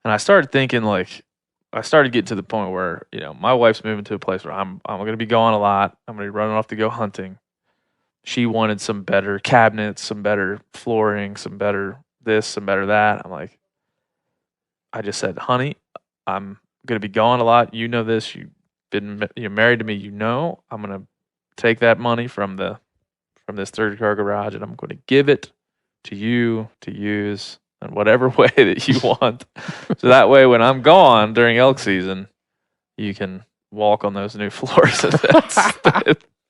Speaker 3: And I started thinking getting to the point where, my wife's moving to a place where I'm going to be gone a lot. I'm going to be running off to go hunting. She wanted some better cabinets, some better flooring, some better this, some better that. I'm like, I just said, "Honey, I'm going to be gone a lot. You know this. You're married to me. I'm going to take that money from this third car garage, and I'm going to give it to you to use in whatever way that you want. So that way, when I'm gone during elk season, you can walk on those new floors."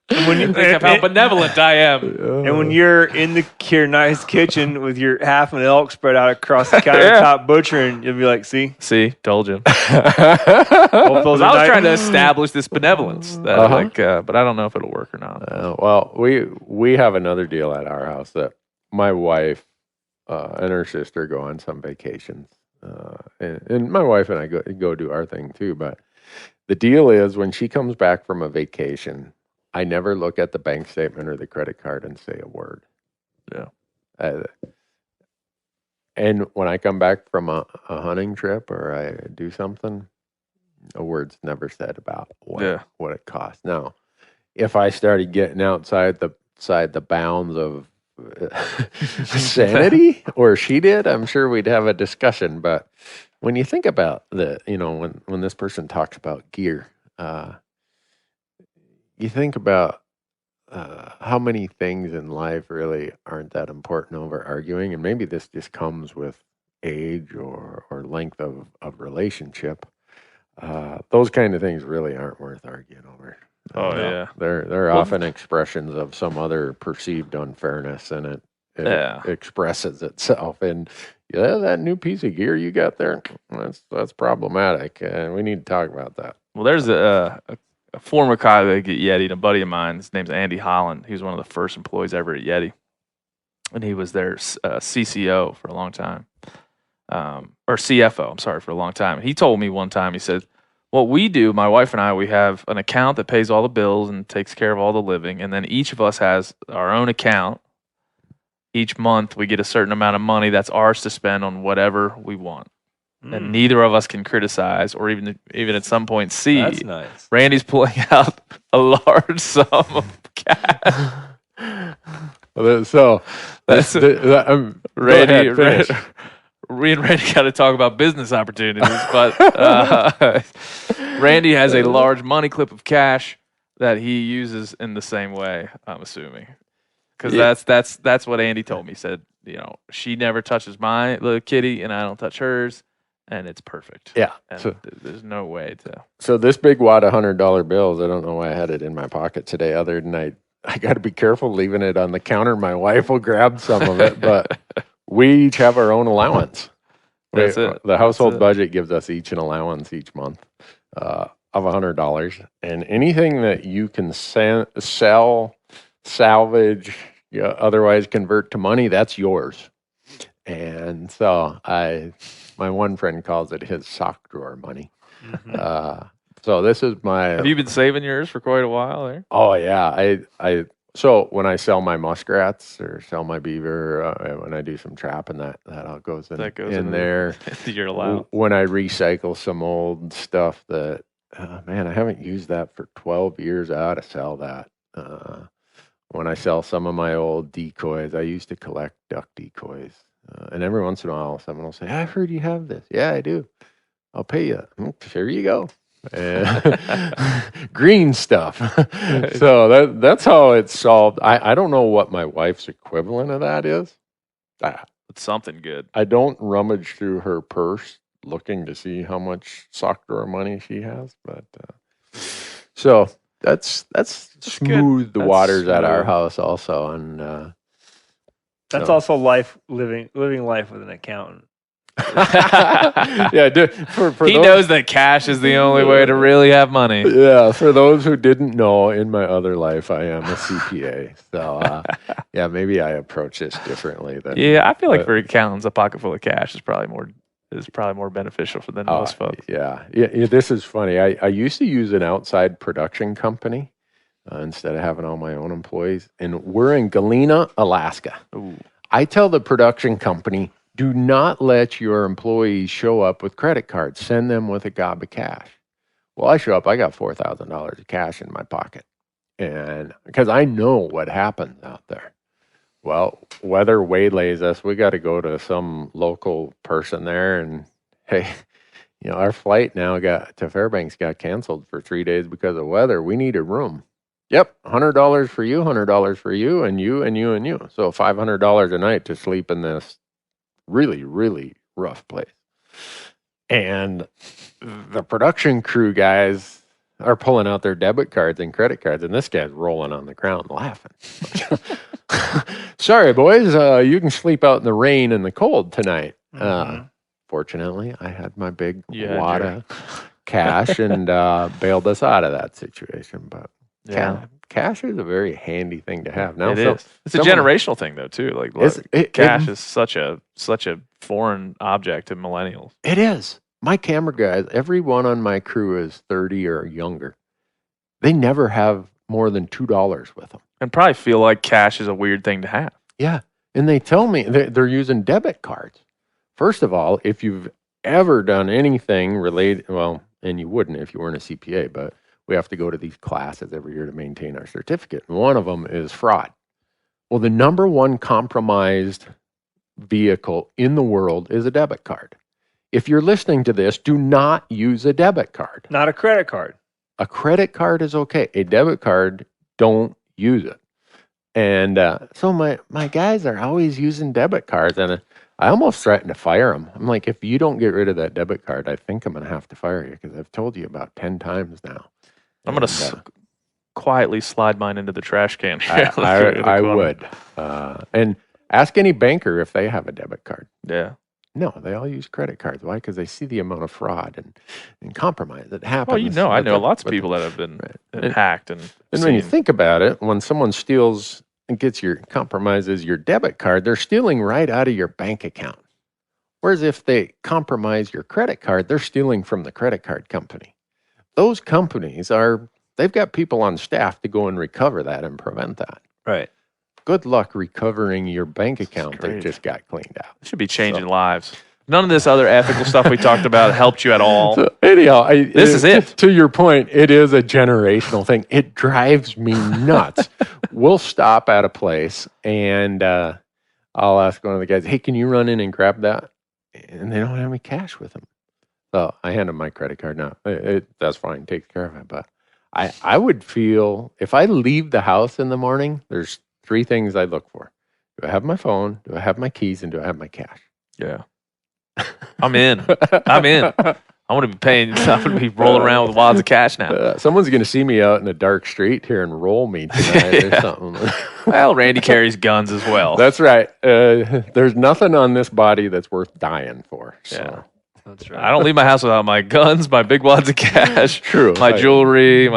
Speaker 3: And when you think of how benevolent I am.
Speaker 5: And when you're in your nice kitchen with your half an elk spread out across the countertop butchering, you'll be like, see,
Speaker 3: told you. I was trying to establish this benevolence, but I don't know if it'll work or not.
Speaker 4: Well, we have another deal at our house that my wife and her sister go on some vacations, and my wife and I go do our thing too. But the deal is, when she comes back from a vacation, I never look at the bank statement or the credit card and say a word.
Speaker 3: Yeah.
Speaker 4: And when I come back from a hunting trip or I do something, a word's never said about what it costs. Now, if I started getting outside the bounds of sanity, or she did, I'm sure we'd have a discussion. But when you think about when this person talks about gear, you think about how many things in life really aren't that important over arguing, and maybe this just comes with age or length of relationship. Those kind of things really aren't worth arguing over.
Speaker 3: Yeah,
Speaker 4: they're often expressions of some other perceived unfairness, and it expresses itself. And that new piece of gear you got there, that's problematic. We need to talk about that.
Speaker 3: Well, there's a former colleague at Yeti, and a buddy of mine. His name's Andy Holland. He was one of the first employees ever at Yeti, and he was their CCO for a long time, or CFO. I'm sorry, for a long time. And he told me one time, he said, "What we do, my wife and I, we have an account that pays all the bills and takes care of all the living, and then each of us has our own account. Each month, we get a certain amount of money that's ours to spend on whatever we want." And neither of us can criticize or even at some point see.
Speaker 5: That's nice.
Speaker 3: Randy's pulling out a large sum of cash.
Speaker 4: So
Speaker 3: that's Randy. We and Randy got to talk about business opportunities, but Randy has a large money clip of cash that he uses in the same way, I'm assuming. Because that's what Andy told me. He said, she never touches my little kitty, and I don't touch hers, and it's perfect.
Speaker 4: Yeah.
Speaker 3: And
Speaker 4: So,
Speaker 3: there's no way to.
Speaker 4: so this big wad of $100 bills, I don't know why I had it in my pocket today, other than I got to be careful leaving it on the counter. My wife will grab some of it, but we each have our own allowance.
Speaker 3: That's it.
Speaker 4: The household
Speaker 3: That's it.
Speaker 4: budget gives us each an allowance each month of $100, and anything that you can sell, salvage, otherwise convert to money, that's yours. And so my one friend calls it his sock drawer money.
Speaker 5: Mhm.
Speaker 4: So this is my.
Speaker 3: Have you been saving yours for quite a while there?
Speaker 4: Oh yeah, so when I sell my muskrats or sell my beaver, when I do some trapping, that all goes in,
Speaker 3: That goes
Speaker 4: in
Speaker 3: into
Speaker 4: there.
Speaker 3: You're allowed.
Speaker 4: When I recycle some old stuff that, man, I haven't used that for 12 years. I ought to sell that. When I sell some of my old decoys, I used to collect duck decoys. And every once in a while, someone will say, I've heard you have this. Yeah, I do. I'll pay you. Here you go. Green stuff. So that's how it's solved. I don't know what my wife's equivalent of that is.
Speaker 3: It's something good.
Speaker 4: I don't rummage through her purse looking to see how much sock drawer money she has, but so that's smooth the
Speaker 3: That's
Speaker 4: waters at our
Speaker 3: smooth.
Speaker 4: house also, and
Speaker 5: That's
Speaker 4: so.
Speaker 5: also living life with an accountant.
Speaker 4: Yeah, for
Speaker 3: He
Speaker 4: those,
Speaker 3: knows that cash is the only way to really have money.
Speaker 4: Yeah, for those who didn't know, in my other life, I am a CPA. So, yeah, maybe I approach this differently than.
Speaker 3: Yeah, I feel like for accountants, a pocket full of cash is probably more beneficial for than most folks.
Speaker 4: Yeah. This is funny. I used to use an outside production company instead of having all my own employees, and we're in Galena, Alaska.
Speaker 3: Ooh.
Speaker 4: I tell the production company, do not let your employees show up with credit cards. Send them with a gob of cash. Well, I show up, I got $4,000 of cash in my pocket. And because I know what happens out there. Well, weather waylays us. We got to go to some local person there. And hey, our flight now to Fairbanks got canceled for 3 days because of weather. We need a room. Yep, $100 for you, $100 for you, and you, and you, and you. So $500 a night to sleep in this really, really rough place. And the production crew guys are pulling out their debit cards and credit cards, and this guy's rolling on the ground laughing. Sorry, boys, you can sleep out in the rain and the cold tonight. Fortunately, I had my big wad of cash and bailed us out of that situation. But cash is a very handy thing to have. Now,
Speaker 3: it is. It's a generational thing, though, too. Like, cash is such a foreign object to millennials.
Speaker 4: It is. My camera guys, every one on my crew is 30 or younger. They never have more than $2 with them.
Speaker 3: And probably feel like cash is a weird thing to have.
Speaker 4: Yeah. And they tell me they're using debit cards. First of all, if you've ever done anything related, well, and you wouldn't if you weren't a CPA, but we have to go to these classes every year to maintain our certificate. And one of them is fraud. Well, the number one compromised vehicle in the world is a debit card. If you're listening to this, do not use a debit card.
Speaker 5: Not a credit card.
Speaker 4: A credit card is okay. A debit card, don't use it. And so my guys are always using debit cards, and I almost threatened to fire them. I'm like, if you don't get rid of that debit card, I think I'm going to have to fire you because I've told you about 10 times now.
Speaker 3: I'm going to quietly slide mine into the trash can.
Speaker 4: I would. And ask any banker if they have a debit card.
Speaker 3: Yeah.
Speaker 4: No, they all use credit cards. Why? Because they see the amount of fraud and compromise that happens.
Speaker 3: Well, I know lots of people that have been hacked. And
Speaker 4: when you think about it, when someone steals and compromises your debit card, they're stealing right out of your bank account. Whereas if they compromise your credit card, they're stealing from the credit card company. Those companies they've got people on staff to go and recover that and prevent that.
Speaker 5: Right.
Speaker 4: Good luck recovering your bank account that just got cleaned out.
Speaker 3: It should be changing lives. None of this other ethical stuff we talked about helped you at all.
Speaker 4: So anyhow,
Speaker 3: this is it.
Speaker 4: To your point, it is a generational thing. It drives me nuts. We'll stop at a place and I'll ask one of the guys, hey, can you run in and grab that? And they don't have any cash with them. So I hand them my credit card now. That's fine. Take care of it. But I would feel, if I leave the house in the morning, there's 3 things I look for. Do I have my phone? Do I have my keys? And do I have my cash?
Speaker 3: Yeah. I'm in. I want to be paying. I'm going to be rolling around with wads of cash now.
Speaker 4: Someone's going to see me out in a dark street here and roll me tonight or something.
Speaker 3: Well, Randy carries guns as well.
Speaker 4: That's right. There's nothing on this body that's worth dying for. So.
Speaker 3: Yeah.
Speaker 5: That's right.
Speaker 3: I don't leave my house without my guns, my big wads of cash,
Speaker 4: True.
Speaker 3: my jewelry,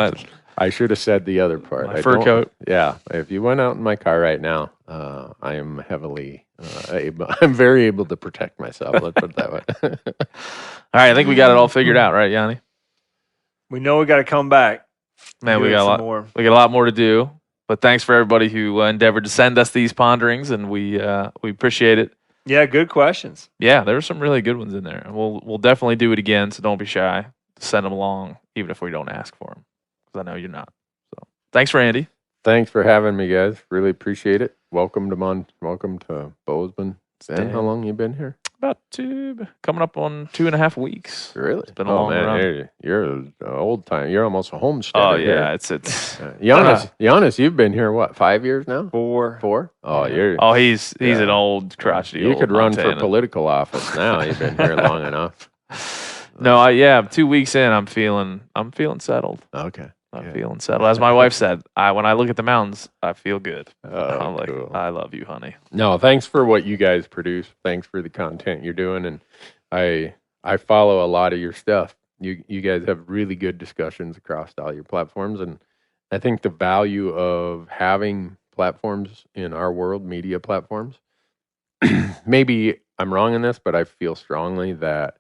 Speaker 4: I should have said the other part.
Speaker 3: my fur coat.
Speaker 4: Yeah. If you went out in my car right now, I am heavily I'm very able to protect myself. Let's put it that way.
Speaker 3: All right, I think we got it all figured out, right, Yanni?
Speaker 5: We know we got to come back.
Speaker 3: Man,
Speaker 5: Do
Speaker 3: we
Speaker 5: it
Speaker 3: got a
Speaker 5: some
Speaker 3: lot
Speaker 5: more.
Speaker 3: We got a lot more to do. But thanks for everybody who endeavored to send us these ponderings, and we appreciate it.
Speaker 5: Yeah, good questions.
Speaker 3: Yeah, there were some really good ones in there. And we'll definitely do it again, so don't be shy. Send them along, even if we don't ask for them, because I know you're not. So thanks, Randy.
Speaker 4: Thanks for having me, guys. Really appreciate it. Welcome to Bozeman. Ben, how long you been here?
Speaker 3: About coming up on 2.5 weeks.
Speaker 4: Really?
Speaker 3: It's been a long run.
Speaker 4: You're an old time. You're almost a homesteader.
Speaker 3: Oh yeah,
Speaker 4: here.
Speaker 3: it's
Speaker 4: Janis, you've been here what, 5 years now?
Speaker 5: 4.
Speaker 4: 4? Oh, you're.
Speaker 3: Oh, he's an old crotchety.
Speaker 4: You
Speaker 3: old
Speaker 4: could run
Speaker 3: Montana.
Speaker 4: for political office now. You've been here long enough.
Speaker 3: No, 2 weeks in, I'm feeling settled.
Speaker 4: Okay.
Speaker 3: I'm feeling settled. As my wife said, when I look at the mountains, I feel good. I'm like,
Speaker 4: cool.
Speaker 3: I love you, honey.
Speaker 4: No, thanks for what you guys produce. Thanks for the content you're doing, and I follow a lot of your stuff. You guys have really good discussions across all your platforms, and I think the value of having platforms in our world, media platforms. Maybe I'm wrong in this, but I feel strongly that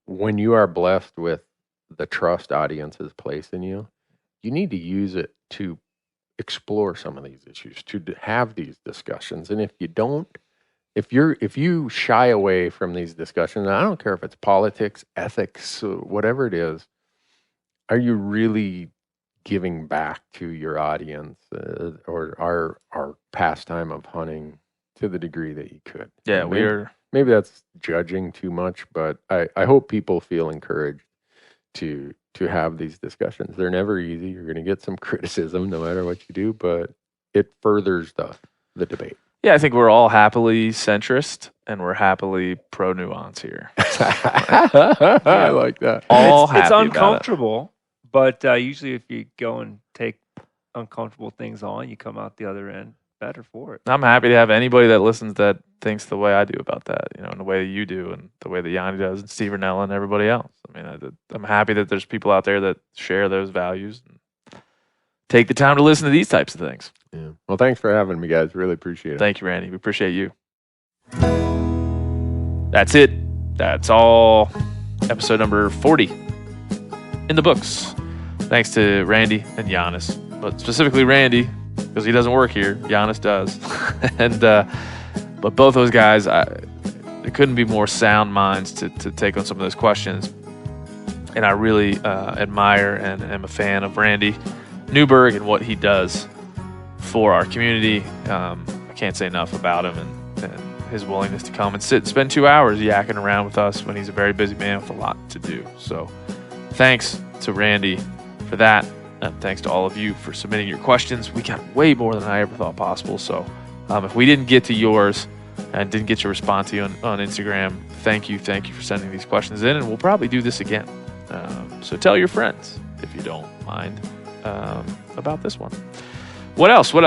Speaker 4: when you are blessed with the trust audiences place in you, you need to use it to explore some of these issues, to have these discussions. And if you don't, if you shy away from these discussions, and I don't care if it's politics, ethics, whatever it is, are you really giving back to your audience or our pastime of hunting to the degree that you could?
Speaker 3: Yeah,
Speaker 4: maybe that's judging too much, but I hope people feel encouraged to have these discussions. They're never easy. You're going to get some criticism no matter what you do, but it furthers the debate.
Speaker 3: Yeah, I think we're all happily centrist and we're happily pro nuance here.
Speaker 4: I like that.
Speaker 3: All happy
Speaker 5: It's
Speaker 3: about it.
Speaker 5: uncomfortable, but usually if you go and take uncomfortable things on, you come out the other end better for it.
Speaker 3: I'm happy to have anybody that listens that thinks the way I do about that, and the way that you do and the way that Yanni does and Steve Ernell and everybody else. I mean, I'm happy that there's people out there that share those values and take the time to listen to these types of things.
Speaker 4: Yeah. Well, thanks for having me, guys. Really appreciate it.
Speaker 3: Thank you, Randy. We appreciate you. That's it. That's all. Episode number 40 in the books. Thanks to Randy and Janis, but specifically Randy, because he doesn't work here. Janis does. And but both those guys, there couldn't be more sound minds to take on some of those questions. And I really admire and am a fan of Randy Newberg and what he does for our community. I can't say enough about him and his willingness to come and sit and spend 2 hours yakking around with us when he's a very busy man with a lot to do. So thanks to Randy for that. And thanks to all of you for submitting your questions. We got way more than I ever thought possible. So if we didn't get to yours and didn't get to respond to you on Instagram, thank you for sending these questions in. And we'll probably do this again. So tell your friends, if you don't mind, about this one. What else? Well,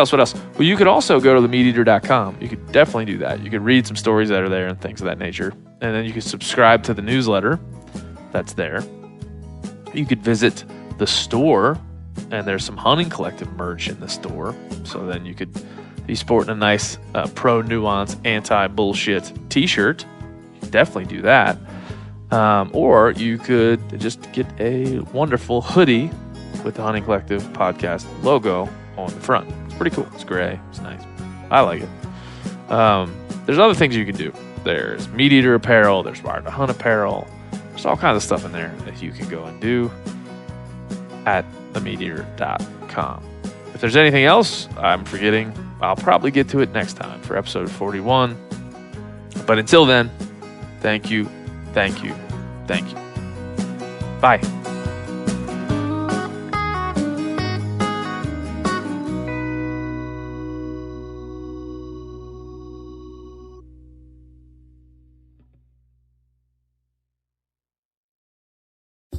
Speaker 3: you could also go to themeateater.com. You could definitely do that. You could read some stories that are there and things of that nature. And then you could subscribe to the newsletter that's there. You could visit the store, and there's some Hunting Collective merch in the store. So then you could be sporting a nice pro-nuance, anti-bullshit t-shirt. You could definitely do that. Or you could just get a wonderful hoodie with the Hunting Collective podcast logo on the front. It's pretty cool. It's gray. It's nice. I like it. There's other things you can do. There's Meat Eater apparel. There's Wired to Hunt apparel. There's all kinds of stuff in there that you can go and do at themeateater.com. If there's anything else I'm forgetting, I'll probably get to it next time for episode 41. But until then, thank you. Bye.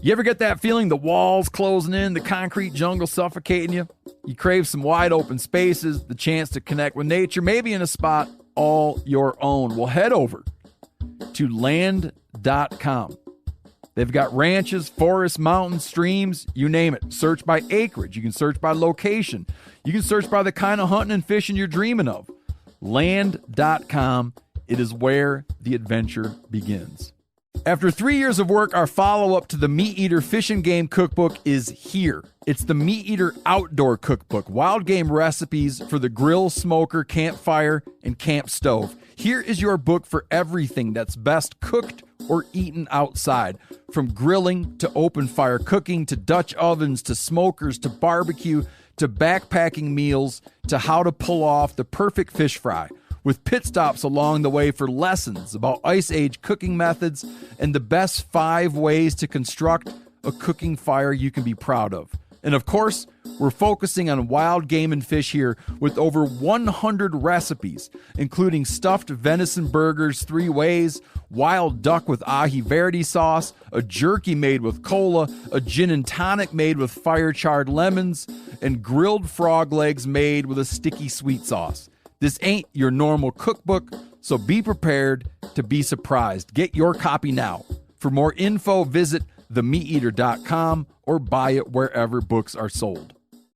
Speaker 2: You ever get that feeling the walls closing in, the concrete jungle suffocating you? You crave some wide open spaces, the chance to connect with nature, maybe in a spot all your own. Well, head over to land.com. They've got ranches, forests, mountains, streams, you name it. Search by acreage. You can search by location. You can search by the kind of hunting and fishing you're dreaming of. Land.com. It is where the adventure begins. After 3 years of work, our follow-up to the Meat Eater Fish and Game Cookbook is here. It's the Meat Eater Outdoor Cookbook, wild game recipes for the grill, smoker, campfire, and camp stove. Here is your book for everything that's best cooked or eaten outside. From grilling to open fire cooking to Dutch ovens to smokers to barbecue to backpacking meals to how to pull off the perfect fish fry, with pit stops along the way for lessons about Ice Age cooking methods and the best 5 ways to construct a cooking fire you can be proud of. And of course, we're focusing on wild game and fish here with over 100 recipes, including stuffed venison burgers 3 ways, wild duck with ahi verde sauce, a jerky made with cola, a gin and tonic made with fire-charred lemons, and grilled frog legs made with a sticky sweet sauce. This ain't your normal cookbook, so be prepared to be surprised. Get your copy now. For more info, visit themeateater.com or buy it wherever books are sold.